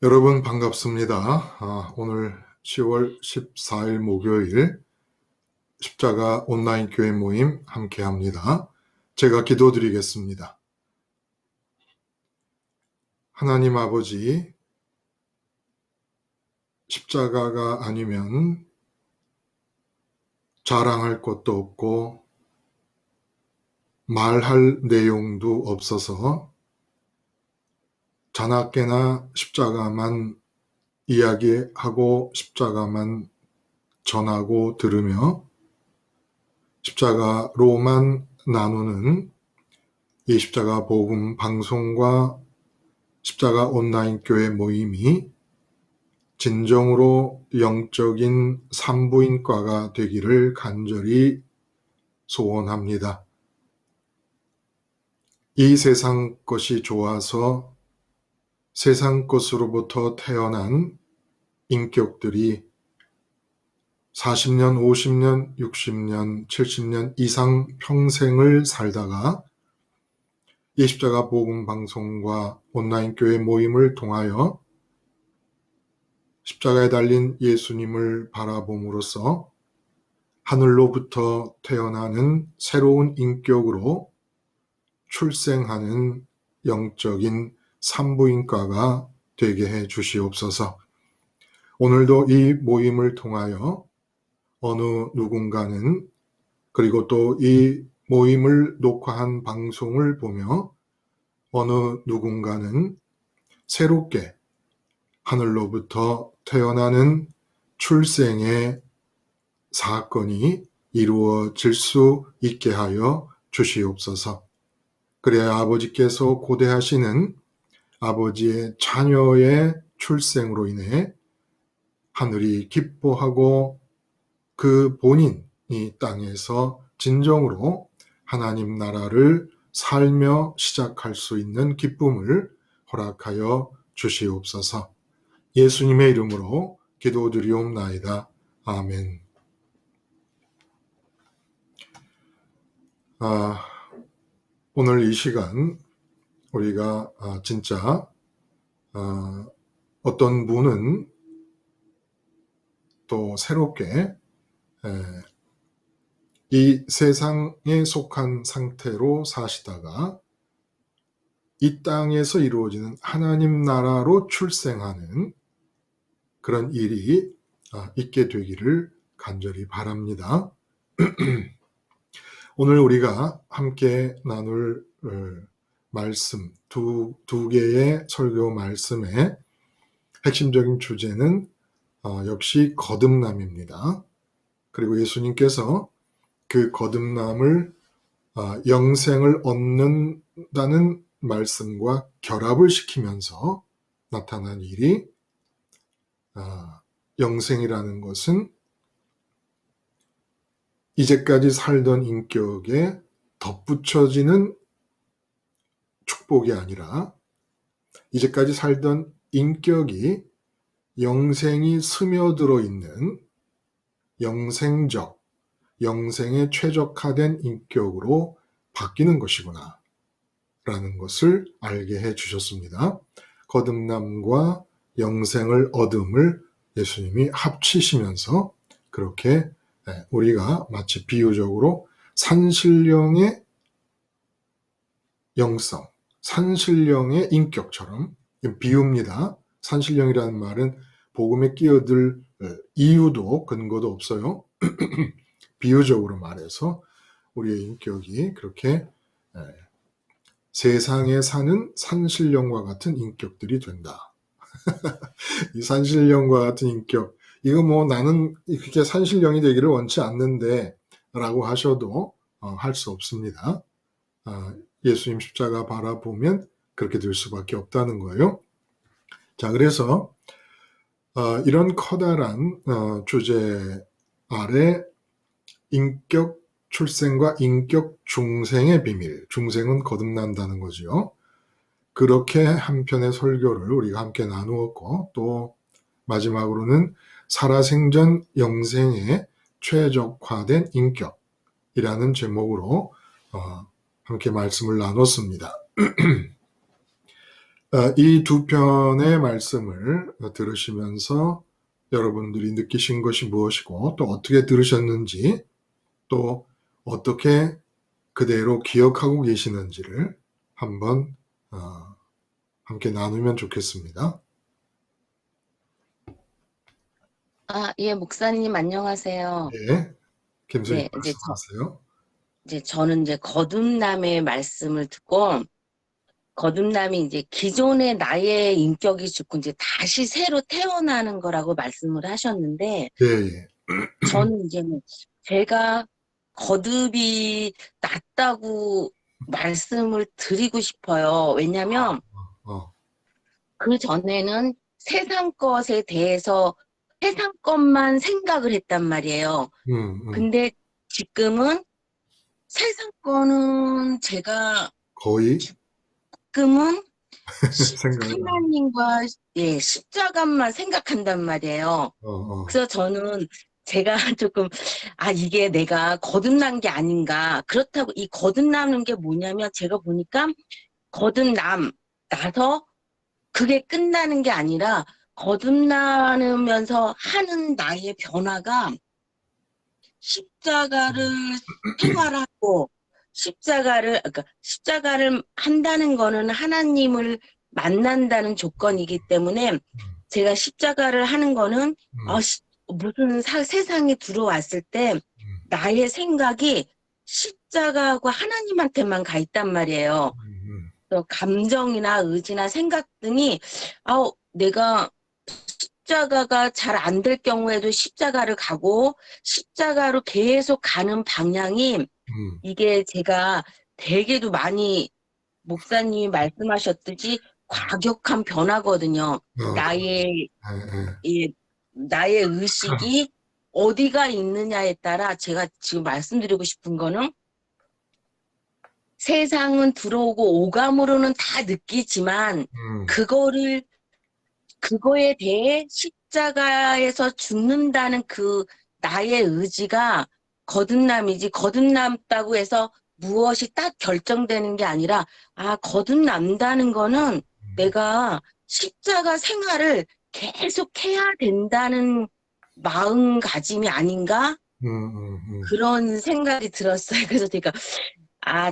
여러분 반갑습니다. 오늘 10월 14일 목요일 십자가 온라인 교회 모임 함께합니다. 제가 기도드리겠습니다. 하나님 아버지, 십자가가 아니면 자랑할 것도 없고 말할 내용도 없어서 자나깨나 십자가만 이야기하고 십자가만 전하고 들으며 십자가로만 나누는 이 십자가 복음 방송과 십자가 온라인 교회 모임이 진정으로 영적인 산부인과가 되기를 간절히 소원합니다. 이 세상 것이 좋아서 세상 것으로부터 태어난 인격들이 40년, 50년, 60년, 70년 이상 평생을 살다가 이 십자가 복음 방송과 온라인 교회 모임을 통하여 십자가에 달린 예수님을 바라봄으로써 하늘로부터 태어나는 새로운 인격으로 출생하는 영적인 산부인과가 되게 해 주시옵소서. 오늘도 이 모임을 통하여 어느 누군가는, 그리고 또 이 모임을 녹화한 방송을 보며 어느 누군가는 새롭게 하늘로부터 태어나는 출생의 사건이 이루어질 수 있게 하여 주시옵소서. 그래야 아버지께서 고대하시는 아버지의 자녀의 출생으로 인해 하늘이 기뻐하고 그 본인이 땅에서 진정으로 하나님 나라를 살며 시작할 수 있는 기쁨을 허락하여 주시옵소서. 예수님의 이름으로 기도드리옵나이다. 아멘. 오늘 이 시간 우리가 진짜 어떤 분은 또 새롭게 이 세상에 속한 상태로 사시다가 이 땅에서 이루어지는 하나님 나라로 출생하는 그런 일이 있게 되기를 간절히 바랍니다. 오늘 우리가 함께 나눌 말씀, 두 개의 설교 말씀의 핵심적인 주제는 역시 거듭남입니다. 그리고 예수님께서 그 거듭남을 영생을 얻는다는 말씀과 결합을 시키면서 나타난 일이, 영생이라는 것은 이제까지 살던 인격에 덧붙여지는 축복이 아니라 이제까지 살던 인격이 영생이 스며들어 있는 영생적, 영생에 최적화된 인격으로 바뀌는 것이구나 라는 것을 알게 해 주셨습니다. 거듭남과 영생을 얻음을 예수님이 합치시면서 그렇게 우리가 마치 비유적으로 산신령의 영성, 산신령의 인격처럼, 비유입니다. 산신령이라는 말은 복음에 끼어들 이유도 근거도 없어요. 비유적으로 말해서 우리의 인격이 그렇게 세상에 사는 산신령과 같은 인격들이 된다. 이 산신령과 같은 인격, 이거 뭐 나는 그렇게 산신령이 되기를 원치 않는데 라고 하셔도 할 수 없습니다. 예수님 십자가 바라보면 그렇게 될 수밖에 없다는 거예요. 자, 그래서 이런 커다란 주제 아래 인격 출생과 인격 중생의 비밀, 중생은 거듭난다는 거죠. 그렇게 한 편의 설교를 우리가 함께 나누었고, 또 마지막으로는 살아생전 영생에 최적화된 인격이라는 제목으로 함께 말씀을 나눴습니다. 이 두 편의 말씀을 들으시면서 여러분들이 느끼신 것이 무엇이고 또 어떻게 들으셨는지 또 어떻게 그대로 기억하고 계시는지를 한번 함께 나누면 좋겠습니다. 예, 목사님 안녕하세요. 네, 김수님 네, 말씀하세요. 저는 이제 거듭남의 말씀을 듣고, 거듭남이 이제 기존의 나의 인격이 죽고 이제 다시 새로 태어나는 거라고 말씀을 하셨는데, 예, 예. 저는 이제 제가 거듭이 낫다고 말씀을 드리고 싶어요. 왜냐면 어, 그 전에는 세상 것에 대해서 세상 것만 생각을 했단 말이에요. 음, 음. 근데 지금은 세상 거는 제가 거의 지금은 생각을 안, 하나님과 십자가만 생각한단 말이에요. 어, 어, 그래서 저는 제가 조금 이게 내가 거듭난 게 아닌가. 그렇다고 이 거듭나는 게 뭐냐면 제가 보니까 거듭남 나서 그게 끝나는 게 아니라 거듭나면서 하는 나의 변화가 십자가를 생활하고 그러니까 십자가를 한다는 거는 하나님을 만난다는 조건이기 때문에 제가 십자가를 하는 거는 음, 무슨 세상에 들어왔을 때 나의 생각이 십자가하고 하나님한테만 가 있단 말이에요. 음, 또 감정이나 의지나 생각 등이 내가 십자가가 잘 안 될 경우에도 십자가를 가고 십자가로 계속 가는 방향이 음, 이게 제가 되게도 많이 목사님이 말씀하셨듯이 과격한 변화거든요. 나의 예, 예. 나의 의식이 어디가 있느냐에 따라 제가 지금 말씀드리고 싶은 거는 세상은 들어오고 오감으로는 다 느끼지만 음, 그거를 그거에 대해 십자가에서 죽는다는 그 나의 의지가 거듭남이지, 거듭남다고 해서 무엇이 딱 결정되는 게 아니라, 거듭남다는 거는 내가 십자가 생활을 계속 해야 된다는 마음가짐이 아닌가? 음, 음. 그런 생각이 들었어요. 그래서 제가,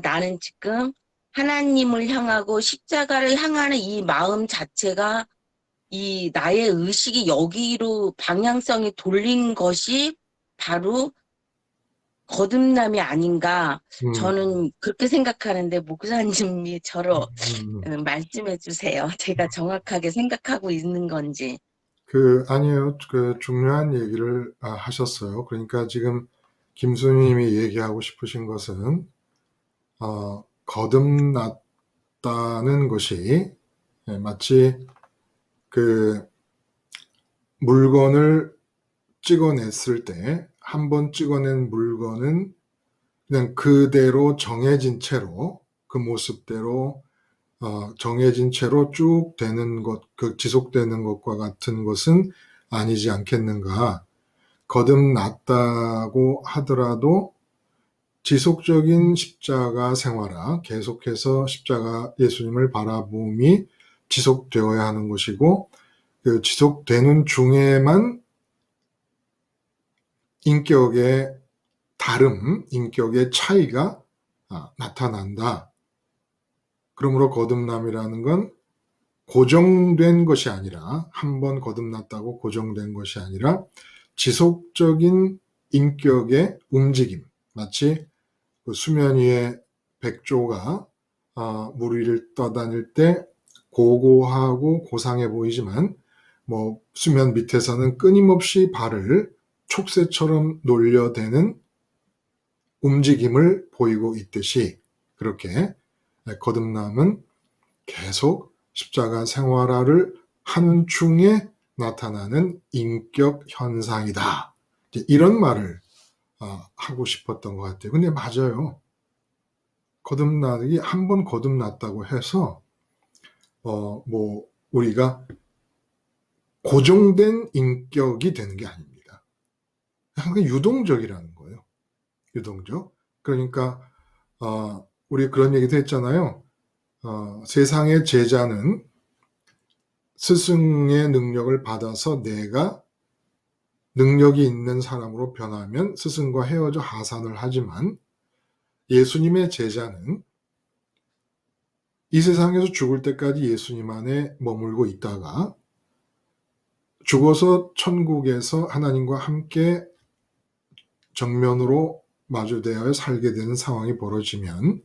나는 지금 하나님을 향하고 십자가를 향하는 이 마음 자체가 이 나의 의식이 여기로 방향성이 돌린 것이 바로 거듭남이 아닌가. 음, 저는 그렇게 생각하는데 목사님이 저를 음. 말씀해 주세요. 제가 정확하게 생각하고 있는 건지. 아니에요. 중요한 얘기를 하셨어요. 그러니까 지금 김수님이 얘기하고 싶으신 것은, 거듭났다는 것이 마치 그 물건을 찍어냈을 때, 한 번 찍어낸 물건은 그냥 그대로 정해진 채로, 그 모습대로 정해진 채로 쭉 되는 것, 지속되는 것과 같은 것은 아니지 않겠는가. 거듭났다고 하더라도 지속적인 십자가 생활화, 계속해서 십자가 예수님을 바라봄이 지속되어야 하는 것이고, 그 지속되는 중에만 인격의 인격의 차이가 나타난다. 그러므로 거듭남이라는 건 고정된 것이 아니라, 한 번 거듭났다고 고정된 것이 아니라 지속적인 인격의 움직임. 마치 그 수면 위에 백조가 물 위를 떠다닐 때 고고하고 고상해 보이지만 수면 밑에서는 끊임없이 발을 촉새처럼 놀려대는 움직임을 보이고 있듯이, 그렇게 거듭남은 계속 십자가 생활화를 하는 중에 나타나는 인격 현상이다. 이런 말을 하고 싶었던 것 같아요. 근데 맞아요. 거듭나기 한 번 거듭났다고 해서 우리가 고정된 인격이 되는 게 아닙니다. 항상 유동적이라는 거예요. 유동적. 그러니까 우리 그런 얘기도 했잖아요. 세상의 제자는 스승의 능력을 받아서 내가 능력이 있는 사람으로 변하면 스승과 헤어져 하산을 하지만 예수님의 제자는 이 세상에서 죽을 때까지 예수님 안에 머물고 있다가 죽어서 천국에서 하나님과 함께 정면으로 마주대하여 살게 되는 상황이 벌어지면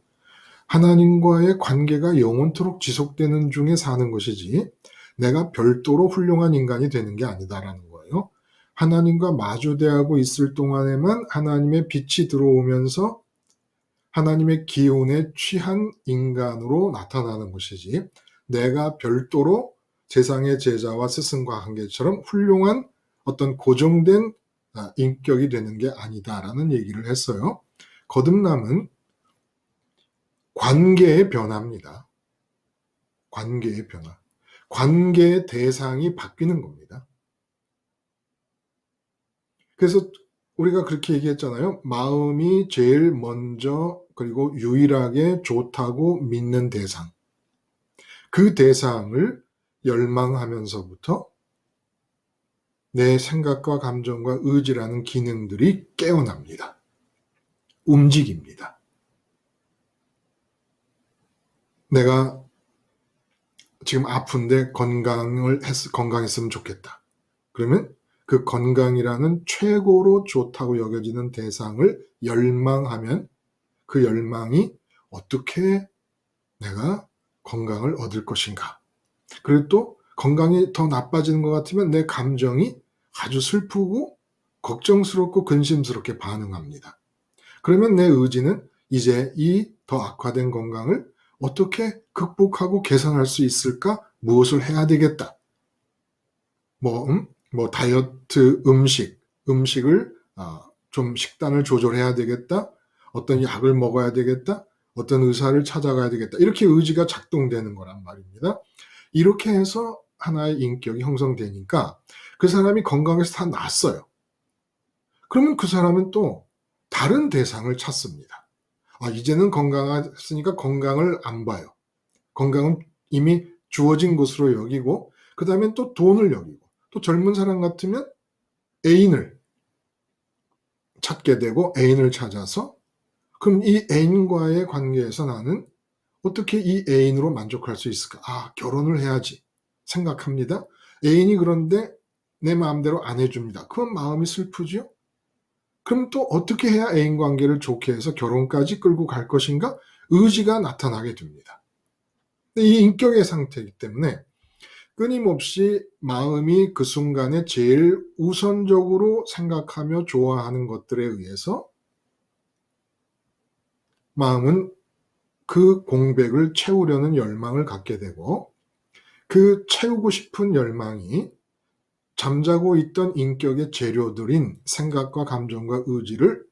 하나님과의 관계가 영원토록 지속되는 중에 사는 것이지 내가 별도로 훌륭한 인간이 되는 게 아니다라는 거예요. 하나님과 마주대하고 있을 동안에만 하나님의 빛이 들어오면서 하나님의 기운에 취한 인간으로 나타나는 것이지 내가 별도로 세상의 제자와 스승과 관계처럼 훌륭한 어떤 고정된 인격이 되는 게 아니다라는 얘기를 했어요. 거듭남은 관계의 변화입니다. 관계의 변화. 관계의 대상이 바뀌는 겁니다. 그래서 우리가 그렇게 얘기했잖아요. 마음이 제일 먼저 그리고 유일하게 좋다고 믿는 대상. 그 대상을 열망하면서부터 내 생각과 감정과 의지라는 기능들이 깨어납니다. 움직입니다. 내가 지금 아픈데 건강했으면 좋겠다. 그러면 그 건강이라는 최고로 좋다고 여겨지는 대상을 열망하면 그 열망이 어떻게 내가 건강을 얻을 것인가. 그리고 또 건강이 더 나빠지는 것 같으면 내 감정이 아주 슬프고 걱정스럽고 근심스럽게 반응합니다. 그러면 내 의지는 이제 이 더 악화된 건강을 어떻게 극복하고 개선할 수 있을까? 무엇을 해야 되겠다. 다이어트 음식을 좀 식단을 조절해야 되겠다. 어떤 약을 먹어야 되겠다. 어떤 의사를 찾아가야 되겠다. 이렇게 의지가 작동되는 거란 말입니다. 이렇게 해서 하나의 인격이 형성되니까 그 사람이 건강에서 다 낫어요. 그러면 그 사람은 또 다른 대상을 찾습니다. 이제는 건강했으니까 건강을 안 봐요. 건강은 이미 주어진 것으로 여기고 그 다음엔 또 돈을 여기고 또 젊은 사람 같으면 애인을 찾게 되고 애인을 찾아서 그럼 이 애인과의 관계에서 나는 어떻게 이 애인으로 만족할 수 있을까? 결혼을 해야지 생각합니다. 애인이 그런데 내 마음대로 안 해줍니다. 그건 마음이 슬프죠? 그럼 또 어떻게 해야 애인 관계를 좋게 해서 결혼까지 끌고 갈 것인가? 의지가 나타나게 됩니다. 이 인격의 상태이기 때문에 끊임없이 마음이 그 순간에 제일 우선적으로 생각하며 좋아하는 것들에 의해서 마음은 그 공백을 채우려는 열망을 갖게 되고 그 채우고 싶은 열망이 잠자고 있던 인격의 재료들인 생각과 감정과 의지를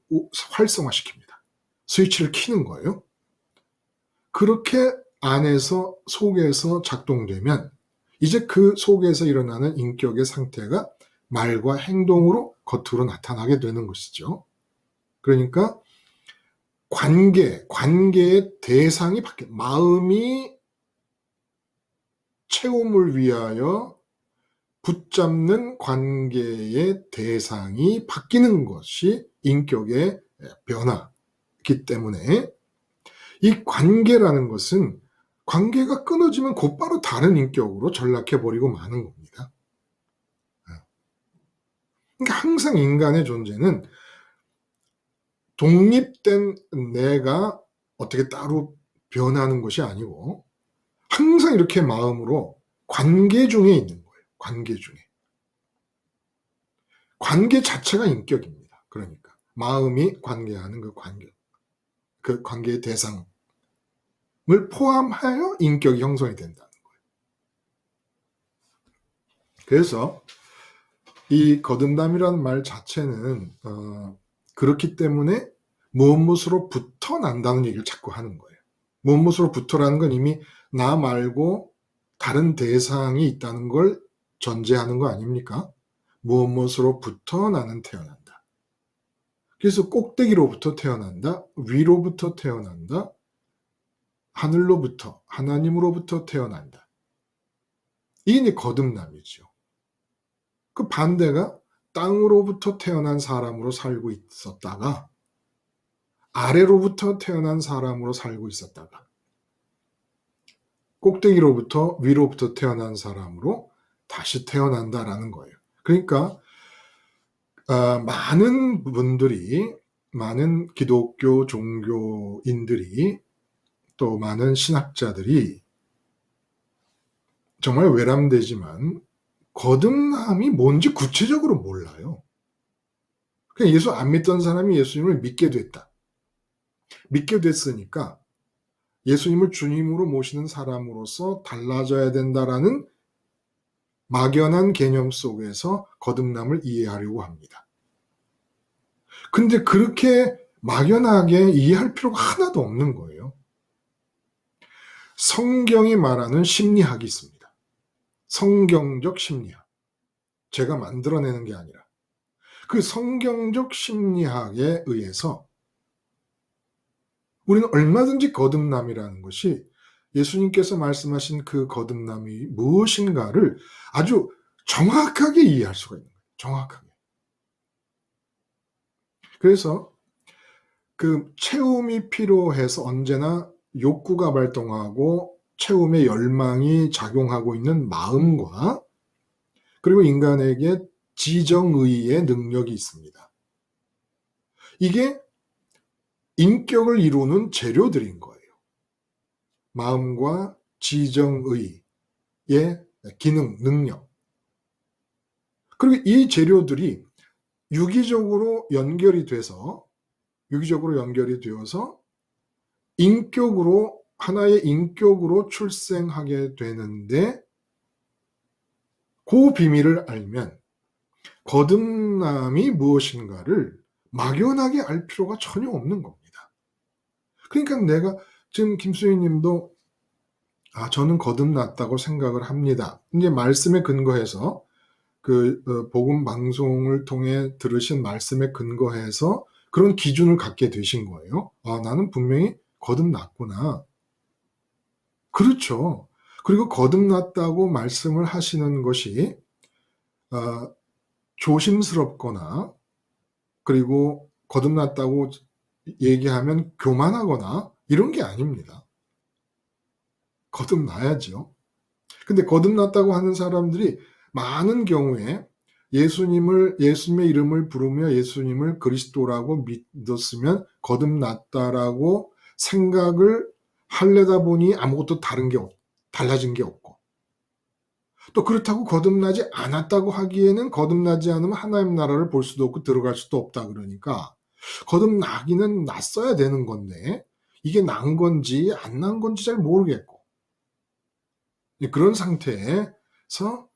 활성화시킵니다. 스위치를 켜는 거예요. 그렇게 안에서 속에서 작동되면 이제 그 속에서 일어나는 인격의 상태가 말과 행동으로 겉으로 나타나게 되는 것이죠. 그러니까 관계의 대상이 바뀌어 마음이 채움을 위하여 붙잡는 관계의 대상이 바뀌는 것이 인격의 변화이기 때문에 이 관계라는 것은 관계가 끊어지면 곧바로 다른 인격으로 전락해버리고 마는 겁니다. 그러니까 항상 인간의 존재는 독립된 내가 어떻게 따로 변하는 것이 아니고 항상 이렇게 마음으로 관계 중에 있는 거예요. 관계 중에. 관계 자체가 인격입니다. 그러니까 마음이 관계하는 그 관계의 대상을 포함하여 인격이 형성이 된다는 거예요. 그래서 이 거듭남이라는 말 자체는 그렇기 때문에 무엇으로부터 난다는 얘기를 자꾸 하는 거예요. 무엇으로부터라는 건 이미 나 말고 다른 대상이 있다는 걸 전제하는 거 아닙니까? 무엇으로부터 나는 태어난다. 그래서 꼭대기로부터 태어난다. 위로부터 태어난다. 하늘로부터, 하나님으로부터 태어난다. 이게 이제 거듭남이죠. 그 반대가 땅으로부터 태어난 사람으로 살고 있었다가 아래로부터 태어난 사람으로 살고 있었다가 꼭대기로부터 위로부터 태어난 사람으로 다시 태어난다라는 거예요. 그러니까 많은 분들이, 많은 기독교 종교인들이, 또 많은 신학자들이 정말 외람되지만 거듭남이 뭔지 구체적으로 몰라요. 그냥 예수 안 믿던 사람이 예수님을 믿게 됐다. 믿게 됐으니까 예수님을 주님으로 모시는 사람으로서 달라져야 된다라는 막연한 개념 속에서 거듭남을 이해하려고 합니다. 근데 그렇게 막연하게 이해할 필요가 하나도 없는 거예요. 성경이 말하는 심리학이 있습니다. 성경적 심리학. 제가 만들어내는 게 아니라 그 성경적 심리학에 의해서 우리는 얼마든지 거듭남이라는 것이, 예수님께서 말씀하신 그 거듭남이 무엇인가를 아주 정확하게 이해할 수가 있는 거예요. 정확하게. 그래서 그 채움이 필요해서 언제나 욕구가 발동하고 채움의 열망이 작용하고 있는 마음과, 그리고 인간에게 지정의의 능력이 있습니다. 이게 인격을 이루는 재료들인 거예요. 마음과 지정의의 기능, 능력. 그리고 이 재료들이 유기적으로 연결이 되어서 인격으로, 하나의 인격으로 출생하게 되는데, 그 비밀을 알면 거듭남이 무엇인가를 막연하게 알 필요가 전혀 없는 겁니다. 그러니까 내가 지금 김수희 님도 저는 거듭났다고 생각을 합니다. 이제 말씀에 근거해서 복음 방송을 통해 들으신 말씀에 근거해서 그런 기준을 갖게 되신 거예요. 나는 분명히 거듭났구나. 그렇죠. 그리고 거듭났다고 말씀을 하시는 것이 조심스럽거나, 그리고 거듭났다고 얘기하면 교만하거나 이런 게 아닙니다. 거듭나야죠. 근데 거듭났다고 하는 사람들이 많은 경우에 예수님의 이름을 부르며 예수님을 그리스도라고 믿었으면 거듭났다라고 생각을 하려다 보니 아무것도 달라진 게 없고, 또 그렇다고 거듭나지 않았다고 하기에는 거듭나지 않으면 하나님 나라를 볼 수도 없고 들어갈 수도 없다 그러니까 거듭나기는 났어야 되는 건데 이게 난 건지 안 난 건지 잘 모르겠고, 그런 상태에서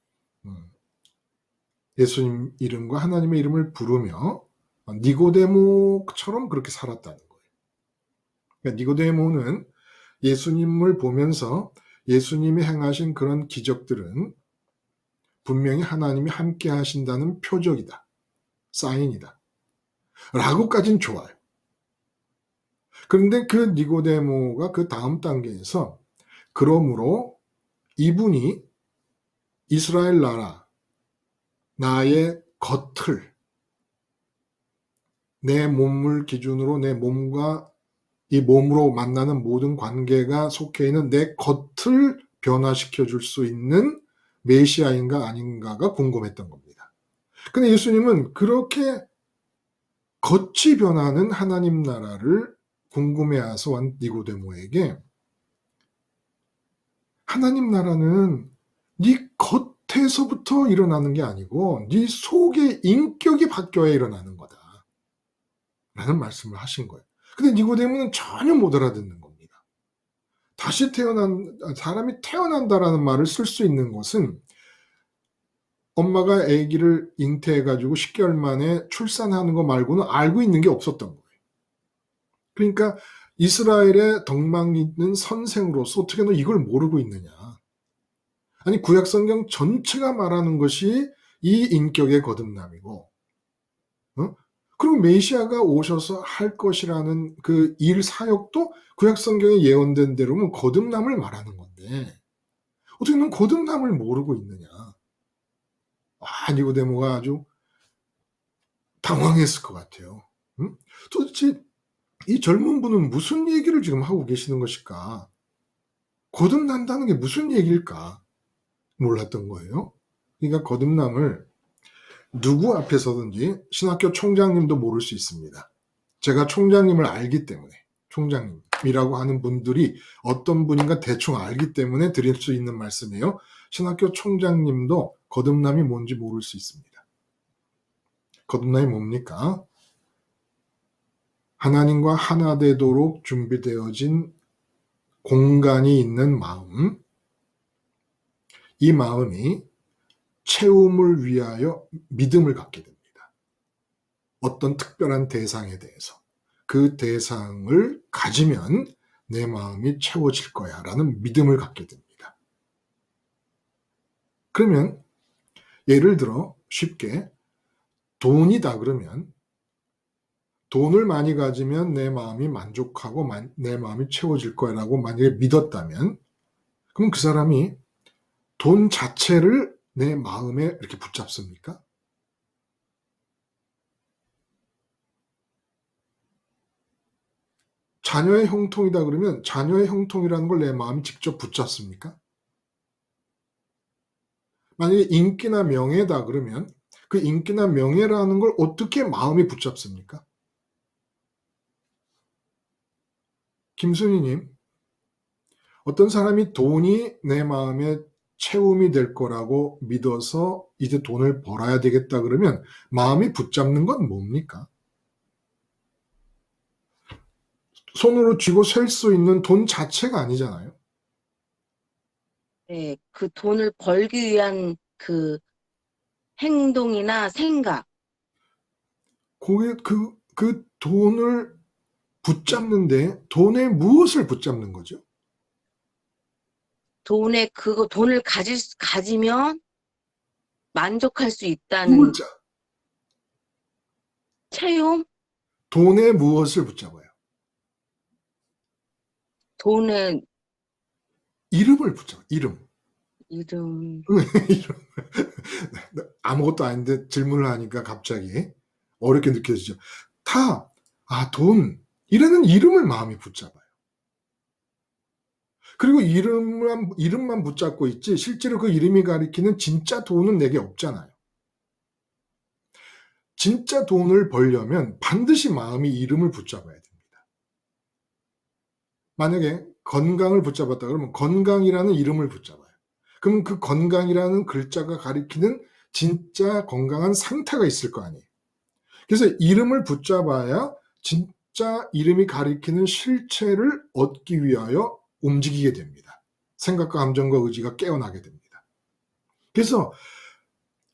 예수님 이름과 하나님의 이름을 부르며 니고데모처럼 그렇게 살았다는 거예요. 그러니까 니고데모는 예수님을 보면서 예수님이 행하신 그런 기적들은 분명히 하나님이 함께 하신다는 표적이다, 사인이다 라고까지는 좋아요. 그런데 그 니고데모가 그 다음 단계에서, 그러므로 이분이 이스라엘 나의 겉을, 내 몸을 기준으로 내 몸과 이 몸으로 만나는 모든 관계가 속해 있는 내 겉을 변화시켜 줄 수 있는 메시아인가 아닌가가 궁금했던 겁니다. 근데 예수님은 그렇게 겉이 변하는 하나님 나라를 궁금해해서 온 니고데모에게, 하나님 나라는 네 겉에서부터 일어나는 게 아니고 네 속의 인격이 바뀌어야 일어나는 거다 라는 말씀을 하신 거예요. 근데 니고데모는 전혀 못 알아듣는 겁니다. 사람이 태어난다라는 말을 쓸 수 있는 것은 엄마가 아기를 잉태해가지고 10개월 만에 출산하는 거 말고는 알고 있는 게 없었던 거예요. 그러니까 이스라엘의 덕망 있는 선생으로서 어떻게 너 이걸 모르고 있느냐. 아니, 구약성경 전체가 말하는 것이 이 인격의 거듭남이고, 그리고 메시아가 오셔서 할 것이라는 그 일 사역도 구약성경에 예언된 대로는 거듭남을 말하는 건데 어떻게 넌 거듭남을 모르고 있느냐. 니고데모가 아주 당황했을 것 같아요. 응? 도대체 이 젊은 분은 무슨 얘기를 지금 하고 계시는 것일까? 거듭난다는 게 무슨 얘기일까? 몰랐던 거예요. 그러니까 거듭남을 누구 앞에서든지 신학교 총장님도 모를 수 있습니다. 제가 총장님을 알기 때문에, 총장님이라고 하는 분들이 어떤 분인가 대충 알기 때문에 드릴 수 있는 말씀이에요. 신학교 총장님도 거듭남이 뭔지 모를 수 있습니다. 거듭남이 뭡니까? 하나님과 하나 되도록 준비되어진 공간이 있는 마음, 이 마음이 채움을 위하여 믿음을 갖게 됩니다. 어떤 특별한 대상에 대해서. 그 대상을 가지면 내 마음이 채워질 거야 라는 믿음을 갖게 됩니다. 그러면 예를 들어 쉽게 돈이다 그러면 돈을 많이 가지면 내 마음이 만족하고 내 마음이 채워질 거라고 만약에 믿었다면 그럼 그 사람이 돈 자체를 내 마음에 이렇게 붙잡습니까? 자녀의 형통이다 그러면 자녀의 형통이라는 걸 내 마음이 직접 붙잡습니까? 만약에 인기나 명예다 그러면 그 인기나 명예라는 걸 어떻게 마음이 붙잡습니까? 김순희님, 어떤 사람이 돈이 내 마음에 채움이 될 거라고 믿어서 이제 돈을 벌어야 되겠다 그러면 마음이 붙잡는 건 뭡니까? 손으로 쥐고 셀 수 있는 돈 자체가 아니잖아요. 네, 그 돈을 벌기 위한 그 행동이나 생각. 그 돈을 붙잡는데 돈에 무엇을 붙잡는 거죠? 돈을 가지면 만족할 수 있다는 무엇자? 채움? 돈에 무엇을 붙잡아요? 돈의 이름을 붙잡아요. 이름. 이름. 아무것도 아닌데 질문을 하니까 갑자기 어렵게 느껴지죠. 돈이라는 이름을 마음이 붙잡아요. 그리고 이름만 붙잡고 있지 실제로 그 이름이 가리키는 진짜 돈은 내게 없잖아요. 진짜 돈을 벌려면 반드시 마음이 이름을 붙잡아야 됩니다. 만약에 건강을 붙잡았다 그러면 건강이라는 이름을 붙잡아요. 그럼 그 건강이라는 글자가 가리키는 진짜 건강한 상태가 있을 거 아니에요. 그래서 이름을 붙잡아야 진짜 이름이 가리키는 실체를 얻기 위하여 움직이게 됩니다. 생각과 감정과 의지가 깨어나게 됩니다. 그래서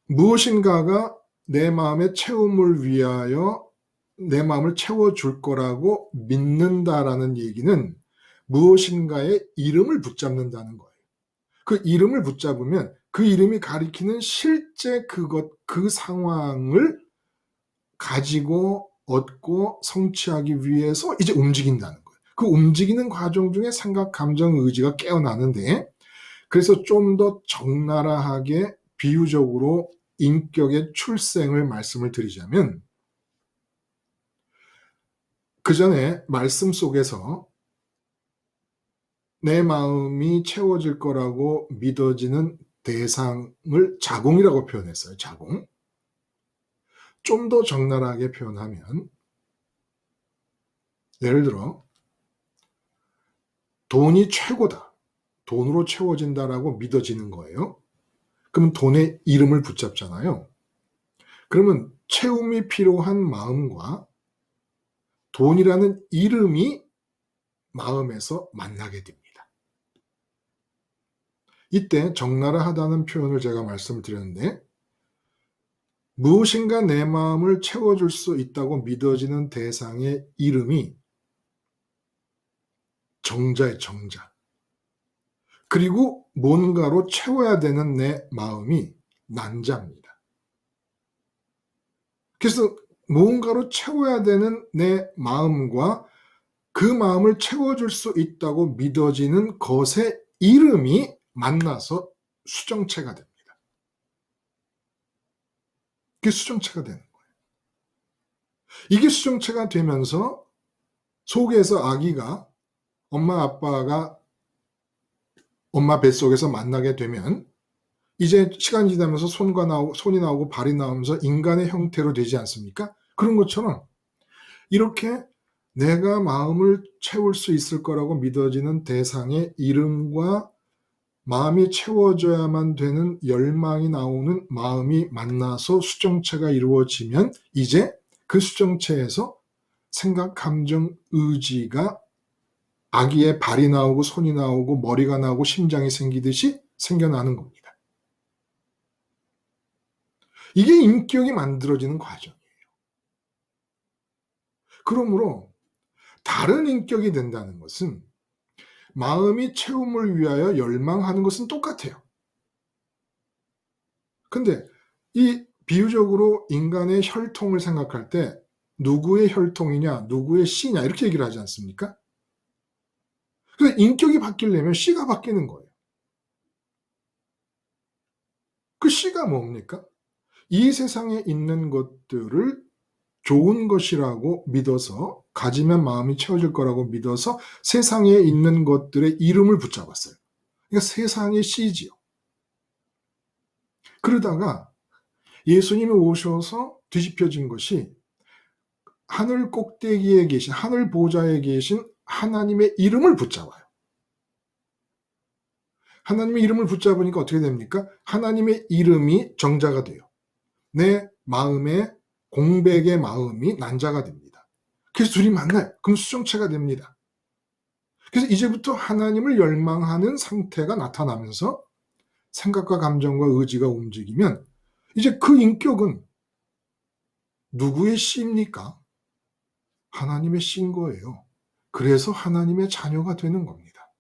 무엇인가가 내 마음의 채움을 위하여 내 마음을 채워줄 거라고 믿는다라는 얘기는 무엇인가의 이름을 붙잡는다는 거예요. 그 이름을 붙잡으면 그 이름이 가리키는 실제 그 상황을 가지고 얻고 성취하기 위해서 이제 움직인다는 거예요. 그 움직이는 과정 중에 생각, 감정, 의지가 깨어나는데 그래서 좀 더 적나라하게 비유적으로 인격의 출생을 말씀을 드리자면 그 전에 말씀 속에서 내 마음이 채워질 거라고 믿어지는 대상을 자궁이라고 표현했어요. 자궁. 좀 더 적나라하게 표현하면 예를 들어 돈이 최고다. 돈으로 채워진다라고 믿어지는 거예요. 그럼 돈의 이름을 붙잡잖아요. 그러면 채움이 필요한 마음과 돈이라는 이름이 마음에서 만나게 됩니다. 이때 적나라하다는 표현을 제가 말씀드렸는데 무엇인가 내 마음을 채워줄 수 있다고 믿어지는 대상의 이름이 정자의 정자. 그리고 뭔가로 채워야 되는 내 마음이 난자입니다. 그래서 뭔가로 채워야 되는 내 마음과 그 마음을 채워줄 수 있다고 믿어지는 것의 이름이 만나서 수정체가 됩니다. 그게 수정체가 되는 거예요. 이게 수정체가 되면서 속에서 아기가 엄마 아빠가 엄마 뱃속에서 만나게 되면 이제 시간이 지나면서 손이 나오고 발이 나오면서 인간의 형태로 되지 않습니까? 그런 것처럼 이렇게 내가 마음을 채울 수 있을 거라고 믿어지는 대상의 이름과 마음이 채워져야만 되는 열망이 나오는 마음이 만나서 수정체가 이루어지면 이제 그 수정체에서 생각, 감정, 의지가 아기의 발이 나오고 손이 나오고 머리가 나오고 심장이 생기듯이 생겨나는 겁니다. 이게 인격이 만들어지는 과정이에요. 그러므로 다른 인격이 된다는 것은 마음이 채움을 위하여 열망하는 것은 똑같아요. 근데 이 비유적으로 인간의 혈통을 생각할 때 누구의 혈통이냐, 누구의 씨냐 이렇게 얘기를 하지 않습니까? 그래서 인격이 바뀌려면 씨가 바뀌는 거예요. 그 씨가 뭡니까? 이 세상에 있는 것들을 좋은 것이라고 믿어서 가지면 마음이 채워질 거라고 믿어서 세상에 있는 것들의 이름을 붙잡았어요. 그러니까 세상의 씨지요. 그러다가 예수님이 오셔서 뒤집혀진 것이 하늘 꼭대기에 계신 하늘 보좌에 계신 하나님의 이름을 붙잡아요. 하나님의 이름을 붙잡으니까 어떻게 됩니까? 하나님의 이름이 정자가 돼요. 내 마음에 공백의 마음이 난자가 됩니다. 그래서 둘이 만나요. 그럼 수정체가 됩니다. 그래서 이제부터 하나님을 열망하는 상태가 나타나면서 생각과 감정과 의지가 움직이면 이제 그 인격은 누구의 씨입니까? 하나님의 씨인 거예요. 그래서 하나님의 자녀가 되는 겁니다.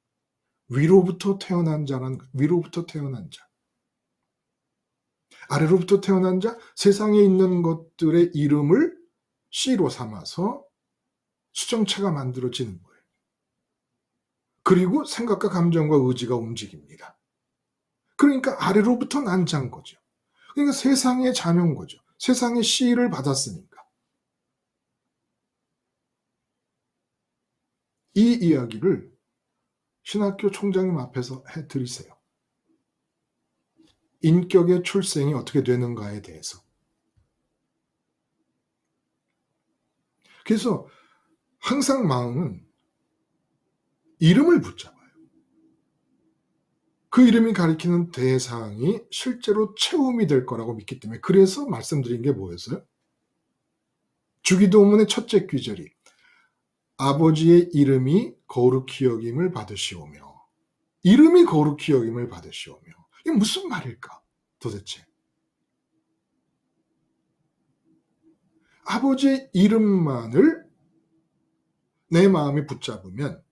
위로부터 태어난 자란 위로부터 태어난 자. 아래로부터 태어난 자, 세상에 있는 것들의 이름을 씨로 삼아서 수정체가 만들어지는 거예요. 그리고 생각과 감정과 의지가 움직입니다. 그러니까 아래로부터 난 자인 거죠. 그러니까 세상의 자녀인 거죠. 세상의 씨를 받았으니까. 이 이야기를 신학교 총장님 앞에서 해드리세요. 인격의 출생이 어떻게 되는가에 대해서. 그래서 항상 마음은 이름을 붙잡아요. 그 이름이 가리키는 대상이 실제로 채움이 될 거라고 믿기 때문에 그래서 말씀드린 게 뭐였어요? 주기도문의 첫째 귀절이 아버지의 이름이 거룩히 여김을 받으시오며 이름이 거룩히 여김을 받으시오며 이게 무슨 말일까 도대체? 아버지의 이름만을 내 마음이 붙잡으면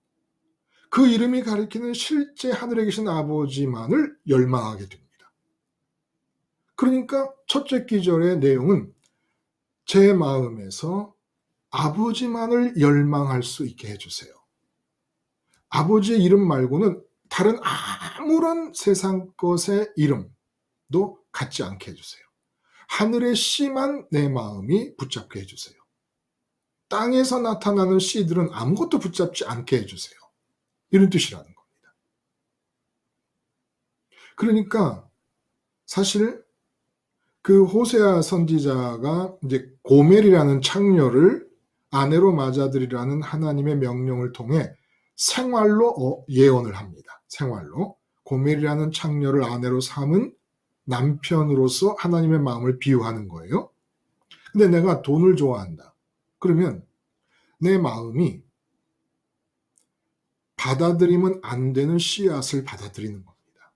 그 이름이 가리키는 실제 하늘에 계신 아버지만을 열망하게 됩니다. 그러니까 첫째 기절의 내용은 제 마음에서 아버지만을 열망할 수 있게 해주세요. 아버지의 이름 말고는 다른 아무런 세상 것의 이름도 갖지 않게 해주세요. 하늘의 씨만 내 마음이 붙잡게 해주세요. 땅에서 나타나는 씨들은 아무것도 붙잡지 않게 해주세요. 이런 뜻이라는 겁니다. 그러니까 사실 그 호세아 선지자가 이제 고멜이라는 창녀를 아내로 맞아들이라는 하나님의 명령을 통해 생활로 예언을 합니다. 생활로. 고멜이라는 창녀를 아내로 삼은 남편으로서 하나님의 마음을 비유하는 거예요. 근데 내가 돈을 좋아한다. 그러면 내 마음이 받아들이면 안 되는 씨앗을 받아들이는 겁니다.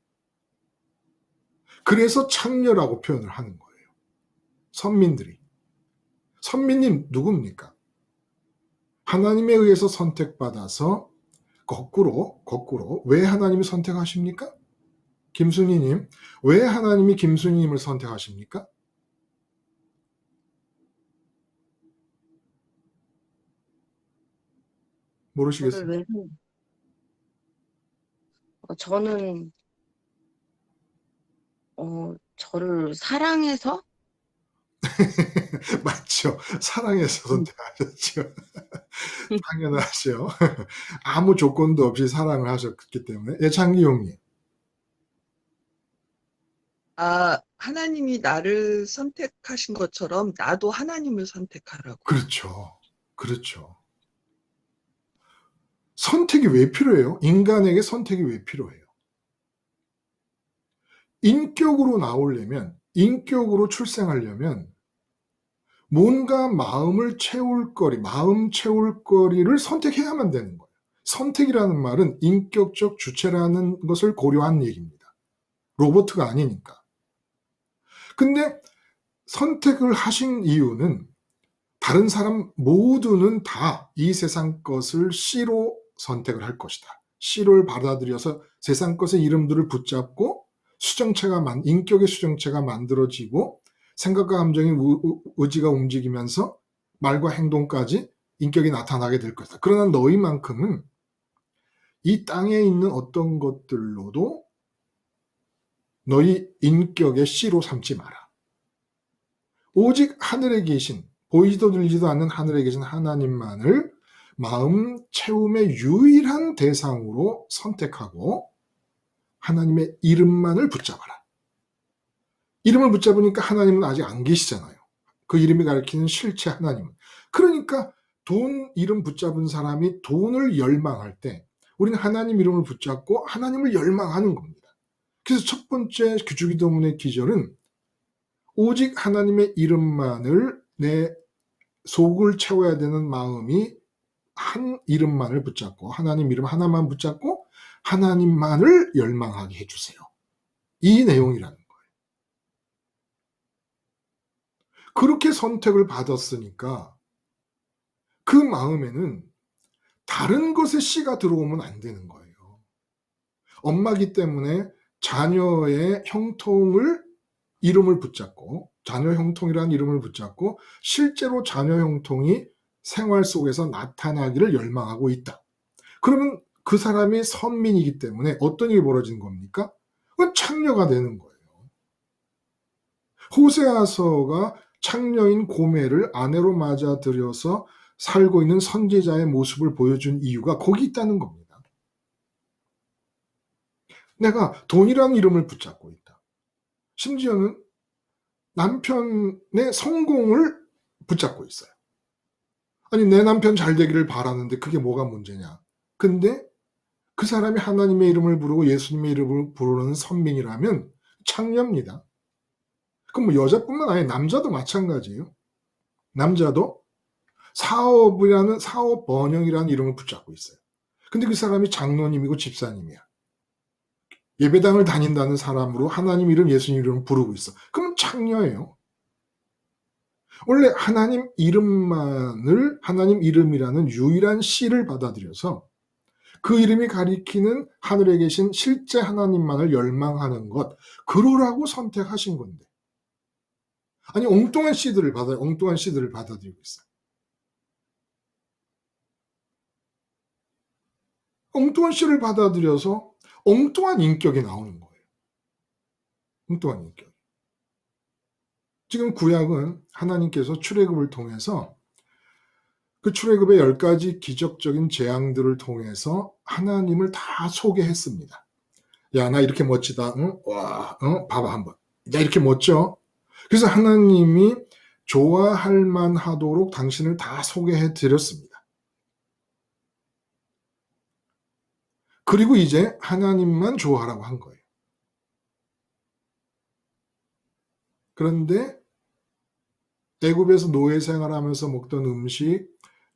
그래서 창녀라고 표현을 하는 거예요. 선민들이. 선민님 누굽니까? 하나님에 의해서 선택받아서 거꾸로 왜 하나님이 선택하십니까? 김순희님, 왜 하나님이 김순희님을 선택하십니까? 저를 모르시겠어요? 왜, 저는 저를 사랑해서? 맞죠. 사랑해서 음. 선택하셨죠. 당연하죠. 아무 조건도 없이 사랑을 하셨기 때문에. 예, 장기용님. 하나님이 나를 선택하신 것처럼 나도 하나님을 선택하라고. 그렇죠. 그렇죠. 선택이 왜 필요해요? 인간에게 선택이 왜 필요해요? 인격으로 나오려면, 인격으로 출생하려면 뭔가 마음 채울 거리를 선택해야만 되는 거예요. 선택이라는 말은 인격적 주체라는 것을 고려한 얘기입니다. 로봇가 아니니까. 근데 선택을 하신 이유는 다른 사람 모두는 다 이 세상 것을 C로 선택을 할 것이다. C를 받아들여서 세상 것의 이름들을 붙잡고 인격의 수정체가 만들어지고 생각과 감정의 의지가 움직이면서 말과 행동까지 인격이 나타나게 될 것이다. 그러나 너희만큼은 이 땅에 있는 어떤 것들로도 너희 인격의 C로 삼지 마라. 오직 하늘에 계신, 보이지도 들리지도 않는 하늘에 계신 하나님만을 마음 채움의 유일한 대상으로 선택하고 하나님의 이름만을 붙잡아라. 이름을 붙잡으니까 하나님은 아직 안 계시잖아요. 그 이름이 가리키는 실체 하나님은. 그러니까 돈 이름 붙잡은 사람이 돈을 열망할 때 우리는 하나님 이름을 붙잡고 하나님을 열망하는 겁니다. 그래서 첫 번째 주기도문의 기절은 오직 하나님의 이름만을 내 속을 채워야 되는 마음이 한 이름만을 붙잡고 하나님 이름 하나만 붙잡고 하나님만을 열망하게 해주세요. 이 내용이라는 거예요. 그렇게 선택을 받았으니까 그 마음에는 다른 것에 씨가 들어오면 안 되는 거예요. 엄마기 때문에 자녀의 형통을 이름을 붙잡고 자녀 형통이라는 이름을 붙잡고 실제로 자녀 형통이 생활 속에서 나타나기를 열망하고 있다. 그러면 그 사람이 선민이기 때문에 어떤 일이 벌어진 겁니까? 그건 창녀가 되는 거예요. 호세아서가 창녀인 고멜을 아내로 맞아들여서 살고 있는 선지자의 모습을 보여준 이유가 거기 있다는 겁니다. 내가 돈이라는 이름을 붙잡고 있다. 심지어는 남편의 성공을 붙잡고 있어요. 아니, 내 남편 잘 되기를 바라는데 그게 뭐가 문제냐. 근데 그 사람이 하나님의 이름을 부르고 예수님의 이름을 부르는 선민이라면 창녀입니다. 그럼 뭐 여자뿐만 아니라 남자도 마찬가지예요. 남자도 사업 번영이라는 이름을 붙잡고 있어요. 근데 그 사람이 장로님이고 집사님이야. 예배당을 다닌다는 사람으로 하나님 이름, 예수님 이름을 부르고 있어. 그러면 창녀예요. 원래 하나님 이름이라는 유일한 씨를 받아들여서 그 이름이 가리키는 하늘에 계신 실제 하나님만을 열망하는 것, 그러라고 선택하신 건데. 아니, 엉뚱한 씨들을 받아들이고 있어요. 엉뚱한 씨를 받아들여서 엉뚱한 인격이 나오는 거예요. 엉뚱한 인격. 지금 구약은 하나님께서 출애굽을 통해서 그 출애굽의 10가지 기적적인 재앙들을 통해서 하나님을 다 소개했습니다. 야, 나 이렇게 멋지다. 응? 와, 봐봐 한번. 나 이렇게 멋져. 그래서 하나님이 좋아할 만하도록 당신을 다 소개해 드렸습니다. 그리고 이제 하나님만 좋아하라고 한 거예요. 그런데 애굽에서 노예 생활하면서 먹던 음식,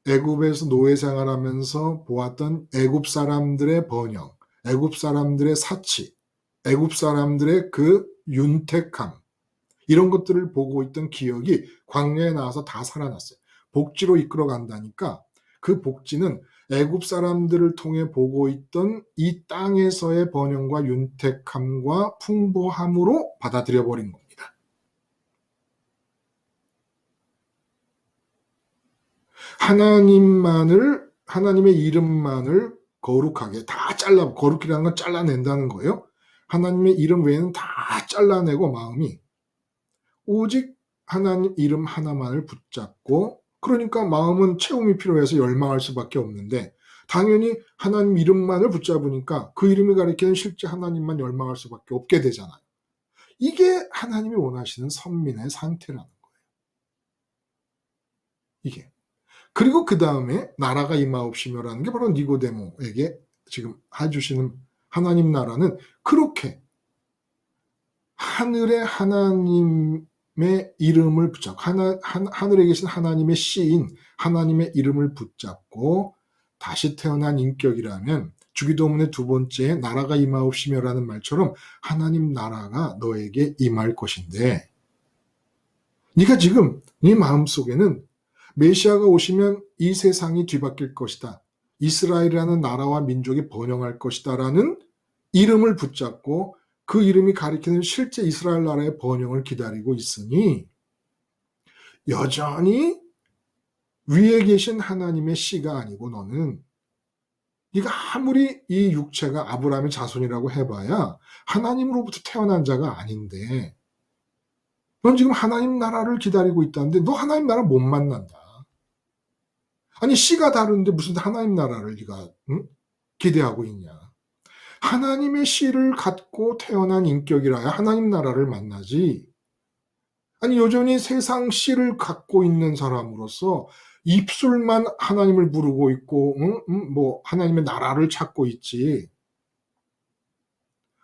애굽에서 노예 생활하면서 보았던 애굽 사람들의 번영, 애굽 사람들의 사치, 애굽 사람들의 그 윤택함, 이런 것들을 보고 있던 기억이 광야에 나와서 다 살아났어요. 복지로 이끌어 간다니까 그 복지는 애굽 사람들을 통해 보고 있던 이 땅에서의 번영과 윤택함과 풍부함으로 받아들여 버린 겁니다. 하나님의 이름만을 거룩하게 다 거룩이라는 건 잘라낸다는 거예요. 하나님의 이름 외에는 다 잘라내고 마음이 오직 하나님 이름 하나만을 붙잡고, 그러니까 마음은 채움이 필요해서 열망할 수밖에 없는데 당연히 하나님 이름만을 붙잡으니까 그 이름이 가리키는 실제 하나님만 열망할 수밖에 없게 되잖아요. 이게 하나님이 원하시는 선민의 상태라는 거예요. 이게. 그리고 그 다음에 나라가 임하옵시며라는 게 바로 니고데모에게 지금 해주시는 하나님 나라는 그렇게 하늘의 하나님의 이름을 붙잡고 하늘에 계신 하나님의 씨인 하나님의 이름을 붙잡고 다시 태어난 인격이라면 주기도문의 두 번째 나라가 임하옵시며라는 말처럼 하나님 나라가 너에게 임할 것인데, 네가 지금 네 마음속에는 메시아가 오시면 이 세상이 뒤바뀔 것이다, 이스라엘이라는 나라와 민족이 번영할 것이다 라는 이름을 붙잡고 그 이름이 가리키는 실제 이스라엘 나라의 번영을 기다리고 있으니 여전히 위에 계신 하나님의 씨가 아니고 너는, 네가 아무리 이 육체가 아브라함의 자손이라고 해봐야 하나님으로부터 태어난 자가 아닌데 넌 지금 하나님 나라를 기다리고 있다는데 너 하나님 나라 못 만난다. 아니 씨가 다른데 무슨 하나님 나라를 네가 기대하고 있냐. 하나님의 씨를 갖고 태어난 인격이라야 하나님 나라를 만나지. 아니 여전히 세상 씨를 갖고 있는 사람으로서 입술만 하나님을 부르고 있고 뭐 하나님의 나라를 찾고 있지.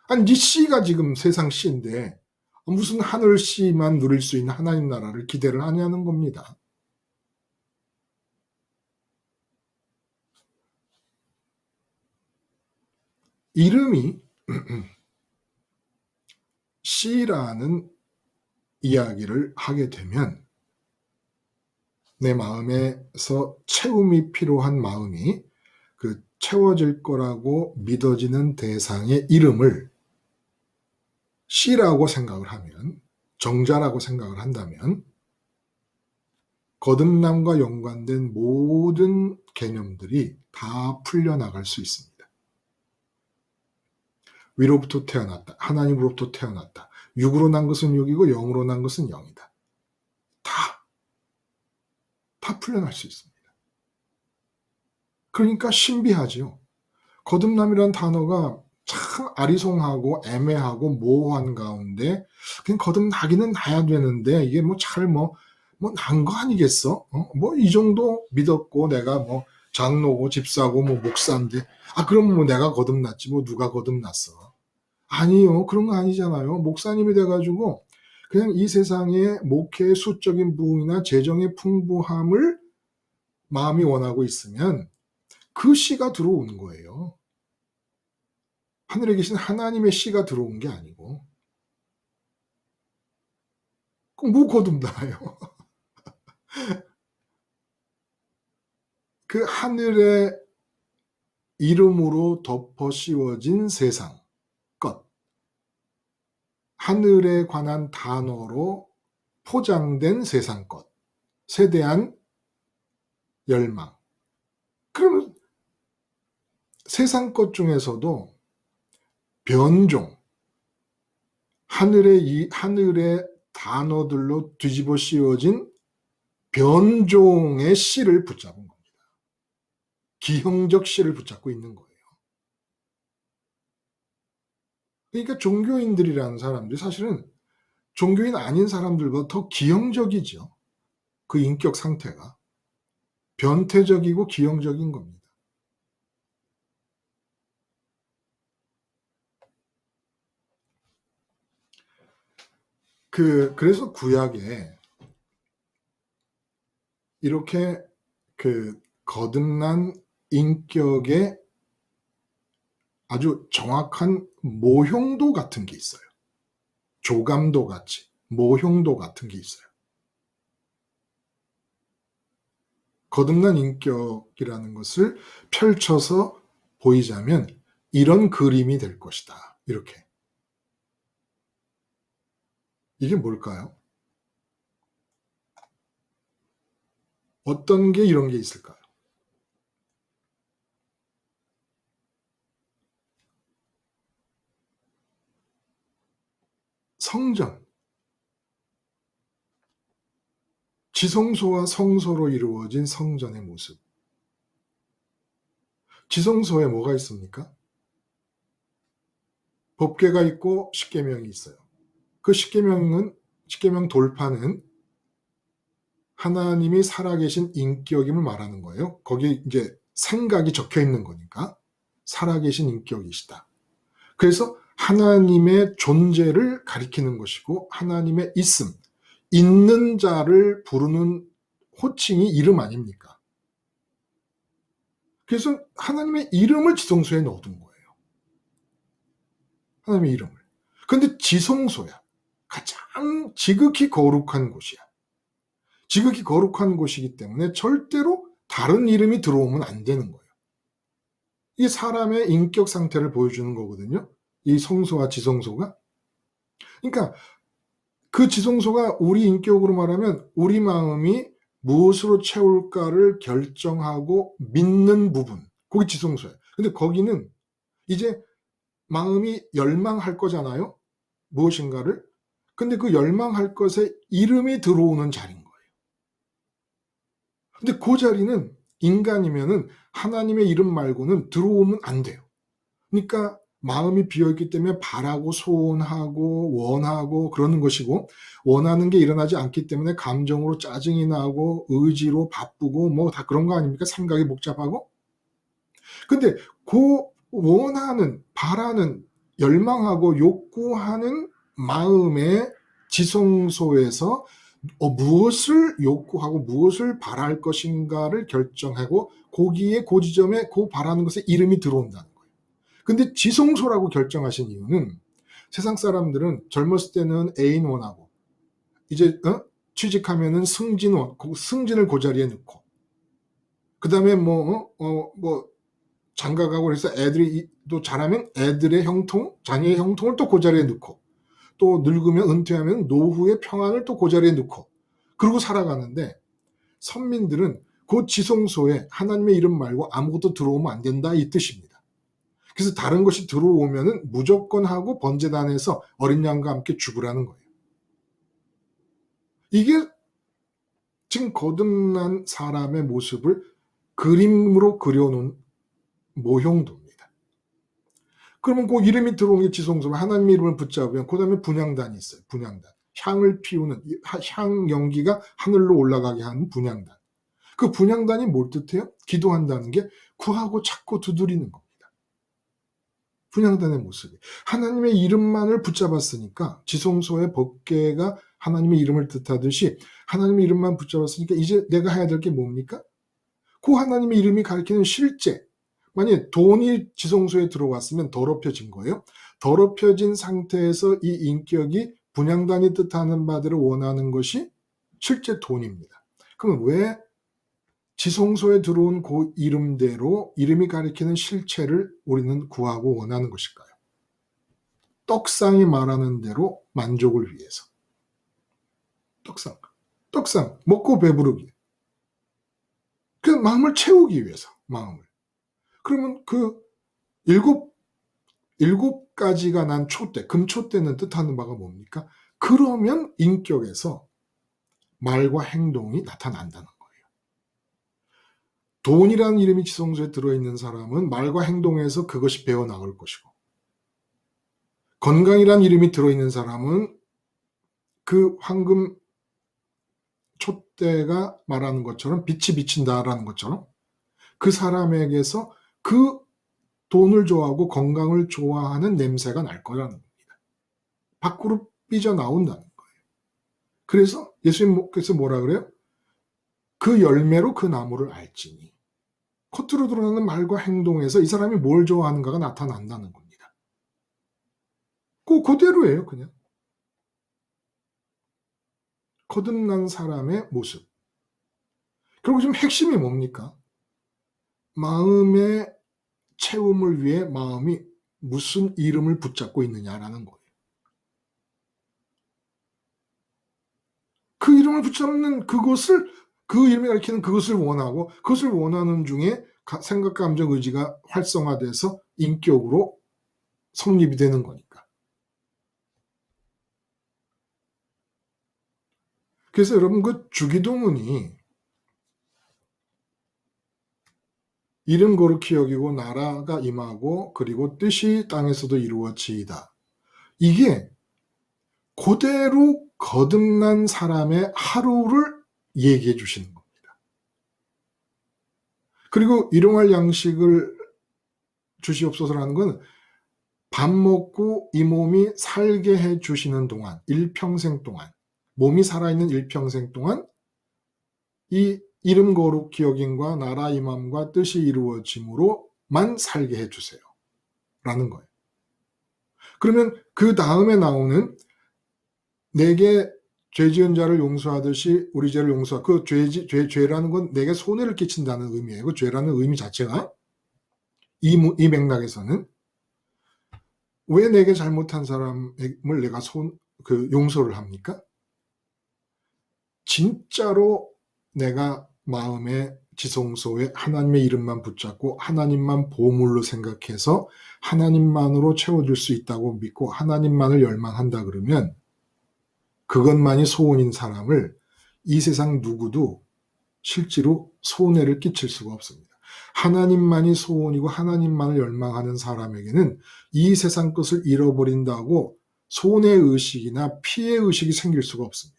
아니 네 씨가 지금 세상 씨인데 무슨 하늘 씨만 누릴 수 있는 하나님 나라를 기대를 하냐는 겁니다. 이름이 씨라는 이야기를 하게 되면 내 마음에서 채움이 필요한 마음이 그 채워질 거라고 믿어지는 대상의 이름을 씨라고 생각을 하면, 정자라고 생각을 한다면 거듭남과 연관된 모든 개념들이 다 풀려나갈 수 있습니다. 위로부터 태어났다, 하나님으로부터 태어났다, 육으로 난 것은 육이고 영으로 난 것은 영이다. 다 풀려날 수 있습니다. 그러니까 신비하지요. 거듭남이라는 단어가 참 아리송하고 애매하고 모호한 가운데 그냥 거듭나기는 나야 되는데 이게 뭐 잘 난 거 아니겠어? 뭐 이 정도 믿었고 내가 뭐 장로고 집사고 뭐 목사인데 그럼 뭐 내가 거듭났지 뭐 누가 거듭났어? 아니요, 그런 거 아니잖아요. 목사님이 돼가지고 그냥 이 세상의 목회의 수적인 부흥이나 재정의 풍부함을 마음이 원하고 있으면 그 씨가 들어오는 거예요. 하늘에 계신 하나님의 씨가 들어온 게 아니고. 그럼 뭐 거듭나요? 그 하늘의 이름으로 덮어 씌워진 세상 것, 하늘에 관한 단어로 포장된 세상 것에 대한 열망. 그러면 세상 것 중에서도 변종, 하늘의 단어들로 뒤집어 씌워진 변종의 씨를 붙잡은 겁니다. 기형적 씨를 붙잡고 있는 거예요. 그러니까 종교인들이라는 사람들이 사실은 종교인 아닌 사람들보다 더 기형적이죠. 그 인격 상태가. 변태적이고 기형적인 겁니다. 그래서 구약에 이렇게 거듭난 인격의 아주 정확한 모형도 같은 게 있어요. 조감도 같이 모형도 같은 게 있어요. 거듭난 인격이라는 것을 펼쳐서 보이자면 이런 그림이 될 것이다. 이렇게. 이게 뭘까요? 어떤 게 이런 게 있을까요? 성전, 지성소와 성소로 이루어진 성전의 모습. 지성소에 뭐가 있습니까? 법궤가 있고 십계명이 있어요. 그 십계명 돌파는 하나님이 살아계신 인격임을 말하는 거예요. 거기 이제 생각이 적혀 있는 거니까 살아계신 인격이시다. 그래서 하나님의 존재를 가리키는 것이고 하나님의 있음, 있는 자를 부르는 호칭이 이름 아닙니까? 그래서 하나님의 이름을 지성소에 넣어둔 거예요. 하나님의 이름을. 근데 지성소야. 가장 지극히 거룩한 곳이야. 지극히 거룩한 곳이기 때문에 절대로 다른 이름이 들어오면 안 되는 거예요. 이게 사람의 인격 상태를 보여주는 거거든요. 이 성소와 지성소가. 그러니까 그 지성소가 우리 인격으로 말하면 우리 마음이 무엇으로 채울까를 결정하고 믿는 부분. 그게 지성소예요. 근데 거기는 이제 마음이 열망할 거잖아요. 무엇인가를. 근데 그 열망할 것에 이름이 들어오는 자리인 거예요. 근데 그 자리는 인간이면은 하나님의 이름 말고는 들어오면 안 돼요. 그러니까 마음이 비어있기 때문에 바라고 소원하고 원하고 그러는 것이고 원하는 게 일어나지 않기 때문에 감정으로 짜증이 나고 의지로 바쁘고 뭐 다 그런 거 아닙니까? 생각이 복잡하고. 근데 그 원하는, 바라는, 열망하고 욕구하는 마음의 지성소에서 무엇을 욕구하고 무엇을 바랄 것인가를 결정하고 거기에 그 지점에 그 바라는 것에 이름이 들어온다는 거예요. 근데 지성소라고 결정하신 이유는 세상 사람들은 젊었을 때는 애인 원하고 이제 취직하면은 승진을 그 자리에 넣고 그 다음에 뭐 장가가고 그래서 애들이 또 자라면 애들의 형통, 자녀의 형통을 또 그 자리에 넣고 또 늙으면 은퇴하면 노후의 평안을 또 그 자리에 넣고 그러고 살아가는데 선민들은 그 지성소에 하나님의 이름 말고 아무것도 들어오면 안 된다 이 뜻입니다. 그래서 다른 것이 들어오면은 무조건 하고 번제단에서 어린 양과 함께 죽으라는 거예요. 이게 지금 거듭난 사람의 모습을 그림으로 그려놓은 모형도입니다. 그러면 그 이름이 들어온 게 지성소면 하나님의 이름을 붙잡으면 그 다음에 분향단이 있어요. 분향단. 향을 피우는 향 연기가 하늘로 올라가게 하는 분향단. 그 분향단이 뭘 뜻해요? 기도한다는 게 구하고 찾고 두드리는 겁니다. 분향단의 모습이. 하나님의 이름만을 붙잡았으니까 지성소의 법궤가 하나님의 이름을 뜻하듯이 하나님의 이름만 붙잡았으니까 이제 내가 해야 될 게 뭡니까? 그 하나님의 이름이 가리키는 실제. 만약에 돈이 지성소에 들어왔으면 더럽혀진 거예요. 더럽혀진 상태에서 이 인격이 분향단이 뜻하는 바대로 원하는 것이 실제 돈입니다. 그러면 왜 지성소에 들어온 그 이름대로 이름이 가리키는 실체를 우리는 구하고 원하는 것일까요? 떡상이 말하는 대로 만족을 위해서. 떡상, 먹고 배부르기. 그 마음을 채우기 위해서, 마음을. 그러면 그 일곱 가지가 난 촛대, 금촛대는 뜻하는 바가 뭡니까? 그러면 인격에서 말과 행동이 나타난다는 거예요. 돈이라는 이름이 지성소에 들어있는 사람은 말과 행동에서 그것이 배어나올 것이고 건강이라는 이름이 들어있는 사람은 그 황금 촛대가 말하는 것처럼 빛이 비친다라는 것처럼 그 사람에게서 그 돈을 좋아하고 건강을 좋아하는 냄새가 날 거라는 겁니다. 밖으로 삐져나온다는 거예요. 그래서 예수님께서 뭐라 그래요? 그 열매로 그 나무를 알지니. 겉으로 드러나는 말과 행동에서 이 사람이 뭘 좋아하는가가 나타난다는 겁니다. 그대로예요, 그냥. 거듭난 사람의 모습. 그리고 지금 핵심이 뭡니까? 마음의 채움을 위해 마음이 무슨 이름을 붙잡고 있느냐라는 거예요. 그 이름을 붙잡는 그것을, 그 이름이 가리키는 그것을 원하고 그것을 원하는 중에 생각, 감정, 의지가 활성화돼서 인격으로 성립이 되는 거니까. 그래서 여러분 그 주기도문이 이름 거룩히 여기고 나라가 임하고 그리고 뜻이 땅에서도 이루어지이다. 이게 그대로 거듭난 사람의 하루를 얘기해 주시는 겁니다. 그리고 일용할 양식을 주시옵소서라는 건 밥 먹고 이 몸이 살게 해 주시는 동안, 일평생 동안, 몸이 살아있는 일평생 동안 이 이름 거룩히 여김과 나라 임함과 뜻이 이루어짐으로만 살게 해 주세요. 라는 거예요. 그러면 그 다음에 나오는 내게 죄 지은 자를 용서하듯이 우리 죄를 그 죄라는 건 내게 손해를 끼친다는 의미예요. 그 죄라는 의미 자체가 이 맥락에서는 왜 내게 잘못한 사람을 내가 용서를 합니까? 진짜로 내가 마음의 지성소에 하나님의 이름만 붙잡고 하나님만 보물로 생각해서 하나님만으로 채워줄 수 있다고 믿고 하나님만을 열망한다 그러면 그것만이 소원인 사람을 이 세상 누구도 실제로 손해를 끼칠 수가 없습니다. 하나님만이 소원이고 하나님만을 열망하는 사람에게는 이 세상 것을 잃어버린다고 손해의식이나 피해의식이 생길 수가 없습니다.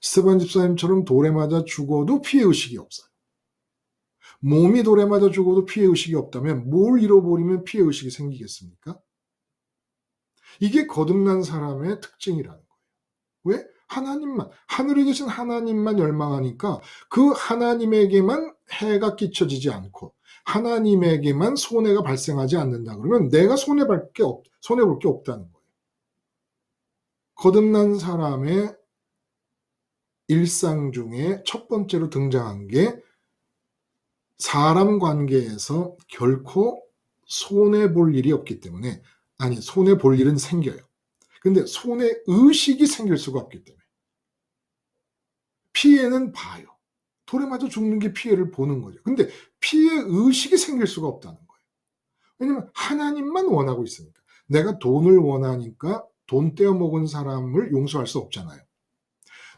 스테반 집사님처럼 돌에 맞아 죽어도 피해의식이 없어요. 몸이 돌에 맞아 죽어도 피해의식이 없다면 뭘 잃어버리면 피해의식이 생기겠습니까? 이게 거듭난 사람의 특징이라는 거예요. 왜? 하나님만, 하늘에 계신 하나님만 열망하니까 그 하나님에게만 해가 끼쳐지지 않고 하나님에게만 손해가 발생하지 않는다 그러면 내가 손해볼 게 없다는 거예요. 거듭난 사람의 일상 중에 첫 번째로 등장한 게 사람 관계에서 결코 손해볼 일이 없기 때문에, 아니 손해볼 일은 생겨요. 근데 손해의식이 생길 수가 없기 때문에. 피해는 봐요. 돌에 맞아 죽는 게 피해를 보는 거죠. 근데 피해의식이 생길 수가 없다는 거예요. 왜냐면 하나님만 원하고 있으니까. 내가 돈을 원하니까 돈 떼어먹은 사람을 용서할 수 없잖아요.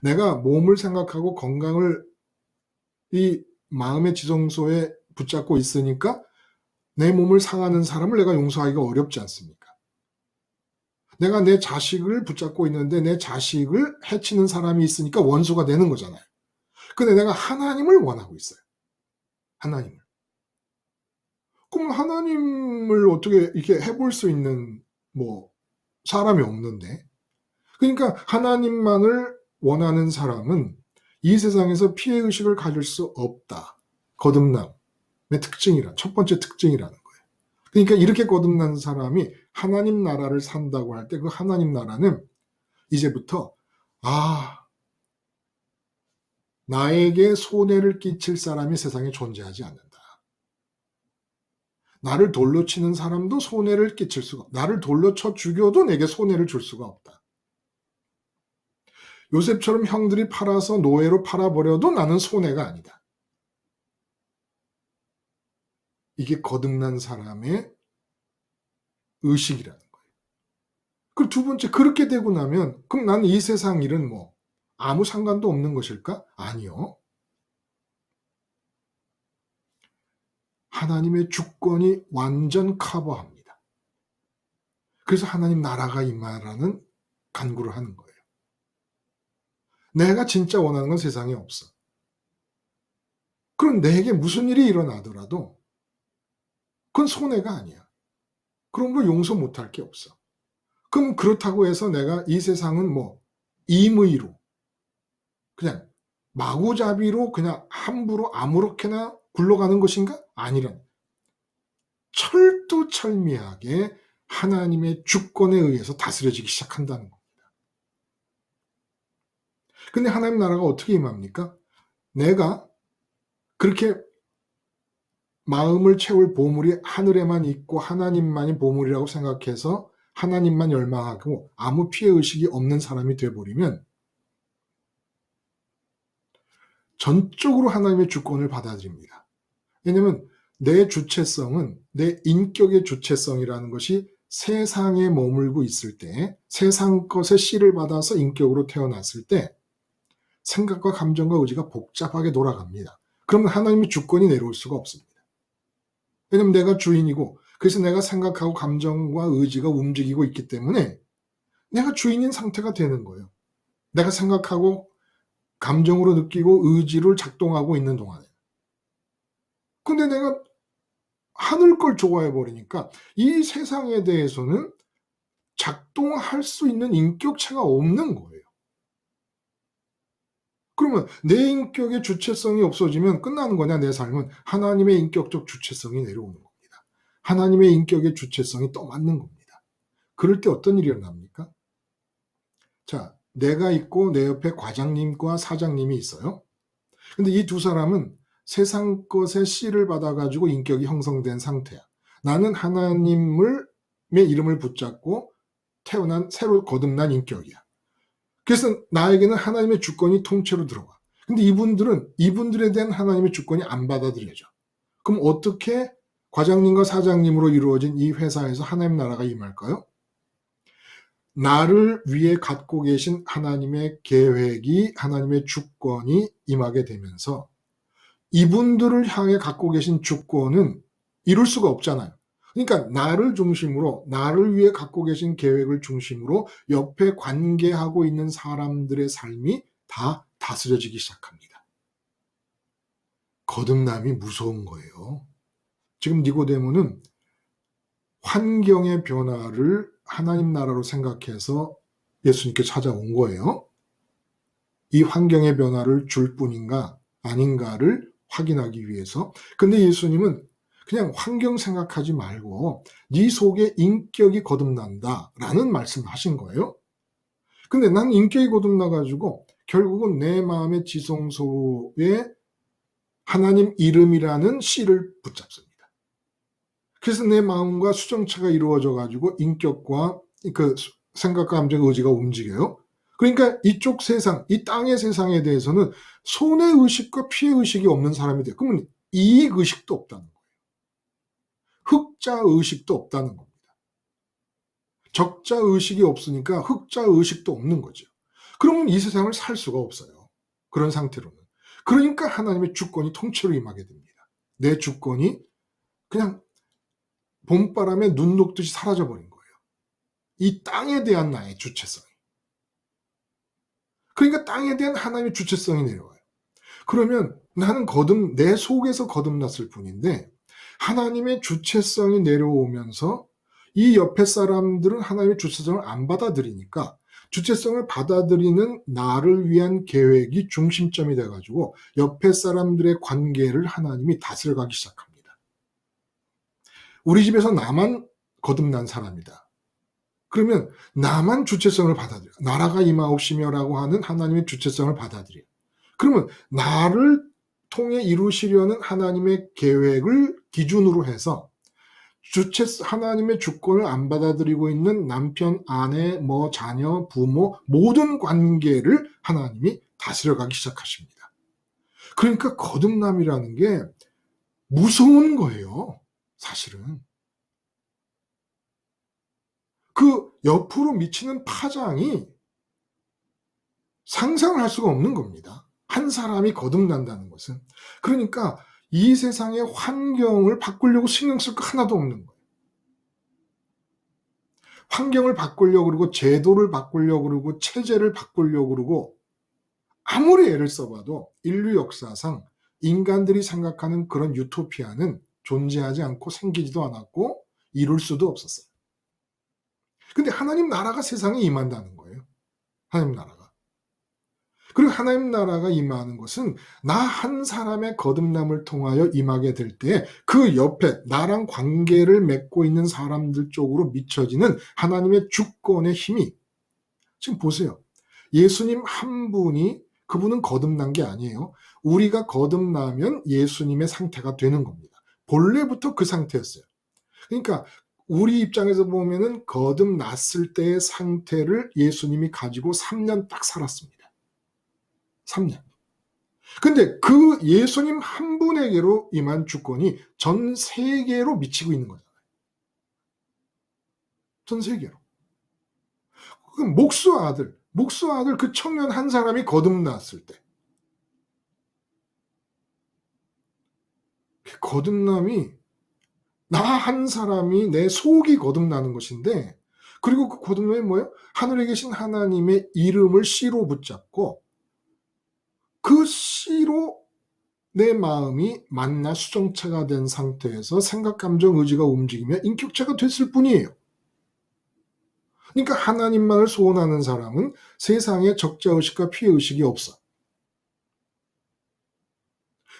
내가 몸을 생각하고 건강을 이 마음의 지성소에 붙잡고 있으니까 내 몸을 상하는 사람을 내가 용서하기가 어렵지 않습니까? 내가 내 자식을 붙잡고 있는데 내 자식을 해치는 사람이 있으니까 원수가 되는 거잖아요. 근데 내가 하나님을 원하고 있어요. 하나님을. 그럼 하나님을 어떻게 이렇게 해볼 수 있는 사람이 없는데. 그러니까 하나님만을 원하는 사람은 이 세상에서 피해의식을 가질 수 없다. 거듭남의 첫 번째 특징이라는 거예요. 그러니까 이렇게 거듭난 사람이 하나님 나라를 산다고 할 때 그 하나님 나라는 이제부터 나에게 손해를 끼칠 사람이 세상에 존재하지 않는다. 나를 돌로 치는 사람도 손해를 끼칠 수가 없다. 나를 돌로 쳐 죽여도 내게 손해를 줄 수가 없다. 요셉처럼 형들이 팔아서 노예로 팔아버려도 나는 손해가 아니다. 이게 거듭난 사람의 의식이라는 거예요. 그리고 두 번째, 그렇게 되고 나면 그럼 나는 이 세상 일은 아무 상관도 없는 것일까? 아니요. 하나님의 주권이 완전 커버합니다. 그래서 하나님 나라가 임하라는 간구를 하는 거예요. 내가 진짜 원하는 건 세상에 없어. 그럼 내게 무슨 일이 일어나더라도 그건 손해가 아니야. 그런 걸 용서 못할 게 없어. 그럼 그렇다고 해서 내가 이 세상은 임의로 그냥 마구잡이로 그냥 함부로 아무렇게나 굴러가는 것인가? 아니란. 철두철미하게 하나님의 주권에 의해서 다스려지기 시작한다는 겁니다. 근데 하나님 나라가 어떻게 임합니까? 내가 그렇게 마음을 채울 보물이 하늘에만 있고 하나님만이 보물이라고 생각해서 하나님만 열망하고 아무 피해의식이 없는 사람이 돼버리면 전적으로 하나님의 주권을 받아들입니다. 왜냐하면 내 주체성은, 내 인격의 주체성이라는 것이 세상에 머물고 있을 때, 세상 것의 씨를 받아서 인격으로 태어났을 때 생각과 감정과 의지가 복잡하게 돌아갑니다. 그러면 하나님의 주권이 내려올 수가 없습니다. 왜냐면 내가 주인이고 그래서 내가 생각하고 감정과 의지가 움직이고 있기 때문에 내가 주인인 상태가 되는 거예요. 내가 생각하고 감정으로 느끼고 의지를 작동하고 있는 동안에. 근데 내가 하늘 걸 좋아해 버리니까 이 세상에 대해서는 작동할 수 있는 인격체가 없는 거예요. 그러면 내 인격의 주체성이 없어지면 끝나는 거냐, 내 삶은? 하나님의 인격적 주체성이 내려오는 겁니다. 하나님의 인격의 주체성이 떠맞는 겁니다. 그럴 때 어떤 일이 일어납니까? 자, 내가 있고 내 옆에 과장님과 사장님이 있어요. 근데 이 두 사람은 세상 것의 씨를 받아가지고 인격이 형성된 상태야. 나는 하나님의 이름을 붙잡고 태어난 새로 거듭난 인격이야. 그래서 나에게는 하나님의 주권이 통째로 들어와. 근데 이분들에 대한 하나님의 주권이 안 받아들여져. 그럼 어떻게 과장님과 사장님으로 이루어진 이 회사에서 하나님 나라가 임할까요? 나를 위해 갖고 계신 하나님의 계획이, 하나님의 주권이 임하게 되면서 이분들을 향해 갖고 계신 주권은 이룰 수가 없잖아요. 그러니까 나를 중심으로, 나를 위해 갖고 계신 계획을 중심으로 옆에 관계하고 있는 사람들의 삶이 다 다스려지기 시작합니다. 거듭남이 무서운 거예요. 지금 니고데모는 환경의 변화를 하나님 나라로 생각해서 예수님께 찾아온 거예요. 이 환경의 변화를 줄 뿐인가 아닌가를 확인하기 위해서. 근데 예수님은 그냥 환경 생각하지 말고 네 속에 인격이 거듭난다라는 말씀을 하신 거예요. 근데 난 인격이 거듭나가지고 결국은 내 마음의 지성소에 하나님 이름이라는 씨를 붙잡습니다. 그래서 내 마음과 수정체가 이루어져가지고 인격과 그 생각과 감정, 의지가 움직여요. 그러니까 이쪽 세상, 이 땅의 세상에 대해서는 손해의식과 피해의식이 없는 사람이 돼요. 그러면 이익의식도 없다는 거예요. 흑자의식도 없다는 겁니다. 적자의식이 없으니까 흑자의식도 없는 거죠. 그러면 이 세상을 살 수가 없어요. 그런 상태로는. 그러니까 하나님의 주권이 통째로 임하게 됩니다. 내 주권이 그냥 봄바람에 눈 녹듯이 사라져버린 거예요. 이 땅에 대한 나의 주체성이. 그러니까 땅에 대한 하나님의 주체성이 내려와요. 그러면 나는 내 속에서 거듭났을 뿐인데 하나님의 주체성이 내려오면서 이 옆에 사람들은 하나님의 주체성을 안 받아들이니까 주체성을 받아들이는 나를 위한 계획이 중심점이 돼가지고 옆에 사람들의 관계를 하나님이 다스려가기 시작합니다. 우리 집에서 나만 거듭난 사람이다. 그러면 나만 주체성을 받아들여. 나라가 임하옵시며라고 하는 하나님의 주체성을 받아들여. 그러면 나를 통해 이루시려는 하나님의 계획을 기준으로 해서 하나님의 주권을 안 받아들이고 있는 남편, 아내, 자녀, 부모 모든 관계를 하나님이 다스려가기 시작하십니다. 그러니까 거듭남이라는 게 무서운 거예요. 사실은. 그 옆으로 미치는 파장이 상상을 할 수가 없는 겁니다. 한 사람이 거듭난다는 것은. 그러니까 이 세상의 환경을 바꾸려고 신경 쓸 거 하나도 없는 거예요. 환경을 바꾸려고 그러고 제도를 바꾸려고 그러고 체제를 바꾸려고 그러고 아무리 애를 써봐도 인류 역사상 인간들이 생각하는 그런 유토피아는 존재하지 않고 생기지도 않았고 이룰 수도 없었어요. 근데 하나님 나라가 세상에 임한다는 거예요. 하나님 나라가. 그리고 하나님 나라가 임하는 것은 나 한 사람의 거듭남을 통하여 임하게 될 때 그 옆에 나랑 관계를 맺고 있는 사람들 쪽으로 미쳐지는 하나님의 주권의 힘이, 지금 보세요. 예수님 한 분이, 그분은 거듭난 게 아니에요. 우리가 거듭나면 예수님의 상태가 되는 겁니다. 본래부터 그 상태였어요. 그러니까 우리 입장에서 보면은 거듭났을 때의 상태를 예수님이 가지고 3년 딱 살았습니다. 3년. 근데 그 예수님 한 분에게로 임한 주권이 전 세계로 미치고 있는 거잖아요. 전 세계로. 목수 아들 그 청년 한 사람이 거듭났을 때, 거듭남이 나 한 사람이 내 속이 거듭나는 것인데, 그리고 그 거듭남이 뭐예요? 하늘에 계신 하나님의 이름을 씨로 붙잡고 그 씨로 내 마음이 만나 수정체가 된 상태에서 생각, 감정, 의지가 움직이며 인격체가 됐을 뿐이에요. 그러니까 하나님만을 소원하는 사람은 세상에 적자의식과 피해의식이 없어.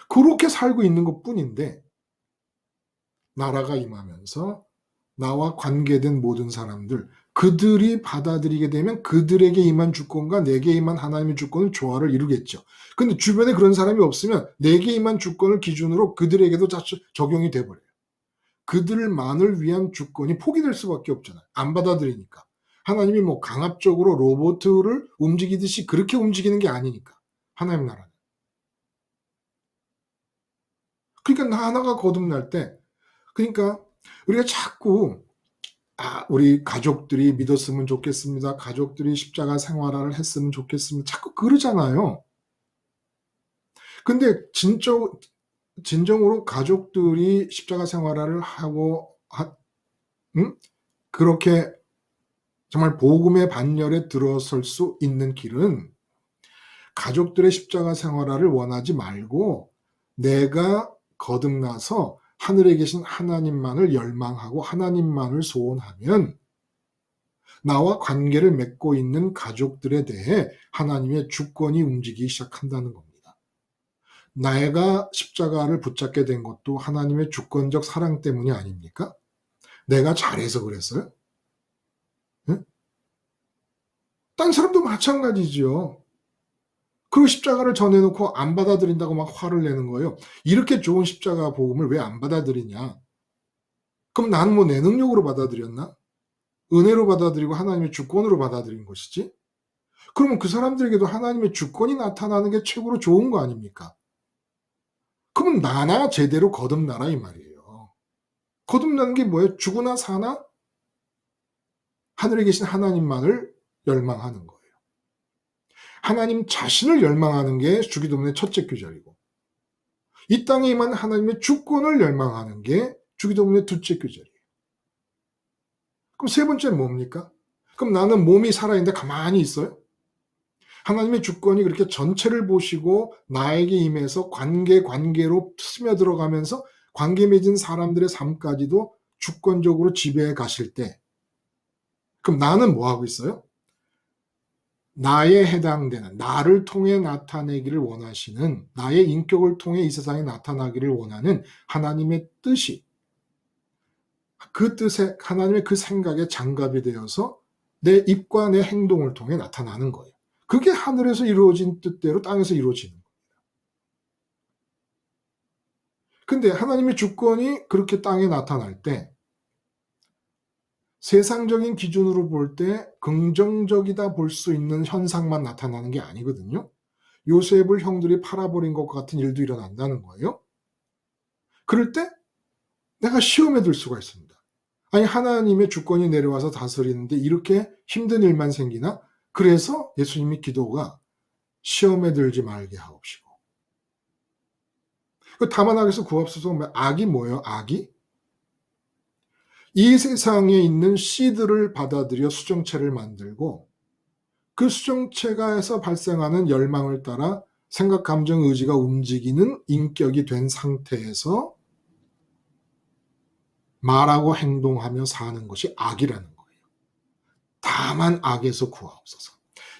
그렇게 살고 있는 것뿐인데, 나라가 임하면서 나와 관계된 모든 사람들, 그들이 받아들이게 되면 그들에게 임한 주권과 내게 임한 하나님의 주권은 조화를 이루겠죠. 근데 주변에 그런 사람이 없으면 내게 임한 주권을 기준으로 그들에게도 적용이 돼버려요. 그들만을 위한 주권이 포기될 수밖에 없잖아요. 안 받아들이니까. 하나님이 뭐 강압적으로 로봇을 움직이듯이 그렇게 움직이는 게 아니니까. 하나님 나라는. 그러니까 나 하나가 거듭날 때, 그러니까 우리가 자꾸 우리 가족들이 믿었으면 좋겠습니다. 가족들이 십자가 생활을 했으면 좋겠습니다. 자꾸 그러잖아요. 근데 진정으로 가족들이 십자가 생활을 하고 그렇게 정말 복음의 반열에 들어설 수 있는 길은 가족들의 십자가 생활을 원하지 말고 내가 거듭나서 하늘에 계신 하나님만을 열망하고 하나님만을 소원하면 나와 관계를 맺고 있는 가족들에 대해 하나님의 주권이 움직이기 시작한다는 겁니다. 내가 십자가를 붙잡게 된 것도 하나님의 주권적 사랑 때문이 아닙니까? 내가 잘해서 그랬어요? 응? 딴 사람도 마찬가지죠. 그리고 십자가를 전해놓고 안 받아들인다고 막 화를 내는 거예요. 이렇게 좋은 십자가 복음을 왜 안 받아들이냐? 그럼 나는 뭐 내 능력으로 받아들였나? 은혜로 받아들이고 하나님의 주권으로 받아들인 것이지? 그러면 그 사람들에게도 하나님의 주권이 나타나는 게 최고로 좋은 거 아닙니까? 그러면 나나 제대로 거듭나라 이 말이에요. 거듭나는 게 뭐예요? 죽으나 사나 하늘에 계신 하나님만을 열망하는 거예요. 하나님 자신을 열망하는 게 주기도문의 첫째 규절이고, 이 땅에 임한 하나님의 주권을 열망하는 게 주기도문의 둘째 규절이에요. 그럼 세 번째는 뭡니까? 그럼 나는 몸이 살아있는데 가만히 있어요? 하나님의 주권이 그렇게 전체를 보시고 나에게 임해서 관계로 스며들어가면서 관계 맺은 사람들의 삶까지도 주권적으로 지배해 가실 때, 그럼 나는 뭐 하고 있어요? 나에 해당되는, 나를 통해 나타내기를 원하시는, 나의 인격을 통해 이 세상에 나타나기를 원하는 하나님의 뜻이, 그 뜻에, 하나님의 그 생각에 장갑이 되어서 내 입과 내 행동을 통해 나타나는 거예요. 그게 하늘에서 이루어진 뜻대로 땅에서 이루어지는 겁니다. 근데 하나님의 주권이 그렇게 땅에 나타날 때 세상적인 기준으로 볼 때 긍정적이다 볼 수 있는 현상만 나타나는 게 아니거든요. 요셉을 형들이 팔아버린 것 같은 일도 일어난다는 거예요. 그럴 때 내가 시험에 들 수가 있습니다. 아니, 하나님의 주권이 내려와서 다스리는데 이렇게 힘든 일만 생기나? 그래서 예수님의 기도가 시험에 들지 말게 하옵시고. 다만 악에서 구하옵소서. 악이 뭐예요? 악이? 이 세상에 있는 씨들을 받아들여 수정체를 만들고 그 수정체가에서 발생하는 열망을 따라 생각, 감정, 의지가 움직이는 인격이 된 상태에서 말하고 행동하며 사는 것이 악이라는 거예요. 다만 악에서 구하옵소서.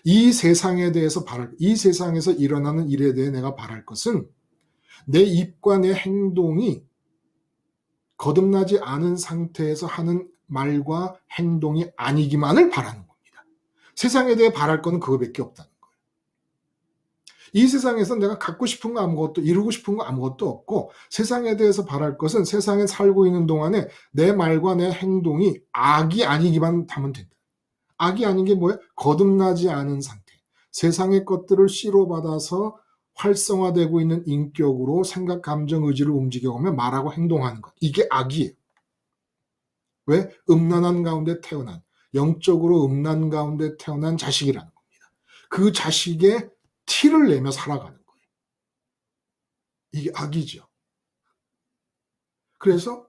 이 세상에 대해서 이 세상에서 일어나는 일에 대해 내가 바랄 것은 내 입과 내 행동이 거듭나지 않은 상태에서 하는 말과 행동이 아니기만을 바라는 겁니다. 세상에 대해 바랄 거는 그거밖에 없다는 거예요. 이 세상에서 내가 갖고 싶은 거 아무것도, 이루고 싶은 거 아무것도 없고, 세상에 대해서 바랄 것은 세상에 살고 있는 동안에 내 말과 내 행동이 악이 아니기만 하면 된다. 악이 아닌 게 뭐예요? 거듭나지 않은 상태. 세상의 것들을 씨로 받아서 활성화되고 있는 인격으로 생각, 감정, 의지를 움직여오며 말하고 행동하는 것. 이게 악이에요. 왜? 음란한 가운데 태어난, 영적으로 음란 가운데 태어난 자식이라는 겁니다. 그 자식의 티를 내며 살아가는 거예요. 이게 악이죠. 그래서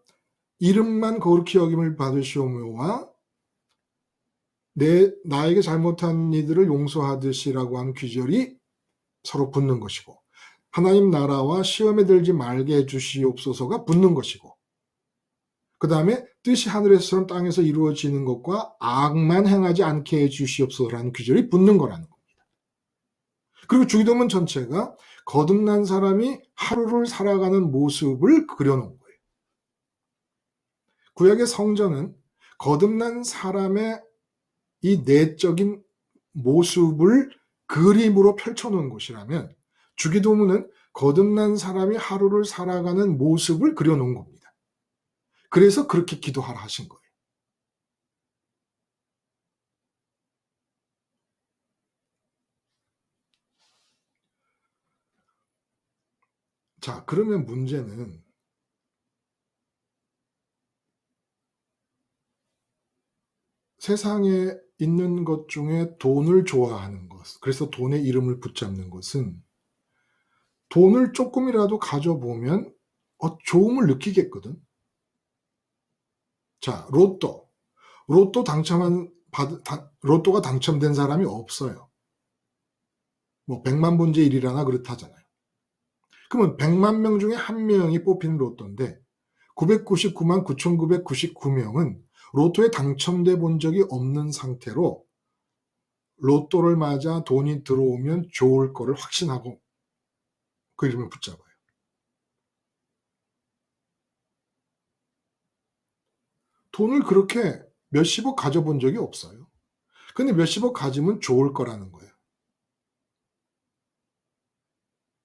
이름만 거룩히 여김을 받으시오며와 나에게 잘못한 이들을 용서하듯이라고 하는 귀절이 서로 붙는 것이고, 하나님 나라와 시험에 들지 말게 해주시옵소서가 붙는 것이고, 그 다음에 뜻이 하늘에서처럼 땅에서 이루어지는 것과 악만 행하지 않게 해주시옵소서라는 귀절이 붙는 거라는 겁니다. 그리고 주기도문 전체가 거듭난 사람이 하루를 살아가는 모습을 그려놓은 거예요. 구약의 성전은 거듭난 사람의 이 내적인 모습을 그림으로 펼쳐놓은 곳이라면, 주기도문은 거듭난 사람이 하루를 살아가는 모습을 그려놓은 겁니다. 그래서 그렇게 기도하라 하신 거예요. 자, 그러면 문제는 세상에 있는 것 중에 돈을 좋아하는 것, 그래서 돈의 이름을 붙잡는 것은 돈을 조금이라도 가져보면 좋음을 느끼겠거든. 자, 로또가 당첨된 사람이 없어요. 뭐 100만 분의 1이라나 그렇다잖아요. 그러면 100만 명 중에 한 명이 뽑히는 로또인데 999만 9,999명은 로또에 당첨돼 본 적이 없는 상태로 로또를 맞아 돈이 들어오면 좋을 거를 확신하고 그 이름을 붙잡아요. 돈을 그렇게 몇십억 가져본 적이 없어요. 근데 몇십억 가지면 좋을 거라는 거예요.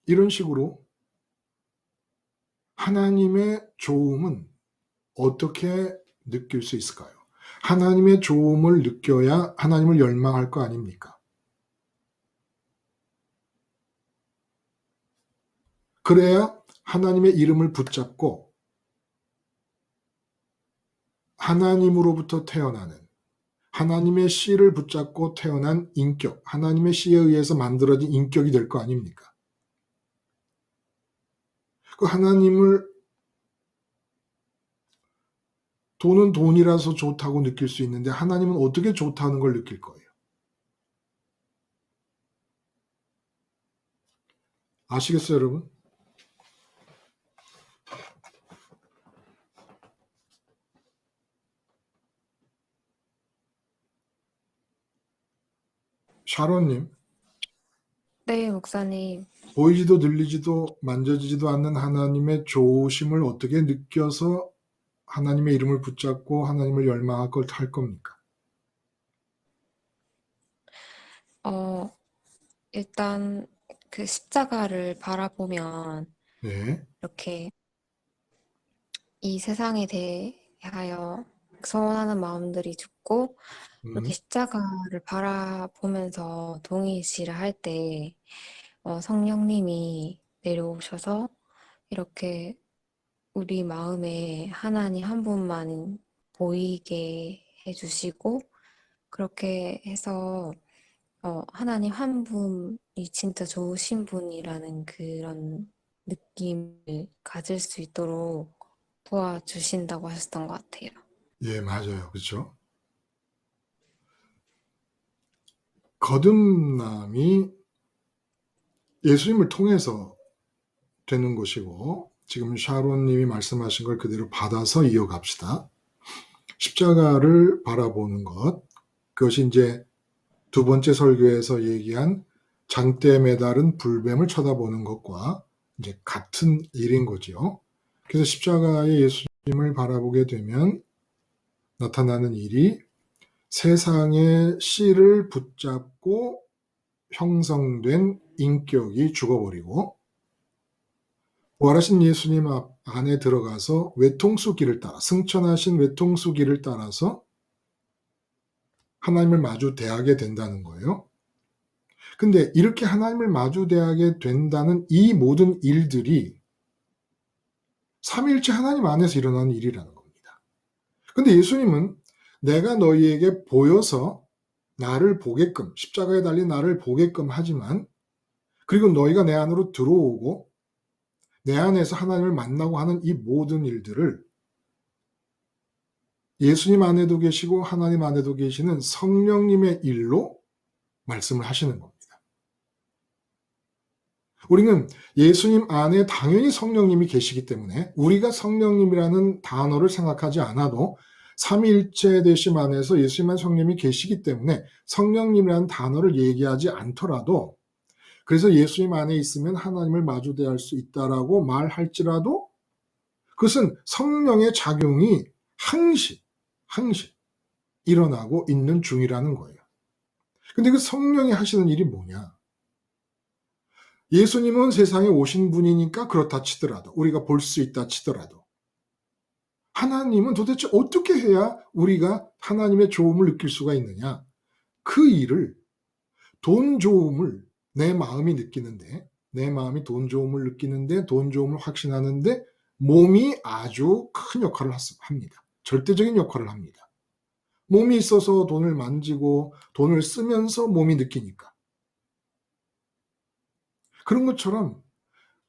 이런 식으로 하나님의 좋음은 어떻게 느낄 수 있을까요? 하나님의 좋음을 느껴야 하나님을 열망할 거 아닙니까? 그래야 하나님의 이름을 붙잡고 하나님으로부터 태어나는, 하나님의 씨를 붙잡고 태어난 인격, 하나님의 씨에 의해서 만들어진 인격이 될 거 아닙니까? 그 하나님을, 돈은 돈이라서 좋다고 느낄 수 있는데 하나님은 어떻게 좋다는 걸 느낄 거예요? 아시겠어요, 여러분? 샤론님, 네, 목사님. 보이지도 들리지도 만져지지도 않는 하나님의 좋으심을 어떻게 느껴서 하나님의 이름을 붙잡고 하나님을 열망할 걸 할 겁니까? 일단 그 십자가를 바라보면 네. 이렇게 이 세상에 대하여 서운하는 마음들이 죽고 이렇게 십자가를 바라보면서 동의시를 할 때 성령님이 내려오셔서 이렇게 우리 마음에 하나님 한 분만 보이게 해주시고 그렇게 해서 하나님 한 분이 진짜 좋으신 분이라는 그런 느낌을 가질 수 있도록 도와주신다고 하셨던 것 같아요. 예, 맞아요. 그렇죠? 거듭남이 예수님을 통해서 되는 것이고, 지금 샤론님이 말씀하신 걸 그대로 받아서 이어갑시다. 십자가를 바라보는 것, 그것이 이제 두 번째 설교에서 얘기한 장대에 매달은 불뱀을 쳐다보는 것과 이제 같은 일인 거죠. 그래서 십자가의 예수님을 바라보게 되면 나타나는 일이 세상의 씨를 붙잡고 형성된 인격이 죽어버리고 부활하신 예수님 안에 들어가서 외통수 길을 따라, 승천하신 외통수 길을 따라서 하나님을 마주 대하게 된다는 거예요. 근데 이렇게 하나님을 마주 대하게 된다는 이 모든 일들이 삼위일체 하나님 안에서 일어나는 일이라는 겁니다. 근데 예수님은 내가 너희에게 보여서 나를 보게끔, 십자가에 달린 나를 보게끔 하지만, 그리고 너희가 내 안으로 들어오고 내 안에서 하나님을 만나고 하는 이 모든 일들을 예수님 안에도 계시고 하나님 안에도 계시는 성령님의 일로 말씀을 하시는 겁니다. 우리는 예수님 안에 당연히 성령님이 계시기 때문에 우리가 성령님이라는 단어를 생각하지 않아도 삼위일체 되심 안에서 예수님의 성령님이 계시기 때문에 성령님이라는 단어를 얘기하지 않더라도, 그래서 예수님 안에 있으면 하나님을 마주 대할 수 있다라고 말할지라도 그것은 성령의 작용이 항시 일어나고 있는 중이라는 거예요. 근데 그 성령이 하시는 일이 뭐냐? 예수님은 세상에 오신 분이니까 그렇다 치더라도, 우리가 볼 수 있다 치더라도, 하나님은 도대체 어떻게 해야 우리가 하나님의 좋음을 느낄 수가 있느냐? 그 일을, 돈 좋음을 내 마음이 느끼는데, 내 마음이 돈 좋음을 느끼는데, 돈 좋음을 확신하는데 몸이 아주 큰 역할을 합니다. 절대적인 역할을 합니다. 몸이 있어서 돈을 만지고 돈을 쓰면서 몸이 느끼니까. 그런 것처럼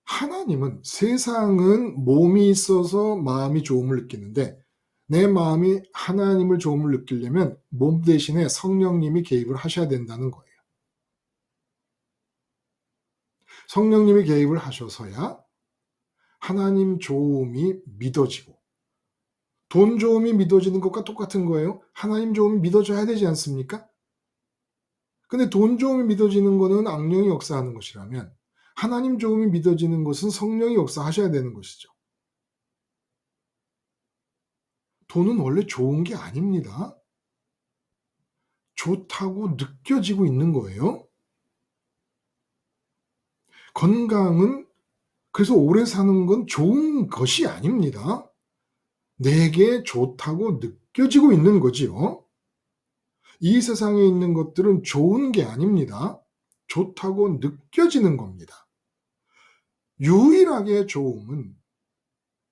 하나님은, 세상은 몸이 있어서 마음이 좋음을 느끼는데 내 마음이 하나님을 좋음을 느끼려면 몸 대신에 성령님이 개입을 하셔야 된다는 거예요. 성령님이 개입을 하셔서야 하나님 좋음이 믿어지고, 돈 좋음이 믿어지는 것과 똑같은 거예요. 하나님 좋음이 믿어져야 되지 않습니까? 근데 돈 좋음이 믿어지는 것은 악령이 역사하는 것이라면 하나님 좋음이 믿어지는 것은 성령이 역사하셔야 되는 것이죠. 돈은 원래 좋은 게 아닙니다. 좋다고 느껴지고 있는 거예요. 건강은, 그래서 오래 사는 건 좋은 것이 아닙니다. 내게 좋다고 느껴지고 있는 거지요. 이 세상에 있는 것들은 좋은 게 아닙니다. 좋다고 느껴지는 겁니다. 유일하게 좋음은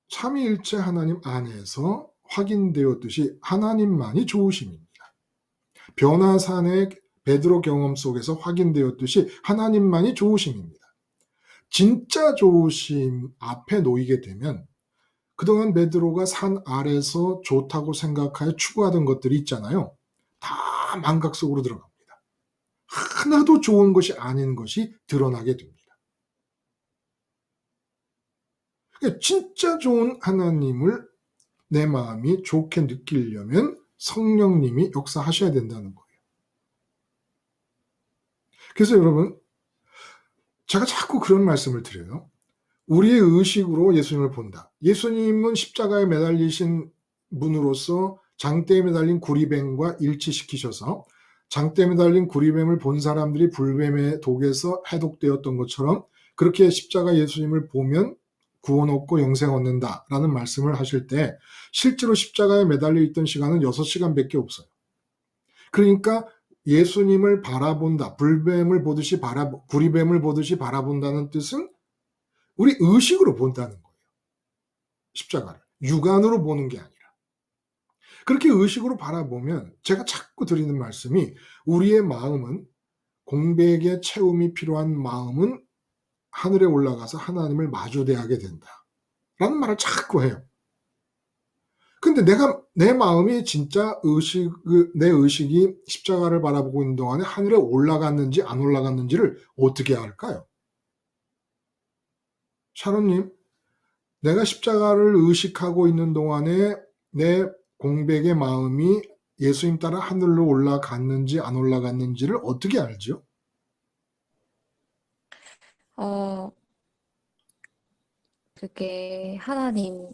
삼위일체 하나님 안에서 확인되었듯이 하나님만이 좋으심입니다. 변화산의 베드로 경험 속에서 확인되었듯이 하나님만이 좋으심입니다. 진짜 좋으심 앞에 놓이게 되면 그동안 베드로가 산 아래서 좋다고 생각하여 추구하던 것들이 있잖아요. 다 망각 속으로 들어갑니다. 하나도 좋은 것이 아닌 것이 드러나게 됩니다. 그러니까 진짜 좋은 하나님을 내 마음이 좋게 느끼려면 성령님이 역사하셔야 된다는 거예요. 그래서 여러분, 제가 자꾸 그런 말씀을 드려요. 우리의 의식으로 예수님을 본다. 예수님은 십자가에 매달리신 분으로서 장대에 매달린 구리뱀과 일치시키셔서 장대에 매달린 구리뱀을 본 사람들이 불뱀의 독에서 해독되었던 것처럼 그렇게 십자가 예수님을 보면 구원 얻고 영생 얻는다라는 말씀을 하실 때 실제로 십자가에 매달려 있던 시간은 6시간밖에 없어요. 그러니까 예수님을 바라본다, 불뱀을 보듯이 구리뱀을 보듯이 바라본다는 뜻은 우리 의식으로 본다는 거예요. 십자가를. 육안으로 보는 게 아니라. 그렇게 의식으로 바라보면 제가 자꾸 드리는 말씀이, 우리의 마음은, 공백의 채움이 필요한 마음은 하늘에 올라가서 하나님을 마주대하게 된다 라는 말을 자꾸 해요. 근데 내 마음이 진짜 내 의식이 십자가를 바라보고 있는 동안에 하늘에 올라갔는지 안 올라갔는지를 어떻게 알까요? 샤론님, 내가 십자가를 의식하고 있는 동안에 내 공백의 마음이 예수님 따라 하늘로 올라갔는지 안 올라갔는지를 어떻게 알죠? 그게 하나님,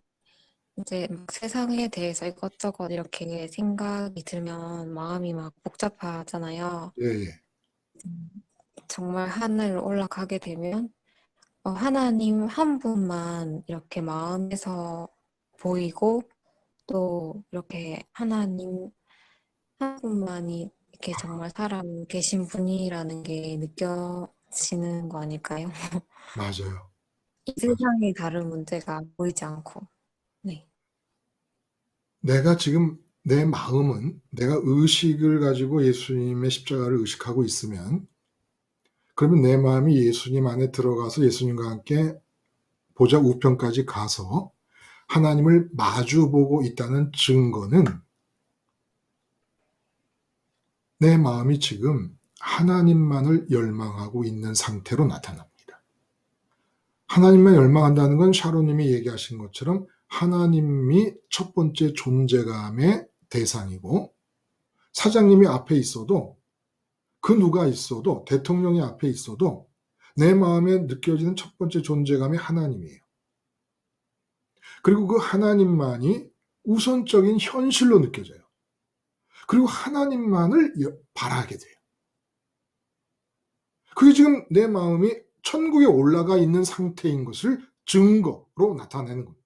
이제 막 세상에 대해서 이것저것 이렇게 생각이 들면 마음이 막 복잡하잖아요. 예. 정말 하늘 올라가게 되면 하나님 한 분만 이렇게 마음에서 보이고, 또 이렇게 하나님 한 분만이 이렇게 정말 살아 계신 분이라는 게 느껴지는 거 아닐까요? 맞아요. 이 세상의 다른 문제가 보이지 않고. 네. 내가 지금 내 마음은 내가 의식을 가지고 예수님의 십자가를 의식하고 있으면 그러면 내 마음이 예수님 안에 들어가서 예수님과 함께 보좌 우편까지 가서 하나님을 마주보고 있다는 증거는 내 마음이 지금 하나님만을 열망하고 있는 상태로 나타납니다. 하나님만 열망한다는 건 샤로님이 얘기하신 것처럼 하나님이 첫 번째 존재감의 대상이고 사장님이 앞에 있어도 그 누가 있어도 대통령이 앞에 있어도 내 마음에 느껴지는 첫 번째 존재감이 하나님이에요. 그리고 그 하나님만이 우선적인 현실로 느껴져요. 그리고 하나님만을 바라게 돼요. 그게 지금 내 마음이 천국에 올라가 있는 상태인 것을 증거로 나타내는 겁니다.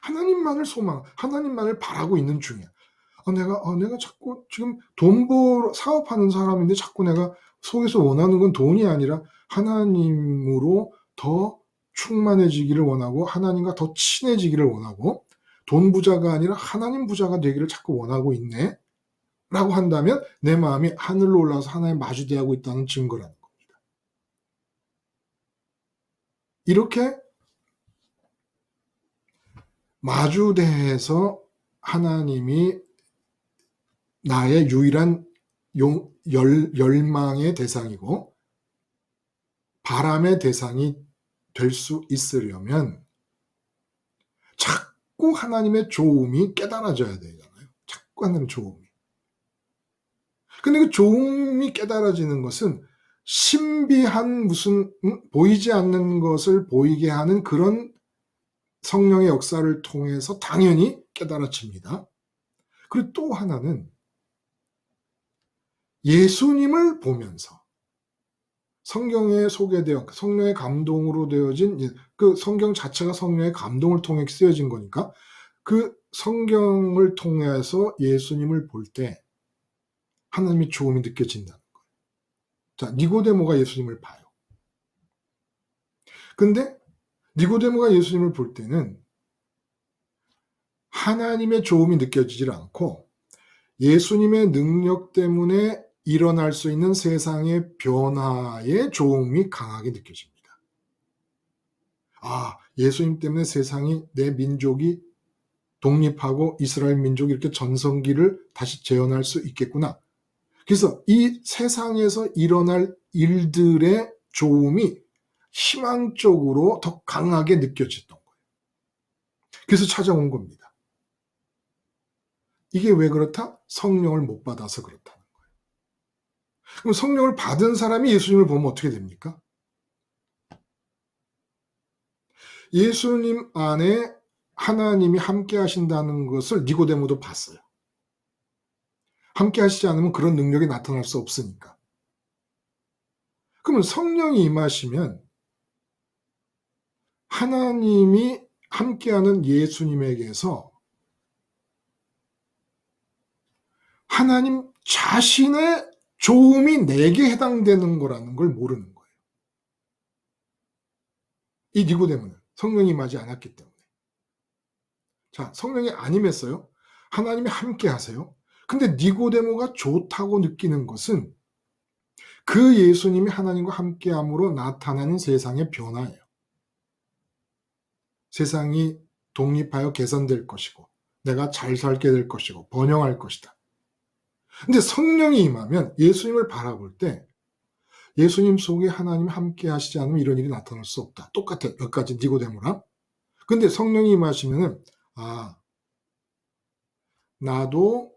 하나님만을 소망, 하나님만을 바라고 있는 중이야. 내가 자꾸 지금 사업하는 사람인데 자꾸 내가 속에서 원하는 건 돈이 아니라 하나님으로 더 충만해지기를 원하고 하나님과 더 친해지기를 원하고 돈 부자가 아니라 하나님 부자가 되기를 자꾸 원하고 있네 라고 한다면 내 마음이 하늘로 올라가서 하나님 마주대하고 있다는 증거라는 겁니다. 이렇게 마주대해서 하나님이 나의 유일한 열망의 대상이고 바람의 대상이 될 수 있으려면 자꾸 하나님의 조음이 깨달아져야 되잖아요. 자꾸 하나님의 조음이. 근데 그 조음이 깨달아지는 것은 신비한 무슨 보이지 않는 것을 보이게 하는 그런 성령의 역사를 통해서 당연히 깨달아집니다. 그리고 또 하나는 예수님을 보면서 성경에 소개되어 성령의 감동으로 되어진 그 성경 자체가 성령의 감동을 통해 쓰여진 거니까 그 성경을 통해서 예수님을 볼 때 하나님의 조음이 느껴진다는 거예요. 자, 니고데모가 예수님을 봐요. 근데 니고데모가 예수님을 볼 때는 하나님의 조음이 느껴지질 않고 예수님의 능력 때문에 일어날 수 있는 세상의 변화의 조음이 강하게 느껴집니다. 예수님 때문에 세상이 내 민족이 독립하고 이스라엘 민족이 이렇게 전성기를 다시 재현할 수 있겠구나. 그래서 이 세상에서 일어날 일들의 조음이 희망적으로 더 강하게 느껴졌던 거예요. 그래서 찾아온 겁니다. 이게 왜 그렇다? 성령을 못 받아서 그렇다는 거예요. 그럼 성령을 받은 사람이 예수님을 보면 어떻게 됩니까? 예수님 안에 하나님이 함께 하신다는 것을 니고데모도 봤어요. 함께 하시지 않으면 그런 능력이 나타날 수 없으니까. 그러면 성령이 임하시면 하나님이 함께하는 예수님에게서 하나님 자신의 조음이 내게 해당되는 거라는 걸 모르는 거예요. 이 니고데모는 성령이 임하지 않았기 때문에. 자, 성령이 안 임했어요. 하나님이 함께 하세요. 근데 니고데모가 좋다고 느끼는 것은 그 예수님이 하나님과 함께함으로 나타나는 세상의 변화예요. 세상이 독립하여 개선될 것이고 내가 잘 살게 될 것이고 번영할 것이다. 근데 성령이 임하면 예수님을 바라볼 때 예수님 속에 하나님이 함께 하시지 않으면 이런 일이 나타날 수 없다. 똑같아요. 여기까지 니고데모랑. 근데 성령이 임하시면은 나도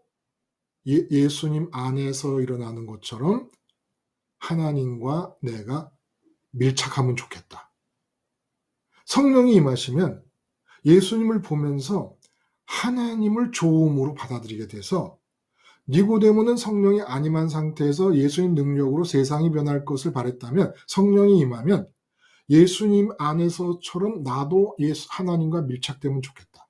예수님 안에서 일어나는 것처럼 하나님과 내가 밀착하면 좋겠다. 성령이 임하시면 예수님을 보면서 하나님을 조음으로 받아들이게 돼서 니고데모는 성령이 안 임한 상태에서 예수님 능력으로 세상이 변할 것을 바랬다면 성령이 임하면 예수님 안에서처럼 나도 하나님과 밀착되면 좋겠다.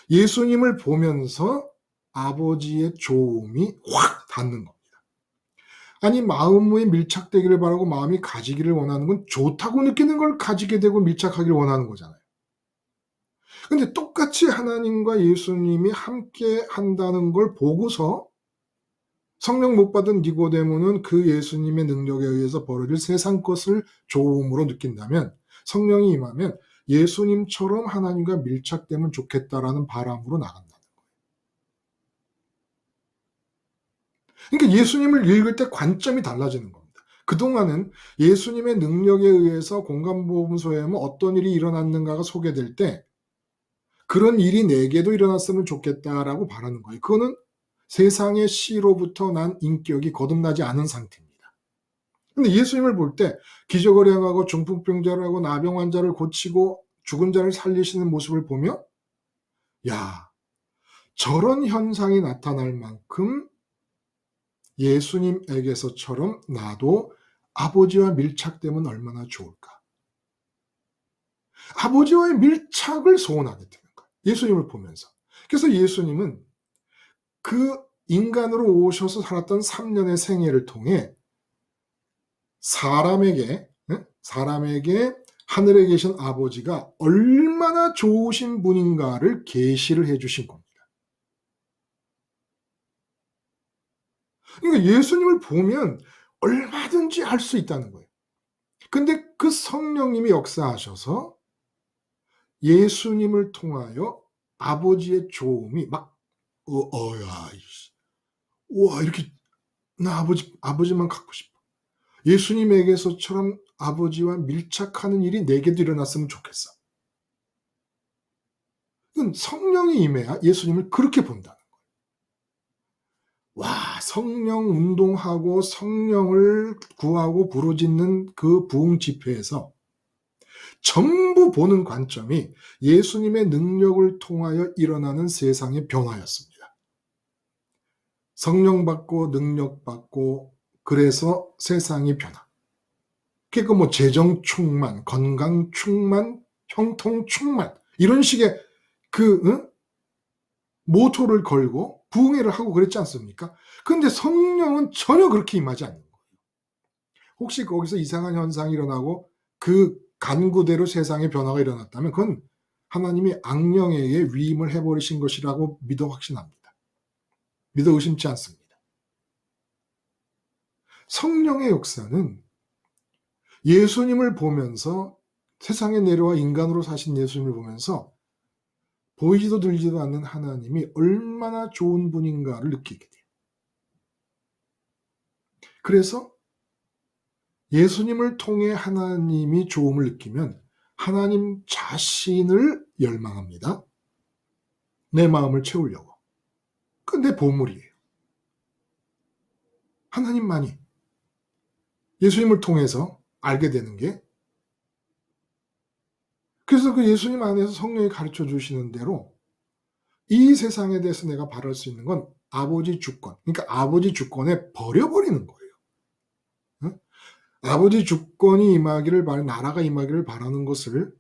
예수님을 보면서 아버지의 조음이 확 닿는 겁니다. 아니 마음에 밀착되기를 바라고 마음이 가지기를 원하는 건 좋다고 느끼는 걸 가지게 되고 밀착하기를 원하는 거잖아요. 근데 똑같이 하나님과 예수님이 함께 한다는 걸 보고서 성령 못 받은 니고데모는 그 예수님의 능력에 의해서 벌어질 세상 것을 좋음으로 느낀다면, 성령이 임하면 예수님처럼 하나님과 밀착되면 좋겠다라는 바람으로 나간다는 거예요. 그러니까 예수님을 읽을 때 관점이 달라지는 겁니다. 그동안은 예수님의 능력에 의해서 공간보험소에 하면 어떤 일이 일어났는가가 소개될 때 그런 일이 내게도 일어났으면 좋겠다라고 바라는 거예요. 그거는 세상의 씨로부터 난 인격이 거듭나지 않은 상태입니다. 근데 예수님을 볼 때 기적을 행하고 중풍병자를 하고 나병 환자를 고치고 죽은 자를 살리시는 모습을 보며, 야, 저런 현상이 나타날 만큼 예수님에게서처럼 나도 아버지와 밀착되면 얼마나 좋을까. 아버지와의 밀착을 소원하게 되는 거예요. 예수님을 보면서. 그래서 예수님은 그 인간으로 오셔서 살았던 3년의 생애를 통해 사람에게 하늘에 계신 아버지가 얼마나 좋으신 분인가를 계시를 해주신 겁니다. 그러니까 예수님을 보면 얼마든지 할 수 있다는 거예요. 근데 그 성령님이 역사하셔서 예수님을 통하여 아버지의 좋음이 막 야, 우와, 이렇게 나 아버지만 갖고 싶어. 예수님에게서처럼 아버지와 밀착하는 일이 내게도 일어났으면 좋겠어. 이건 성령이 임해야 예수님을 그렇게 본다는 거예요. 와, 성령 운동하고 성령을 구하고 부르짖는 그 부흥 집회에서 전부 보는 관점이 예수님의 능력을 통하여 일어나는 세상의 변화였습니다. 성령 받고 능력 받고 그래서 세상이 변화. 그러니까 뭐 재정 충만, 건강 충만, 형통 충만 이런 식의 모토를 걸고 부흥회를 하고 그랬지 않습니까? 그런데 성령은 전혀 그렇게 임하지 않는 거예요. 혹시 거기서 이상한 현상이 일어나고 그 간구대로 세상의 변화가 일어났다면 그건 하나님이 악령에게 위임을 해버리신 것이라고 믿어 확신합니다. 믿어 의심치 않습니다. 성령의 역사는 예수님을 보면서 세상에 내려와 인간으로 사신 예수님을 보면서 보이지도 들리지도 않는 하나님이 얼마나 좋은 분인가를 느끼게 돼요. 그래서 예수님을 통해 하나님이 좋음을 느끼면 하나님 자신을 열망합니다. 내 마음을 채우려고. 그건 내 보물이에요. 하나님만이 예수님을 통해서 알게 되는 게, 그래서 그 예수님 안에서 성령이 가르쳐 주시는 대로 이 세상에 대해서 내가 바랄 수 있는 건 아버지 주권, 그러니까 아버지 주권에 버려버리는 거예요. 응? 아버지 주권이 임하기를 나라가 임하기를 바라는 것을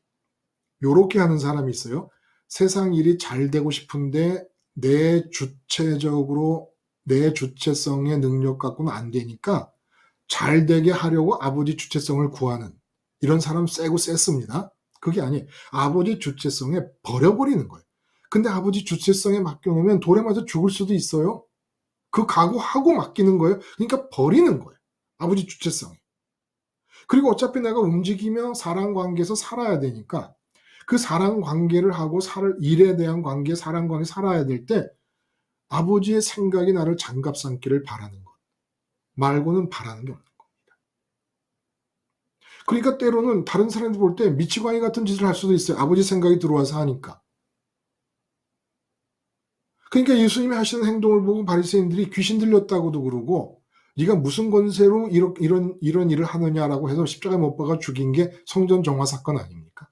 요렇게 하는 사람이 있어요. 세상 일이 잘 되고 싶은데 내 주체성의 능력 갖고는 안 되니까 잘 되게 하려고 아버지 주체성을 구하는 이런 사람 세고 셌습니다. 그게 아니에요. 아버지 주체성에 버려버리는 거예요. 근데 아버지 주체성에 맡겨놓으면 돌에 맞아 죽을 수도 있어요. 그 각오하고 맡기는 거예요. 그러니까 버리는 거예요. 아버지 주체성에. 그리고 어차피 내가 움직이며 사랑 관계에서 살아야 되니까 그 사랑 관계를 하고 일에 대한 관계, 사랑 관계 살아야 될 때 아버지의 생각이 나를 장갑 삼기를 바라는 것 말고는 바라는 게 없는 겁니다. 그러니까 때로는 다른 사람들 볼 때 미치광이 같은 짓을 할 수도 있어요. 아버지 생각이 들어와서 하니까. 그러니까 예수님이 하시는 행동을 보고 바리새인들이 귀신 들렸다고도 그러고 네가 무슨 권세로 이런 일을 하느냐라고 해서 십자가에 못 박아 죽인 게 성전 정화 사건 아닙니까?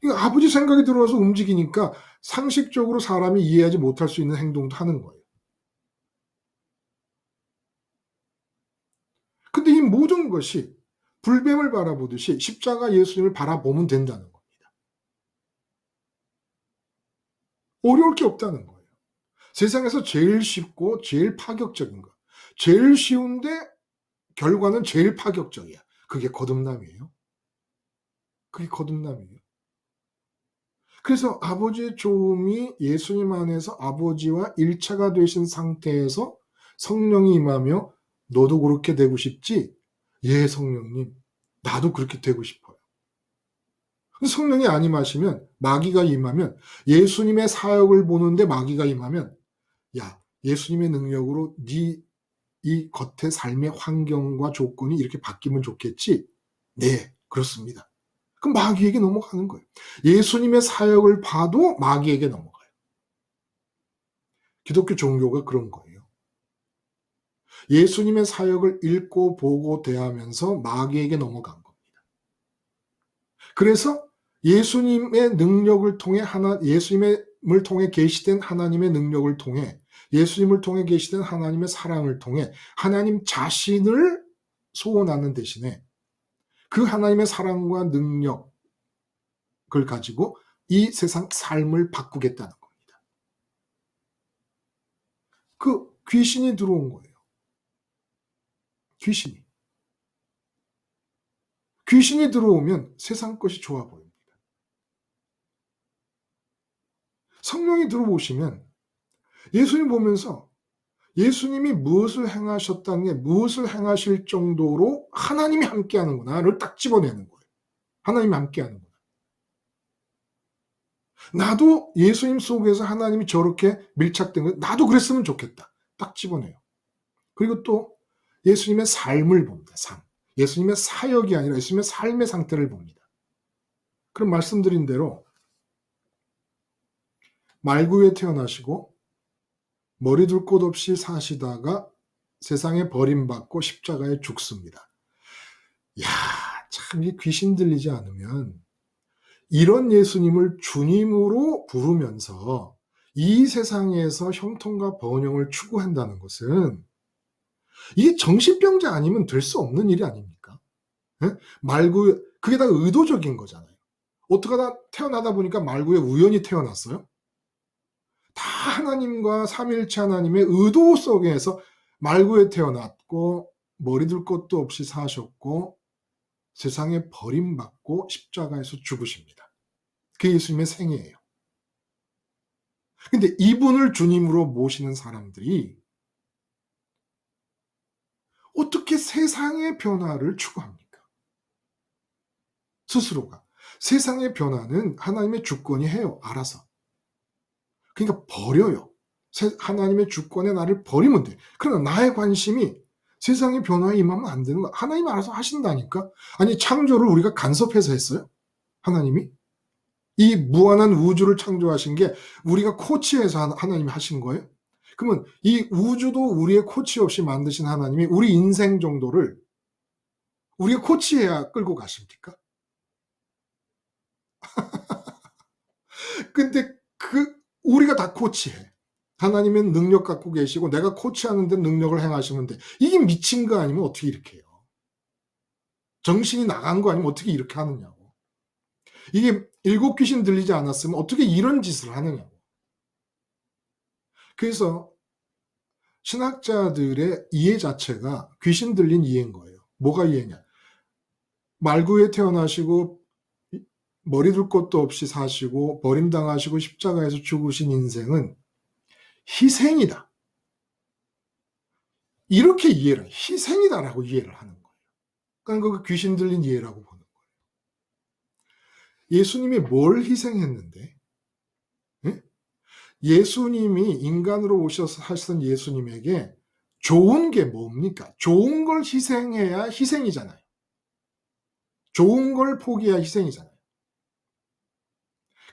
그러니까 아버지 생각이 들어와서 움직이니까 상식적으로 사람이 이해하지 못할 수 있는 행동도 하는 거예요. 근데 이 모든 것이 불뱀을 바라보듯이 십자가 예수님을 바라보면 된다는 겁니다. 어려울 게 없다는 거예요. 세상에서 제일 쉽고 제일 파격적인 거. 제일 쉬운데 결과는 제일 파격적이야. 그게 거듭남이에요. 그게 거듭남이에요. 그래서 아버지의 좋음이 예수님 안에서 아버지와 일차가 되신 상태에서 성령이 임하며 너도 그렇게 되고 싶지? 예, 성령님. 나도 그렇게 되고 싶어요. 성령이 안 임하시면 마귀가 임하면 예수님의 사역을 보는데 마귀가 임하면 야, 예수님의 능력으로 네 이 겉의 삶의 환경과 조건이 이렇게 바뀌면 좋겠지? 네, 그렇습니다. 그럼 마귀에게 넘어가는 거예요. 예수님의 사역을 봐도 마귀에게 넘어가요. 기독교 종교가 그런 거예요. 예수님의 사역을 읽고 보고 대하면서 마귀에게 넘어간 겁니다. 그래서 예수님의 능력을 통해 예수님을 통해 계시된 하나님의 능력을 통해 예수님을 통해 계시된 하나님의 사랑을 통해 하나님 자신을 소원하는 대신에 그 하나님의 사랑과 능력을 가지고 이 세상 삶을 바꾸겠다는 겁니다. 그 귀신이 들어온 거예요. 귀신이 들어오면 세상 것이 좋아 보입니다. 성령이 들어오시면 예수님 보면서 예수님이 무엇을 행하셨다는 게 무엇을 행하실 정도로 하나님이 함께하는구나를 딱 집어내는 거예요. 하나님이 함께하는구나. 나도 예수님 속에서 하나님이 저렇게 밀착된 거 나도 그랬으면 좋겠다. 딱 집어내요. 그리고 또 예수님의 삶을 봅니다. 삶. 예수님의 사역이 아니라 예수님의 삶의 상태를 봅니다. 그럼 말씀드린 대로 말구에 태어나시고 머리 둘 곳 없이 사시다가 세상에 버림받고 십자가에 죽습니다. 야, 참 이 귀신 들리지 않으면 이런 예수님을 주님으로 부르면서 이 세상에서 형통과 번영을 추구한다는 것은 이게 정신병자 아니면 될 수 없는 일이 아닙니까? 예? 말구, 그게 다 의도적인 거잖아요. 어떻게 하다 태어나다 보니까 말구에 우연히 태어났어요? 다 하나님과 삼위일체 하나님의 의도 속에서 말구에 태어났고 머리 둘 것도 없이 사셨고 세상에 버림받고 십자가에서 죽으십니다. 그게 예수님의 생애예요. 근데 이분을 주님으로 모시는 사람들이 어떻게 세상의 변화를 추구합니까? 스스로가. 세상의 변화는 하나님의 주권이 해요. 알아서. 그러니까 버려요. 하나님의 주권에 나를 버리면 돼. 그러나 나의 관심이 세상의 변화에 임하면 안 되는 거야. 하나님이 알아서 하신다니까. 아니 창조를 우리가 간섭해서 했어요? 하나님이? 이 무한한 우주를 창조하신 게 우리가 코치해서 하나님이 하신 거예요? 그러면 이 우주도 우리의 코치 없이 만드신 하나님이 우리 인생 정도를 우리가 코치해야 끌고 가십니까? 근데 우리가 다 코치해. 하나님은 능력 갖고 계시고 내가 코치하는데 능력을 행하시면 돼. 이게 미친 거 아니면 어떻게 이렇게 해요? 정신이 나간 거 아니면 어떻게 이렇게 하느냐고. 이게 일곱 귀신 들리지 않았으면 어떻게 이런 짓을 하느냐고. 그래서 신학자들의 이해 자체가 귀신 들린 이해인 거예요. 뭐가 이해냐? 말구에 태어나시고 머리 둘 것도 없이 사시고 버림당하시고 십자가에서 죽으신 인생은 희생이다. 이렇게 이해를 해요. 희생이다라고 이해를 하는 거예요. 그러니까 그 귀신 들린 이해라고 보는 거예요. 예수님이 뭘 희생했는데? 예? 예수님이 인간으로 오셔서 하신 예수님에게 좋은 게 뭡니까? 좋은 걸 희생해야 희생이잖아요. 좋은 걸 포기해야 희생이잖아요.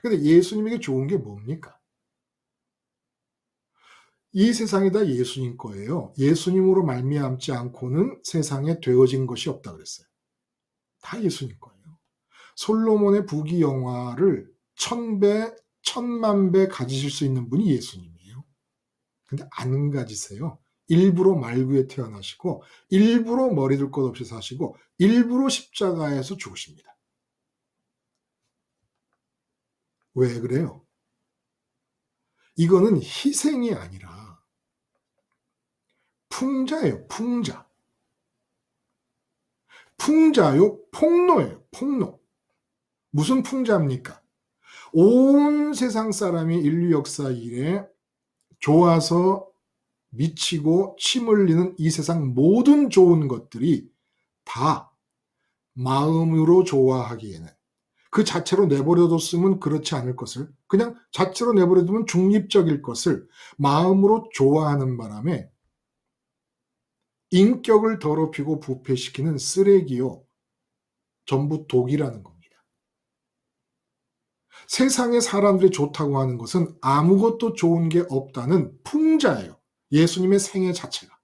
근데 예수님에게 좋은 게 뭡니까? 이 세상이 다 예수님 거예요. 예수님으로 말미암지 않고는 세상에 되어진 것이 없다 그랬어요. 다 예수님 거예요. 솔로몬의 부귀영화를 1000배, 1000만배 가지실 수 있는 분이 예수님이에요. 근데 안 가지세요. 일부러 말구에 태어나시고 일부러 머리 둘 것 없이 사시고 일부러 십자가에서 죽으십니다. 왜 그래요? 이거는 희생이 아니라 풍자예요. 풍자. 풍자요. 폭로예요. 폭로. 무슨 풍자입니까? 온 세상 사람이 인류 역사 이래 좋아서 미치고 침 흘리는 이 세상 모든 좋은 것들이 다 마음으로 좋아하기에는 그 자체로 내버려뒀으면 그렇지 않을 것을, 그냥 자체로 내버려두면 중립적일 것을 마음으로 좋아하는 바람에 인격을 더럽히고 부패시키는 쓰레기요, 전부 독이라는 겁니다. 세상의 사람들이 좋다고 하는 것은 아무것도 좋은 게 없다는 풍자예요. 예수님의 생애 자체가.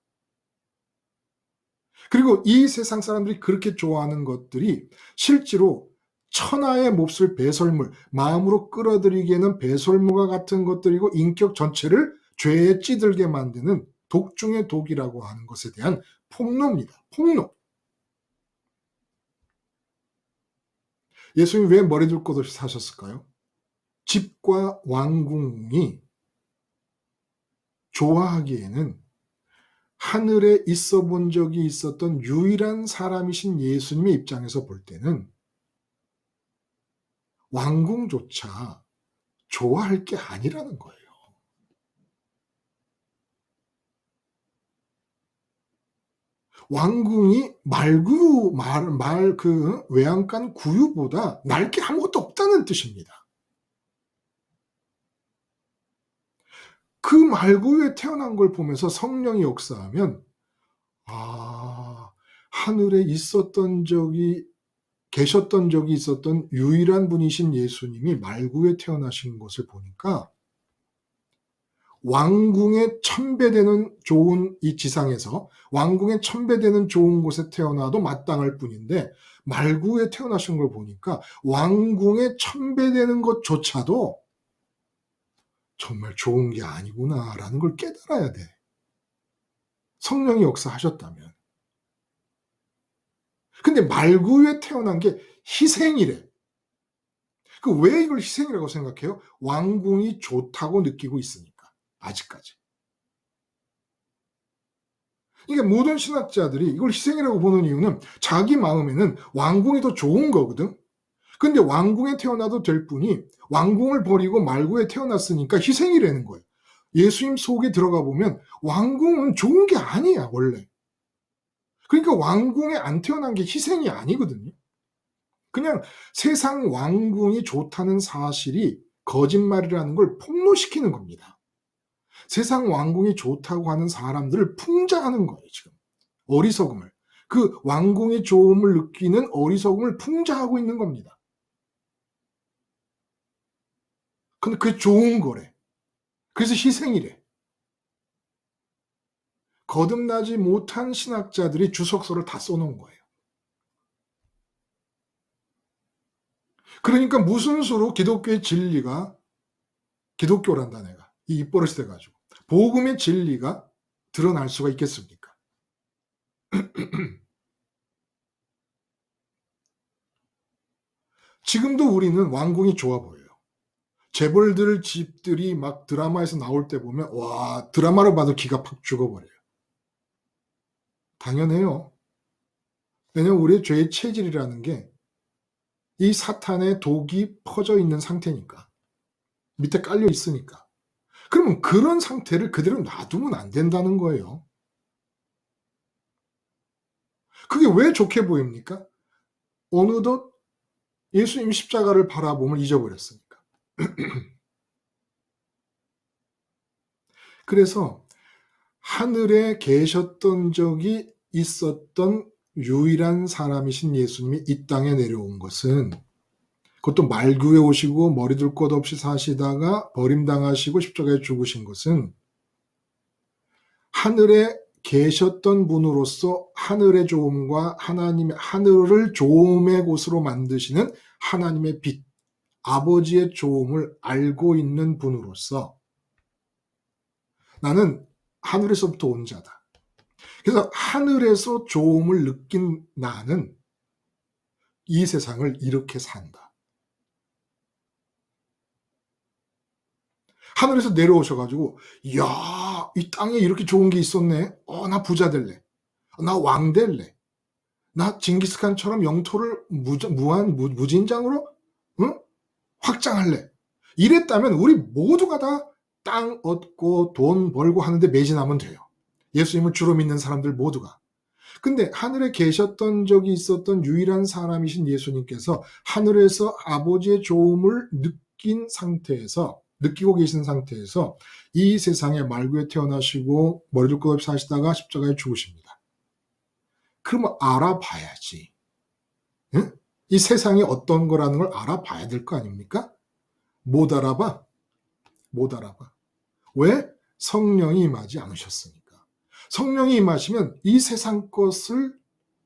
그리고 이 세상 사람들이 그렇게 좋아하는 것들이 실제로 천하의 몹쓸 배설물, 마음으로 끌어들이기에는 배설물과 같은 것들이고 인격 전체를 죄에 찌들게 만드는 독 중의 독이라고 하는 것에 대한 폭로입니다. 폭로. 예수님이 왜 머리 둘 것 없이 사셨을까요? 집과 왕궁이 좋아하기에는 하늘에 있어 본 적이 있었던 유일한 사람이신 예수님의 입장에서 볼 때는 왕궁조차 좋아할 게 아니라는 거예요. 왕궁이 그 외양간 구유보다 날 게 아무것도 없다는 뜻입니다. 그 말구유에 태어난 걸 보면서 성령이 역사하면, 하늘에 계셨던 적이 있었던 유일한 분이신 예수님이 말구에 태어나신 것을 보니까 왕궁에 1000배되는 좋은 이 지상에서 왕궁에 1000배되는 좋은 곳에 태어나도 마땅할 뿐인데 말구에 태어나신 걸 보니까 왕궁에 1000배되는 것조차도 정말 좋은 게 아니구나라는 걸 깨달아야 돼. 성령이 역사하셨다면. 근데 말구에 태어난 게 희생이래. 왜 이걸 희생이라고 생각해요? 왕궁이 좋다고 느끼고 있으니까. 아직까지. 이게 모든 신학자들이 이걸 희생이라고 보는 이유는 자기 마음에는 왕궁이 더 좋은 거거든. 근데 왕궁에 태어나도 될 뿐이 왕궁을 버리고 말구에 태어났으니까 희생이라는 거예요. 예수님 속에 들어가 보면 왕궁은 좋은 게 아니야, 원래. 그러니까 왕궁에 안 태어난 게 희생이 아니거든요. 그냥 세상 왕궁이 좋다는 사실이 거짓말이라는 걸 폭로시키는 겁니다. 세상 왕궁이 좋다고 하는 사람들을 풍자하는 거예요, 지금. 어리석음을. 그 왕궁의 좋음을 느끼는 어리석음을 풍자하고 있는 겁니다. 근데 그게 좋은 거래. 그래서 희생이래. 거듭나지 못한 신학자들이 주석서를 다 써놓은 거예요. 그러니까 무슨 수로 기독교의 진리가, 기독교란다 내가, 이 입버릇이 돼가지고 복음의 진리가 드러날 수가 있겠습니까? 지금도 우리는 왕궁이 좋아 보여요. 재벌들 집들이 막 드라마에서 나올 때 보면 와, 드라마로 봐도 기가 팍 죽어버려요. 당연해요. 왜냐면 우리의 죄의 체질이라는 게 이 사탄의 독이 퍼져 있는 상태니까. 밑에 깔려 있으니까. 그러면 그런 상태를 그대로 놔두면 안 된다는 거예요. 그게 왜 좋게 보입니까? 어느덧 예수님 십자가를 바라봄을 잊어버렸으니까. 그래서 하늘에 계셨던 적이 있었던 유일한 사람이신 예수님이 이 땅에 내려온 것은, 그것도 말구에 오시고 머리 둘 것 없이 사시다가 버림당하시고 십자가에 죽으신 것은 하늘에 계셨던 분으로서 하늘의 좋음과 하나님의, 하늘을 좋음의 곳으로 만드시는 하나님의 빛, 아버지의 좋음을 알고 있는 분으로서 나는 하늘에서부터 온 자다. 그래서 하늘에서 좋음을 느낀 나는 이 세상을 이렇게 산다. 하늘에서 내려오셔가지고, 이야, 이 땅에 이렇게 좋은 게 있었네. 나 부자 될래. 나 왕 될래. 나 징기스칸처럼 영토를 무진장으로 확장할래. 이랬다면 우리 모두가 다 땅 얻고 돈 벌고 하는데 매진하면 돼요. 예수님을 주로 믿는 사람들 모두가. 근데 하늘에 계셨던 적이 있었던 유일한 사람이신 예수님께서 하늘에서 아버지의 조음을 느끼고 계신 상태에서 이 세상에 말구에 태어나시고 머리를 끄덕 사시다가 십자가에 죽으십니다. 그러면 알아봐야지. 응? 이 세상이 어떤 거라는 걸 알아봐야 될 거 아닙니까? 못 알아봐. 왜? 성령이 임하지 않으셨으니까. 성령이 임하시면 이 세상 것을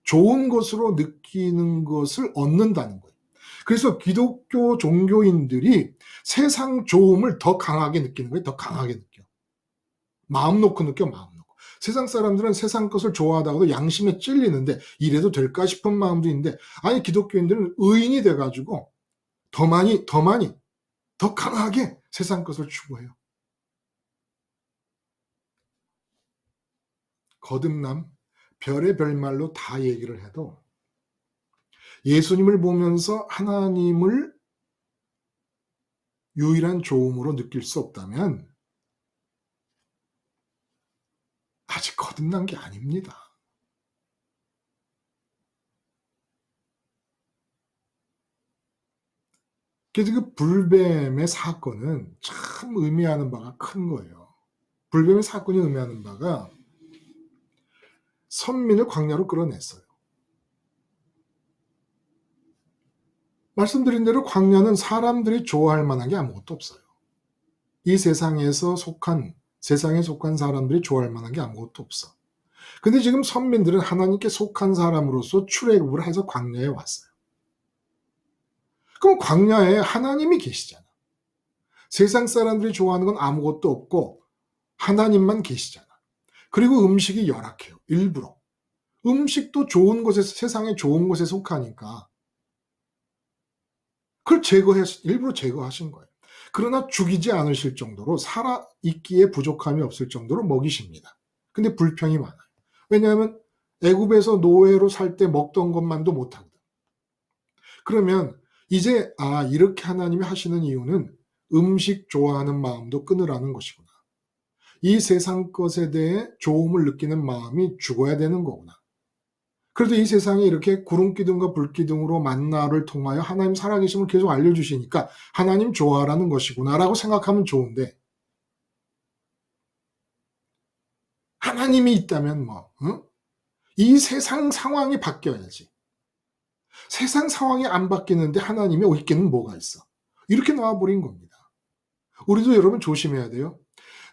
좋은 것으로 느끼는 것을 얻는다는 거예요. 그래서 기독교 종교인들이 세상 좋음을 더 강하게 느끼는 거예요. 더 강하게 느껴. 마음 놓고 느껴, 마음 놓고. 세상 사람들은 세상 것을 좋아하다가도 양심에 찔리는데 이래도 될까 싶은 마음도 있는데, 아니 기독교인들은 의인이 돼가지고 더 많이 더 강하게 세상 것을 추구해요. 거듭남, 별의별 말로 다 얘기를 해도 예수님을 보면서 하나님을 유일한 좋음으로 느낄 수 없다면 아직 거듭난 게 아닙니다. 그래서 그 불뱀의 사건은 참 의미하는 바가 큰 거예요. 불뱀의 사건이 의미하는 바가 선민을 광야로 끌어냈어요. 말씀드린 대로 광야는 사람들이 좋아할 만한 게 아무것도 없어요. 이 세상에 속한 사람들이 좋아할 만한 게 아무것도 없어. 근데 지금 선민들은 하나님께 속한 사람으로서 출애굽을 해서 광야에 왔어요. 그럼 광야에 하나님이 계시잖아. 세상 사람들이 좋아하는 건 아무것도 없고 하나님만 계시잖아. 그리고 음식이 열악해요. 일부러. 음식도 좋은 곳에, 세상에 좋은 곳에 속하니까 그걸 일부러 제거하신 거예요. 그러나 죽이지 않으실 정도로 살아있기에 부족함이 없을 정도로 먹이십니다. 근데 불평이 많아요. 왜냐하면 애굽에서 노예로 살 때 먹던 것만도 못하거든. 그러면 이제 이렇게 하나님이 하시는 이유는 음식 좋아하는 마음도 끊으라는 것이구나. 이 세상 것에 대해 좋음을 느끼는 마음이 죽어야 되는 거구나. 그래도 이 세상에 이렇게 구름기둥과 불기둥으로 만나를 통하여 하나님 살아계심을 계속 알려주시니까 하나님 좋아하라는 것이구나 라고 생각하면 좋은데, 하나님이 있다면 이 세상 상황이 바뀌어야지. 세상 상황이 안 바뀌는데 하나님이 있기는 뭐가 있어. 이렇게 나와버린 겁니다. 우리도 여러분 조심해야 돼요.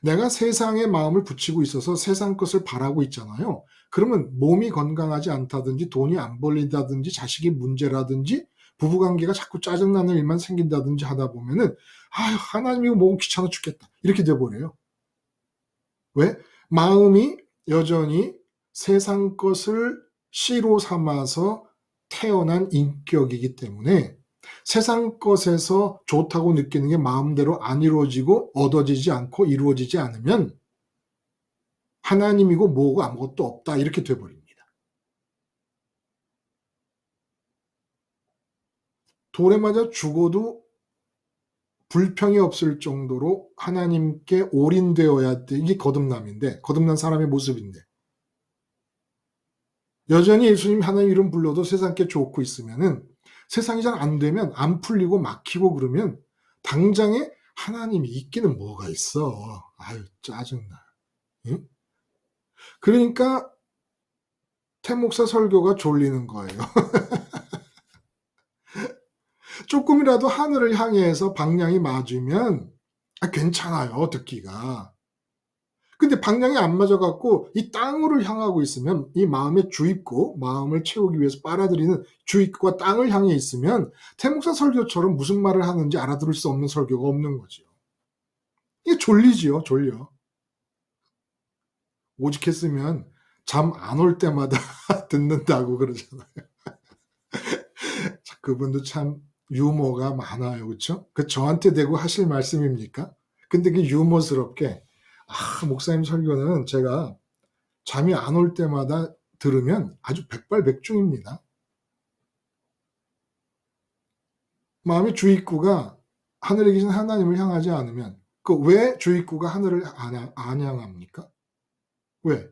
내가 세상에 마음을 붙이고 있어서 세상 것을 바라고 있잖아요. 그러면 몸이 건강하지 않다든지 돈이 안 벌린다든지 자식이 문제라든지 부부관계가 자꾸 짜증나는 일만 생긴다든지 하다 보면은 하나님 이거 먹고 귀찮아 죽겠다 이렇게 돼버려요. 왜? 마음이 여전히 세상 것을 씨로 삼아서 태어난 인격이기 때문에 세상 것에서 좋다고 느끼는 게 마음대로 안 이루어지고 얻어지지 않고 이루어지지 않으면 하나님이고 뭐고 아무것도 없다 이렇게 돼버립니다. 돌에 맞아 죽어도 불평이 없을 정도로 하나님께 올인되어야 돼. 이게 거듭남인데, 거듭난 사람의 모습인데, 여전히 예수님 하나님 이름 불러도 세상께 좋고 있으면은 세상이 잘 안 되면 안 풀리고 막히고 그러면 당장에 하나님이 있기는 뭐가 있어. 짜증나. 응? 그러니까 태목사 설교가 졸리는 거예요. 조금이라도 하늘을 향해서 방향이 맞으면 괜찮아요, 듣기가. 근데 방향이 안 맞아갖고 이 땅으로 향하고 있으면 이 마음의 주입구, 마음을 채우기 위해서 빨아들이는 주입구가 땅을 향해 있으면 태목사 설교처럼 무슨 말을 하는지 알아들을 수 없는 설교가 없는 거죠. 이게 졸리지요, 졸려. 오직 했으면 잠 안 올 때마다 듣는다고 그러잖아요. 그분도 참 유머가 많아요, 그렇죠? 그 저한테 대고 하실 말씀입니까? 근데 그 유머스럽게 목사님 설교는 제가 잠이 안 올 때마다 들으면 아주 백발백중입니다. 마음의 주입구가 하늘에 계신 하나님을 향하지 않으면 그 왜 주입구가 하늘을 안 향합니까? 왜?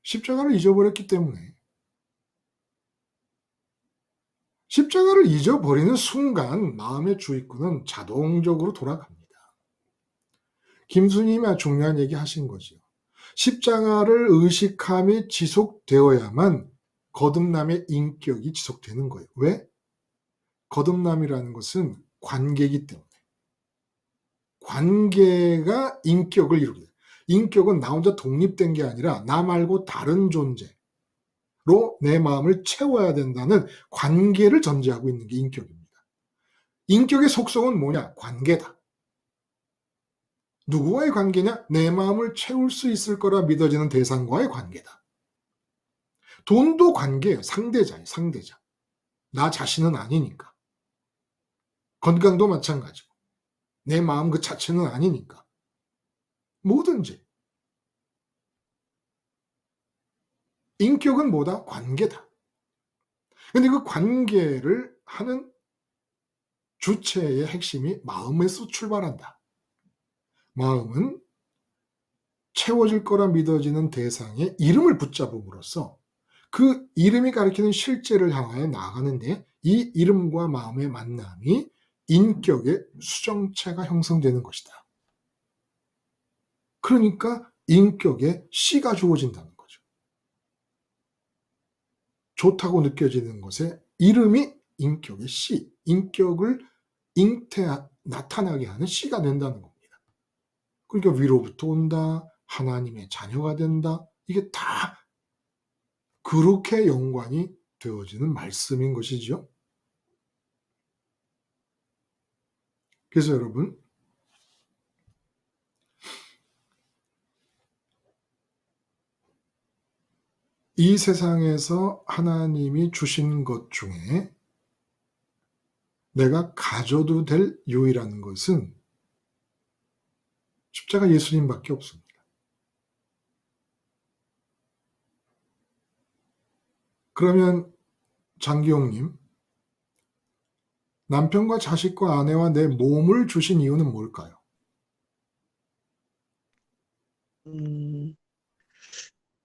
십자가를 잊어버렸기 때문에. 십자가를 잊어버리는 순간 마음의 주입구는 자동적으로 돌아갑니다. 김수님이 중요한 얘기 하신 거죠. 십자가를 의식함이 지속되어야만 거듭남의 인격이 지속되는 거예요. 왜? 거듭남이라는 것은 관계이기 때문에. 관계가 인격을 이루게 돼요. 인격은 나 혼자 독립된 게 아니라 나 말고 다른 존재로 내 마음을 채워야 된다는 관계를 전제하고 있는 게 인격입니다. 인격의 속성은 뭐냐? 관계다. 누구와의 관계냐? 내 마음을 채울 수 있을 거라 믿어지는 대상과의 관계다. 돈도 관계예요. 상대자예요. 상대자. 나 자신은 아니니까. 건강도 마찬가지고. 내 마음 그 자체는 아니니까. 뭐든지. 인격은 뭐다? 관계다. 근데 그 관계를 하는 주체의 핵심이 마음에서 출발한다. 마음은 채워질 거라 믿어지는 대상의 이름을 붙잡음으로써 그 이름이 가리키는 실제를 향하여 나아가는데 이 이름과 마음의 만남이 인격의 수정체가 형성되는 것이다. 그러니까 인격의 씨가 주어진다는 거죠. 좋다고 느껴지는 것에 이름이 인격의 씨, 인격을 나타나게 하는 씨가 된다는 겁니다. 그러니까 위로부터 온다, 하나님의 자녀가 된다, 이게 다 그렇게 연관이 되어지는 말씀인 것이죠. 그래서 여러분, 이 세상에서 하나님이 주신 것 중에 내가 가져도 될 유일한 것은 십자가 예수님밖에 없습니다. 그러면 장기용님, 남편과 자식과 아내와 내 몸을 주신 이유는 뭘까요?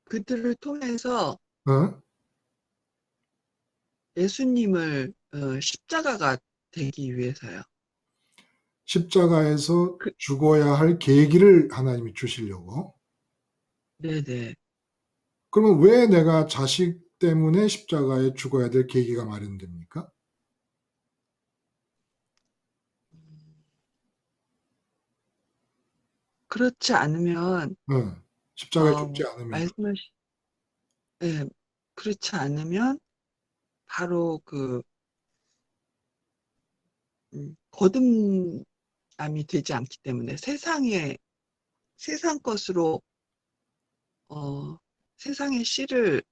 그들을 통해서 어? 예수님을 십자가가 되기 위해서요. 십자가에서 그, 죽어야 할 계기를 하나님이 주시려고. 네네. 그러면 왜 내가 자식 때문에 십자가에 죽어야 될 계기가 마련됩니까? 그렇지 않으면 십자가에 죽지 않으면. 말씀하신 네, 그렇지 않으면 바로 그 거듭남이 되지 않기 때문에 세상 것으로 세상의 씨를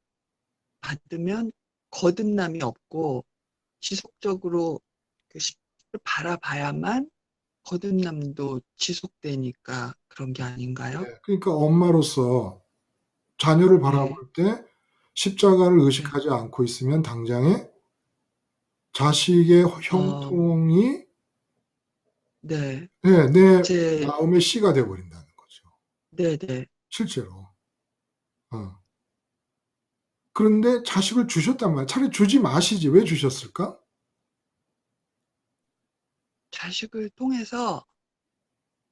받으면 거듭남이 없고 지속적으로 그 씨를 바라봐야만 거듭남도 지속되니까 그런 게 아닌가요? 네, 그러니까 엄마로서 자녀를 네, 바라볼 때 십자가를 네, 의식하지 않고 있으면 당장에 자식의 형통이 네, 내 제, 마음의 씨가 되어버린다는 거죠. 네. 실제로. 그런데 자식을 주셨단 말이에요. 차라리 주지 마시지. 왜 주셨을까? 자식을 통해서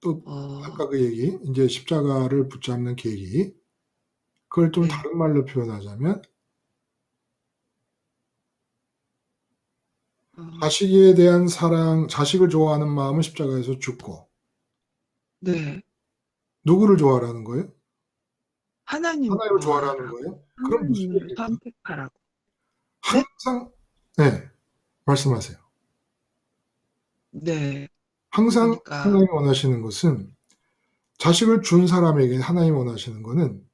또 아까 그 얘기, 이제 십자가를 붙잡는 계기, 그걸 좀 네, 다른 말로 표현하자면 자식에 대한 사랑, 자식을 좋아하는 마음은 십자가에서 죽고 네, 누구를 좋아하라는 거예요? 하나님을 하나님을 좋아하라는 좋아하라고, 거예요? 그럼 무슨 하나님을 얘기일까? 선택하라고. 네? 항상 네, 말씀하세요. 네, 항상 그러니까, 하나님이 원하시는 것은 자식을 준 사람에게 하나님이 원하시는 것은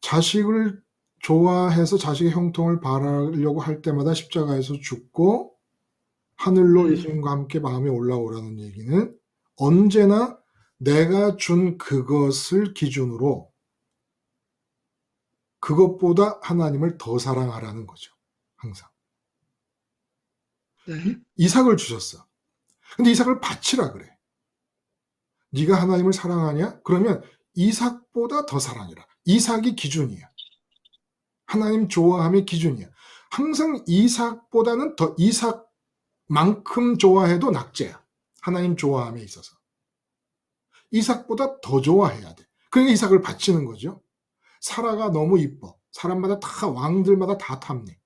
자식을 좋아해서 자식의 형통을 바라려고 할 때마다 십자가에서 죽고 하늘로 네, 예수님과 함께 마음이 올라오라는 얘기는 언제나 내가 준 그것을 기준으로 그것보다 하나님을 더 사랑하라는 거죠. 항상. 네. 이삭을 주셨어. 근데 이삭을 바치라 그래. 네가 하나님을 사랑하냐? 그러면 이삭보다 더 사랑해라. 이삭이 기준이야. 하나님 좋아함의 기준이야. 항상 이삭보다는 더 이삭만큼 좋아해도 낙제야. 하나님 좋아함에 있어서. 이삭보다 더 좋아해야 돼. 그러니까 이삭을 바치는 거죠. 사라가 너무 이뻐. 사람마다 다 왕들마다 다 탐내.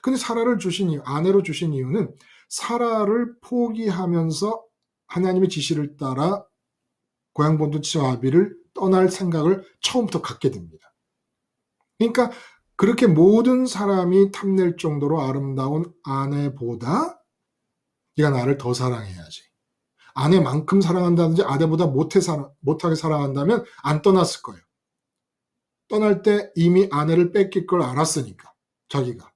근데 사라를 주신 이유, 아내로 주신 이유는 사라를 포기하면서 하나님의 지시를 따라 고향 본토치와 아비를 떠날 생각을 처음부터 갖게 됩니다. 그러니까 그렇게 모든 사람이 탐낼 정도로 아름다운 아내보다 네가 나를 더 사랑해야지. 아내만큼 사랑한다든지 아내보다 못하게 사랑한다면 안 떠났을 거예요. 떠날 때 이미 아내를 뺏길 걸 알았으니까 자기가.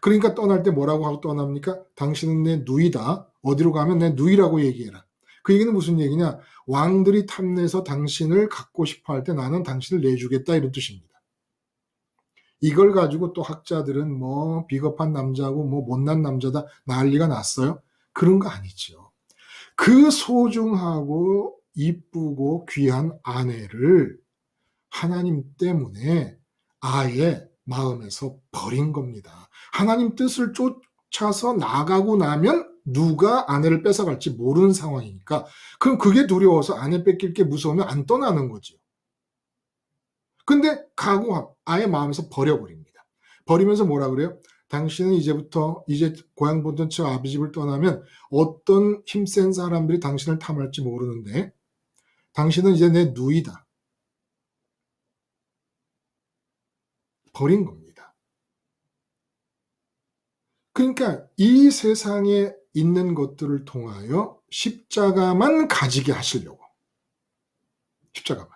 그러니까 떠날 때 뭐라고 하고 떠납니까? 당신은 내 누이다. 어디로 가면 내 누이라고 얘기해라. 그 얘기는 무슨 얘기냐? 왕들이 탐내서 당신을 갖고 싶어 할 때 나는 당신을 내주겠다 이런 뜻입니다. 이걸 가지고 또 학자들은 뭐 비겁한 남자고 뭐 못난 남자다 난리가 났어요. 그런 거 아니죠. 그 소중하고 이쁘고 귀한 아내를 하나님 때문에 아예 마음에서 버린 겁니다. 하나님 뜻을 쫓아서 나가고 나면 누가 아내를 뺏어갈지 모르는 상황이니까 그럼 그게 두려워서 아내 뺏길 게 무서우면 안 떠나는 거죠. 근데 아예 마음에서 버려버립니다. 버리면서 뭐라 그래요? 당신은 이제부터 이제 고향 본토 아비 집을 떠나면 어떤 힘센 사람들이 당신을 탐할지 모르는데 당신은 이제 내 누이다. 버린 겁니다. 그러니까 이 세상에 있는 것들을 통하여 십자가만 가지게 하시려고. 십자가만.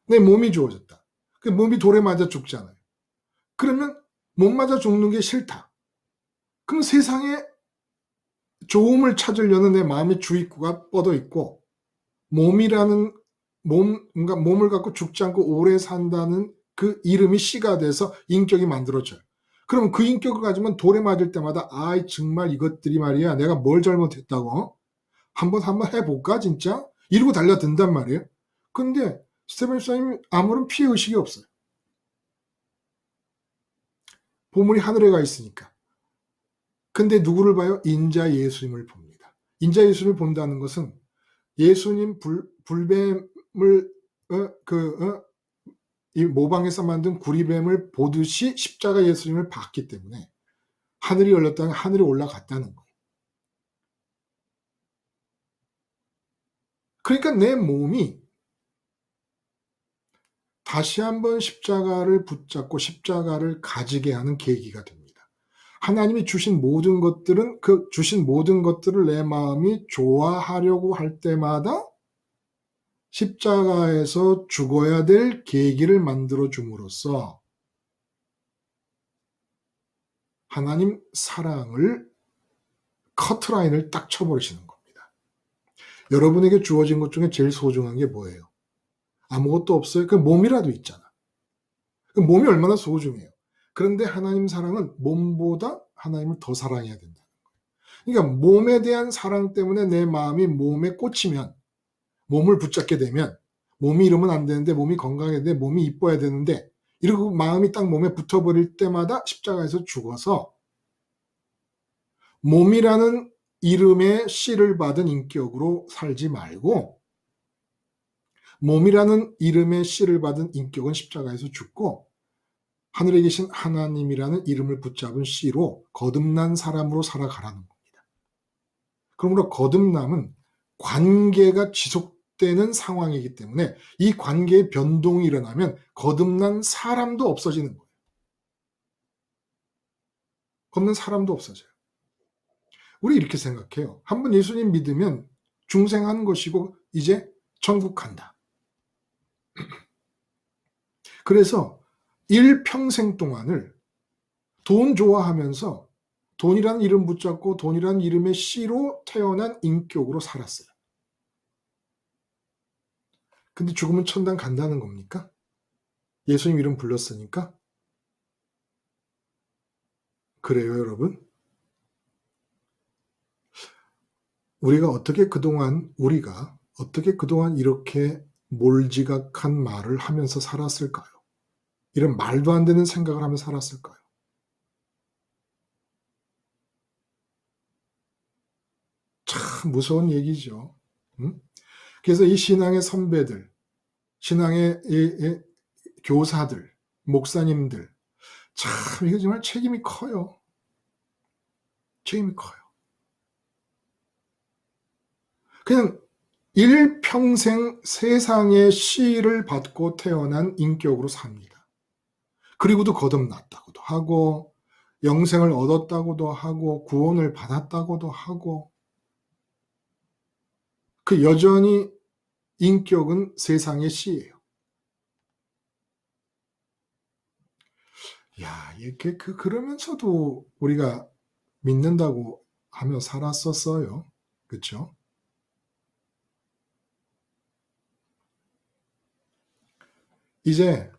내 몸이 주어졌다. 그 몸이 돌에 맞아 죽잖아요. 그러면 못 맞아 죽는 게 싫다. 그럼 세상에 좋음을 찾으려는 내 마음의 주입구가 뻗어 있고 몸이라는 뭔가 몸을 갖고 죽지 않고 오래 산다는 그 이름이 씨가 돼서 인격이 만들어져요. 그럼 그 인격을 가지면 돌에 맞을 때마다 아이 정말 이것들이 말이야 내가 뭘 잘못했다고 한번 해볼까 진짜 이러고 달려든단 말이에요. 근데 스테반 목사님 아무런 피해의식이 없어요. 보물이 하늘에 가 있으니까. 근데 누구를 봐요? 인자 예수님을 봅니다. 인자 예수님을 본다는 것은 예수님 불뱀을 이 모방에서 만든 구리뱀을 보듯이 십자가 예수님을 봤기 때문에 하늘이 열렸다는 하늘에 올라갔다는 거예요. 그러니까 내 몸이 다시 한번 십자가를 붙잡고 십자가를 가지게 하는 계기가 됩니다. 하나님이 주신 모든 것들은 그 주신 모든 것들을 내 마음이 좋아하려고 할 때마다 십자가에서 죽어야 될 계기를 만들어 줌으로써 하나님 사랑을 커트라인을 딱 쳐버리시는 겁니다. 여러분에게 주어진 것 중에 제일 소중한 게 뭐예요? 아무것도 없어요. 그 몸이라도 있잖아. 그 몸이 얼마나 소중해요. 그런데 하나님 사랑은 몸보다 하나님을 더 사랑해야 된다는 거예요. 그러니까 몸에 대한 사랑 때문에 내 마음이 몸에 꽂히면 몸을 붙잡게 되면 몸이 이러면 안 되는데 몸이 건강해야 돼 몸이 이뻐야 되는데 이러고 마음이 딱 몸에 붙어버릴 때마다 십자가에서 죽어서 몸이라는 이름의 씨를 받은 인격으로 살지 말고 몸이라는 이름의 씨를 받은 인격은 십자가에서 죽고 하늘에 계신 하나님이라는 이름을 붙잡은 씨로 거듭난 사람으로 살아가라는 겁니다. 그러므로 거듭남은 관계가 지속되는 상황이기 때문에 이 관계의 변동이 일어나면 거듭난 사람도 없어지는 거예요. 거듭난 사람도 없어져요. 우리 이렇게 생각해요. 한번 예수님 믿으면 중생하는 것이고 이제 천국 간다. 그래서 일평생 동안을 돈 좋아하면서 돈이라는 이름 붙잡고 돈이라는 이름의 씨로 태어난 인격으로 살았어요. 근데 죽으면 천당 간다는 겁니까? 예수님 이름 불렀으니까? 그래요, 여러분? 우리가 어떻게 그동안 이렇게 몰지각한 말을 하면서 살았을까요? 이런 말도 안 되는 생각을 하면서 살았을까요? 참 무서운 얘기죠. 응? 그래서 이 신앙의 선배들, 신앙의 이 교사들, 목사님들, 참 이거 정말 책임이 커요. 책임이 커요. 그냥 일평생 세상의 시를 받고 태어난 인격으로 삽니다. 그리고도 거듭났다고도 하고, 영생을 얻었다고도 하고, 구원을 받았다고도 하고, 그 여전히 인격은 세상의 시예요. 야, 이렇게 그러면서도 우리가 믿는다고 하며 살았었어요. 그렇죠? 이제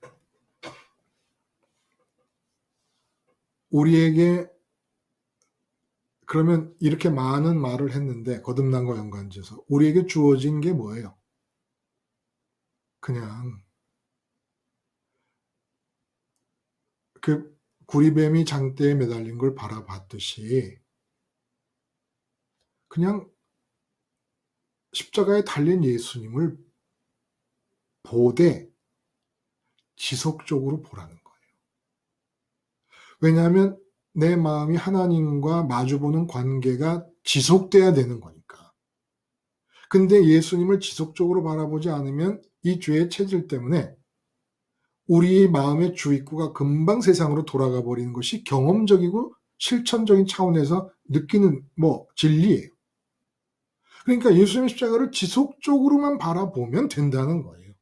우리에게 그러면 이렇게 많은 말을 했는데 거듭남과 연관지어서 우리에게 주어진 게 뭐예요? 그냥 그 구리뱀이 장대에 매달린 걸 바라봤듯이 그냥 십자가에 달린 예수님을 보되 지속적으로 보라는 거예요. 왜냐하면 내 마음이 하나님과 마주보는 관계가 지속돼야 되는 거니까. 근데 예수님을 지속적으로 바라보지 않으면 이 죄의 체질 때문에 우리 마음의 주입구가 금방 세상으로 돌아가 버리는 것이 경험적이고 실천적인 차원에서 느끼는 진리예요. 그러니까 예수님의 십자가를 지속적으로만 바라보면 된다는 거예요.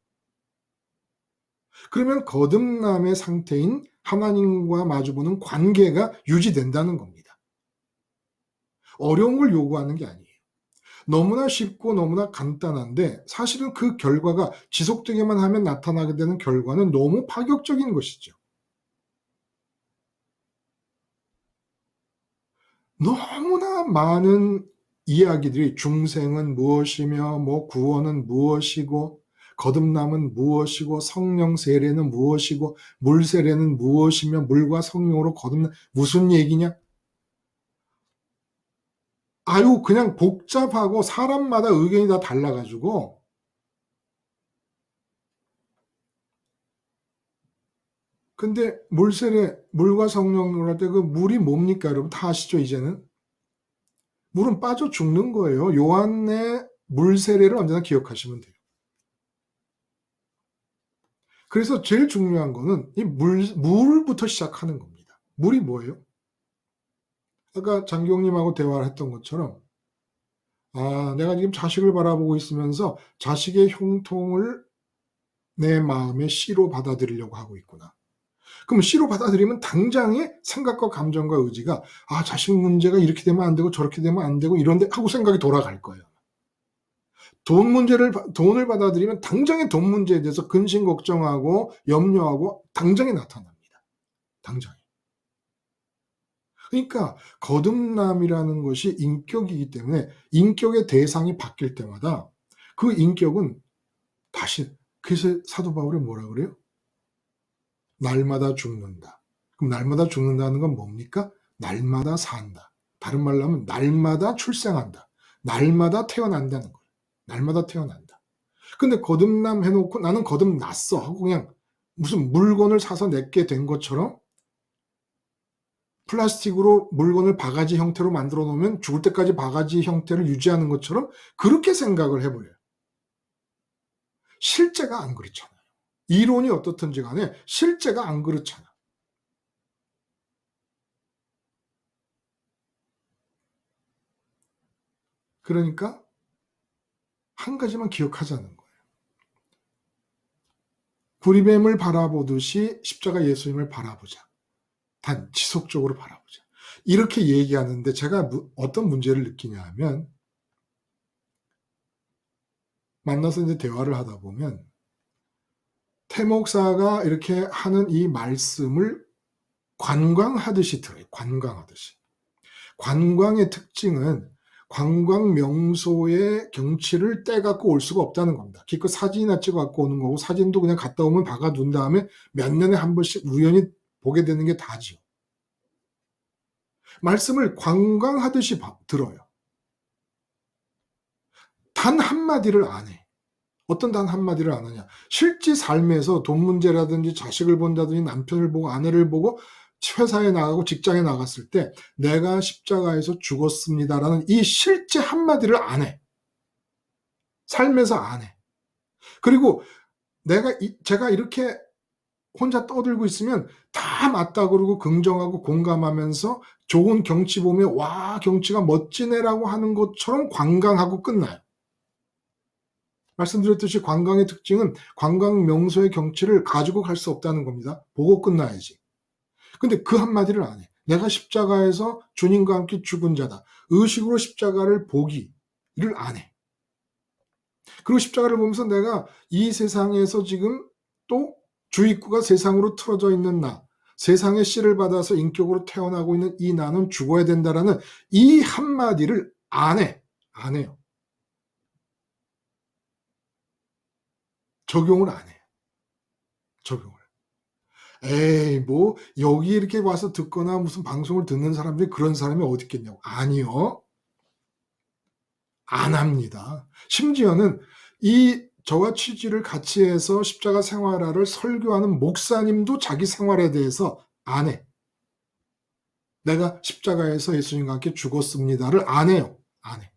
그러면 거듭남의 상태인 하나님과 마주보는 관계가 유지된다는 겁니다. 어려운 걸 요구하는 게 아니에요. 너무나 쉽고 너무나 간단한데 사실은 그 결과가 지속되게만 하면 나타나게 되는 결과는 너무 파격적인 것이죠. 너무나 많은 이야기들이 중생은 무엇이며 구원은 무엇이고 거듭남은 무엇이고 성령 세례는 무엇이고 물 세례는 무엇이며 물과 성령으로 거듭남 무슨 얘기냐? 아유 그냥 복잡하고 사람마다 의견이 다 달라가지고 근데 물 세례 물과 성령으로 할 때 그 물이 뭡니까 여러분 다 아시죠 이제는? 물은 빠져 죽는 거예요. 요한의 물 세례를 언제나 기억하시면 돼요. 그래서 제일 중요한 거는 이 물부터 시작하는 겁니다. 물이 뭐예요? 아까 장기용님하고 대화를 했던 것처럼 내가 지금 자식을 바라보고 있으면서 자식의 형통을 내 마음의 씨로 받아들이려고 하고 있구나. 그럼 씨로 받아들이면 당장의 생각과 감정과 의지가 자식 문제가 이렇게 되면 안 되고 저렇게 되면 안 되고 이런데 하고 생각이 돌아갈 거예요. 돈을 받아들이면 당장의 돈 문제에 대해서 근심 걱정하고 염려하고 당장에 나타납니다. 당장에. 그러니까 거듭남이라는 것이 인격이기 때문에 인격의 대상이 바뀔 때마다 그 인격은 다시 그래서 사도 바울이 뭐라 그래요? 날마다 죽는다. 그럼 날마다 죽는다는 건 뭡니까? 날마다 산다. 다른 말로 하면 날마다 출생한다. 날마다 태어난다는 거예요. 날마다 태어난다. 근데 거듭남 해놓고 나는 거듭났어 하고 그냥 무슨 물건을 사서 내게 된 것처럼 플라스틱으로 물건을 바가지 형태로 만들어 놓으면 죽을 때까지 바가지 형태를 유지하는 것처럼 그렇게 생각을 해버려요. 실제가 안 그렇잖아요. 이론이 어떻든지 간에 실제가 안 그렇잖아. 그러니까 한 가지만 기억하자는 거예요. 구리뱀을 바라보듯이 십자가 예수님을 바라보자. 단 지속적으로 바라보자. 이렇게 얘기하는데 제가 어떤 문제를 느끼냐 하면 만나서 이제 대화를 하다 보면 태 목사가 이렇게 하는 이 말씀을 관광하듯이 들어요. 관광하듯이. 관광의 특징은 관광 명소의 경치를 떼갖고 올 수가 없다는 겁니다. 기껏 사진이나 찍어갖고 오는 거고 사진도 그냥 갔다 오면 박아둔 다음에 몇 년에 한 번씩 우연히 보게 되는 게 다지요. 말씀을 관광하듯이 들어요. 단 한마디를 안 해. 어떤 단 한마디를 안 하냐. 실제 삶에서 돈 문제라든지 자식을 본다든지 남편을 보고 아내를 보고 회사에 나가고 직장에 나갔을 때 내가 십자가에서 죽었습니다라는 이 실제 한마디를 안 해. 삶에서 안 해. 그리고 제가 이렇게 혼자 떠들고 있으면 다 맞다 그러고 긍정하고 공감하면서 좋은 경치 보면 와 경치가 멋지네라고 하는 것처럼 관광하고 끝나요. 말씀드렸듯이 관광의 특징은 관광 명소의 경치를 가지고 갈 수 없다는 겁니다. 보고 끝나야지. 근데 그 한마디를 안 해. 내가 십자가에서 주님과 함께 죽은 자다. 의식으로 십자가를 보기를 안 해. 그리고 십자가를 보면서 내가 이 세상에서 지금 또 주입구가 세상으로 틀어져 있는 나, 세상의 씨를 받아서 인격으로 태어나고 있는 이 나는 죽어야 된다라는 이 한마디를 안 해. 안 해요. 적용을 안 해. 적용을. 에이, 뭐, 여기 이렇게 와서 듣거나 무슨 방송을 듣는 사람들이 그런 사람이 어디 있겠냐고. 아니요. 안 합니다. 심지어는 저와 취지를 같이 해서 십자가 생활화를 설교하는 목사님도 자기 생활에 대해서 안 해. 내가 십자가에서 예수님과 함께 죽었습니다를 안 해요. 안 해.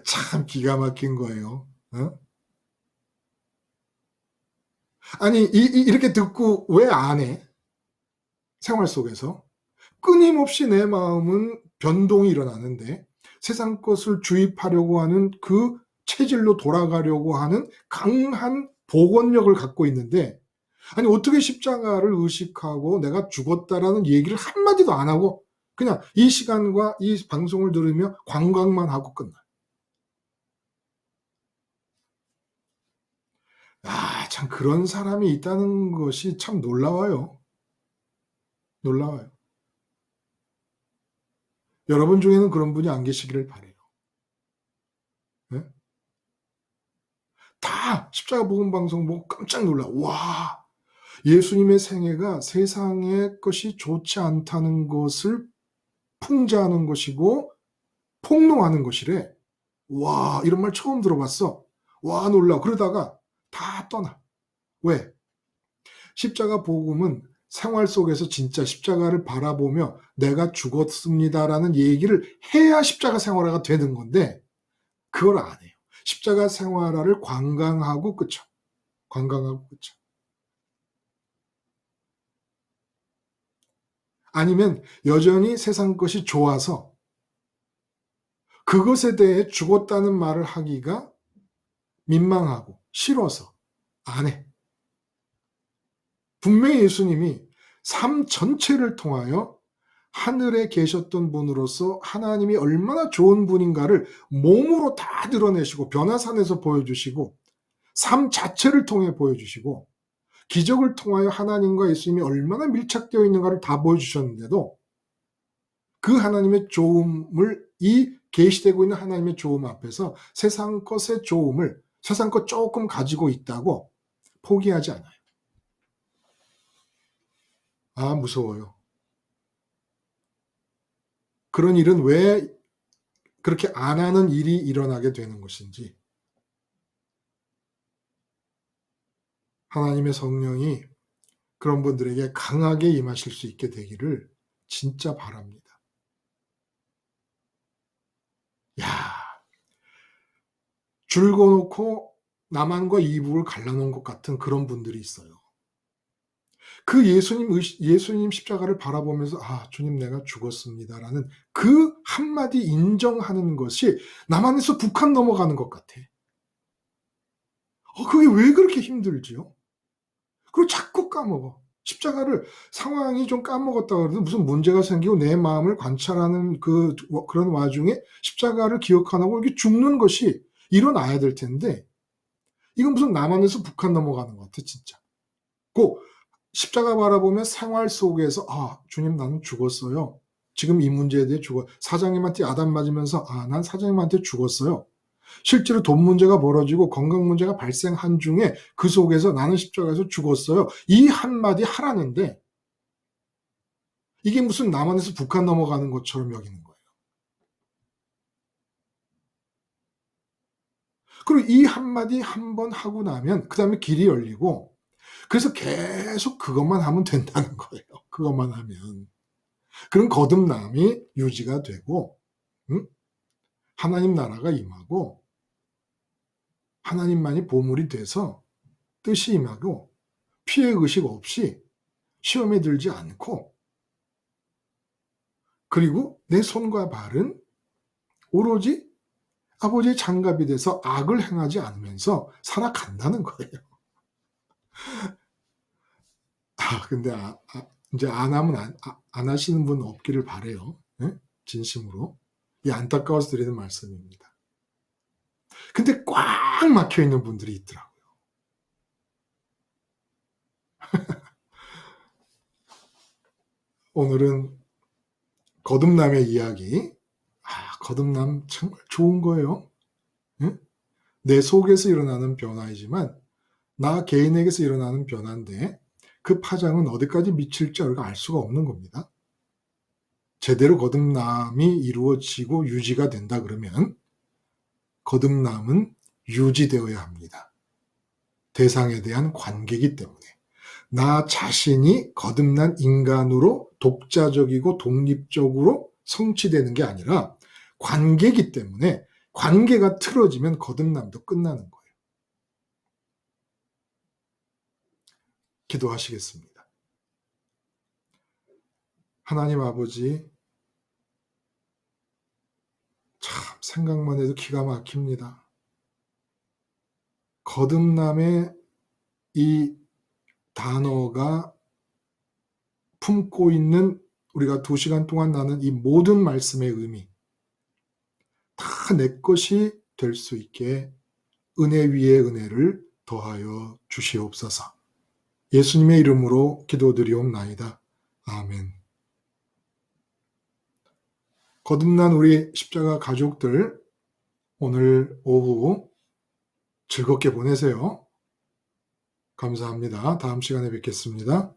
참 기가 막힌 거예요. 어? 아니, 이렇게 듣고 왜 안 해? 생활 속에서. 끊임없이 내 마음은 변동이 일어나는데 세상 것을 주입하려고 하는 그 체질로 돌아가려고 하는 강한 복원력을 갖고 있는데 아니 어떻게 십자가를 의식하고 내가 죽었다라는 얘기를 한마디도 안 하고 그냥 이 시간과 이 방송을 들으며 관광만 하고 끝나. 참 그런 사람이 있다는 것이 참 놀라워요. 놀라워요. 여러분 중에는 그런 분이 안 계시기를 바라요. 네? 다 십자가 복음 방송 보고 깜짝 놀라. 와, 예수님의 생애가 세상의 것이 좋지 않다는 것을 풍자하는 것이고 폭로하는 것이래. 와, 이런 말 처음 들어봤어. 와, 놀라. 그러다가 다 떠나. 왜? 십자가 복음은 생활 속에서 진짜 십자가를 바라보며 내가 죽었습니다라는 얘기를 해야 십자가 생활화가 되는 건데 그걸 안 해요. 십자가 생활화를 관광하고 끝이죠. 관광하고 끝이죠. 아니면 여전히 세상 것이 좋아서 그것에 대해 죽었다는 말을 하기가 민망하고 싫어서 안 해. 분명히 예수님이 삶 전체를 통하여 하늘에 계셨던 분으로서 하나님이 얼마나 좋은 분인가를 몸으로 다 드러내시고 변화산에서 보여주시고 삶 자체를 통해 보여주시고 기적을 통하여 하나님과 예수님이 얼마나 밀착되어 있는가를 다 보여주셨는데도 그 하나님의 좋음을 이 계시되고 있는 하나님의 좋음 앞에서 세상 것의 좋음을 세상 것 조금 가지고 있다고 포기하지 않아요. 아, 무서워요. 그런 일은 왜 그렇게 안 하는 일이 일어나게 되는 것인지 하나님의 성령이 그런 분들에게 강하게 임하실 수 있게 되기를 진짜 바랍니다. 야, 줄 거놓고 남한과 이북을 갈라놓은 것 같은 그런 분들이 있어요. 그 예수님 십자가를 바라보면서 아, 주님 내가 죽었습니다라는 그 한마디 인정하는 것이 남한에서 북한 넘어가는 것 같아. 그게 왜 그렇게 힘들지요? 그리고 자꾸 까먹어. 십자가를 상황이 좀 까먹었다 그래도 무슨 문제가 생기고 내 마음을 관찰하는 그런 와중에 십자가를 기억 안 하고 이렇게 죽는 것이 일어나야 될 텐데 이건 무슨 남한에서 북한 넘어가는 것 같아 진짜. 그 십자가 바라보면 생활 속에서 주님 나는 죽었어요. 지금 이 문제에 대해 사장님한테 야단 맞으면서 난 사장님한테 죽었어요. 실제로 돈 문제가 벌어지고 건강 문제가 발생한 중에 그 속에서 나는 십자가에서 죽었어요. 이 한마디 하라는데 이게 무슨 남한에서 북한 넘어가는 것처럼 여기는 거예요. 그리고 이 한마디 한 번 하고 나면 그 다음에 길이 열리고 그래서 계속 그것만 하면 된다는 거예요. 그것만 하면. 그런 거듭남이 유지가 되고 하나님 나라가 임하고 하나님만이 보물이 돼서 뜻이 임하고 피해 의식 없이 시험에 들지 않고 그리고 내 손과 발은 오로지 아버지의 장갑이 돼서 악을 행하지 않으면서 살아간다는 거예요. 근데 이제 안 하면 안 하시는 분 없기를 바라요. 예? 진심으로. 이 안타까워서 드리는 말씀입니다. 근데 꽉 막혀 있는 분들이 있더라고요. 오늘은 거듭남의 이야기. 거듭남 정말 좋은 거예요. 예? 내 속에서 일어나는 변화이지만 나 개인에게서 일어나는 변화인데 그 파장은 어디까지 미칠지 우리가 알 수가 없는 겁니다. 제대로 거듭남이 이루어지고 유지가 된다 그러면 거듭남은 유지되어야 합니다. 대상에 대한 관계이기 때문에 나 자신이 거듭난 인간으로 독자적이고 독립적으로 성취되는 게 아니라 관계이기 때문에 관계가 틀어지면 거듭남도 끝나는 거예요. 기도하시겠습니다. 하나님 아버지, 참 생각만 해도 기가 막힙니다. 거듭남의 이 단어가 품고 있는 우리가 2시간 동안 나눈 이 모든 말씀의 의미 다 내 것이 될 수 있게 은혜 위에 은혜를 더하여 주시옵소서. 예수님의 이름으로 기도드리옵나이다. 아멘. 거듭난 우리 십자가 가족들 오늘 오후 즐겁게 보내세요. 감사합니다. 다음 시간에 뵙겠습니다.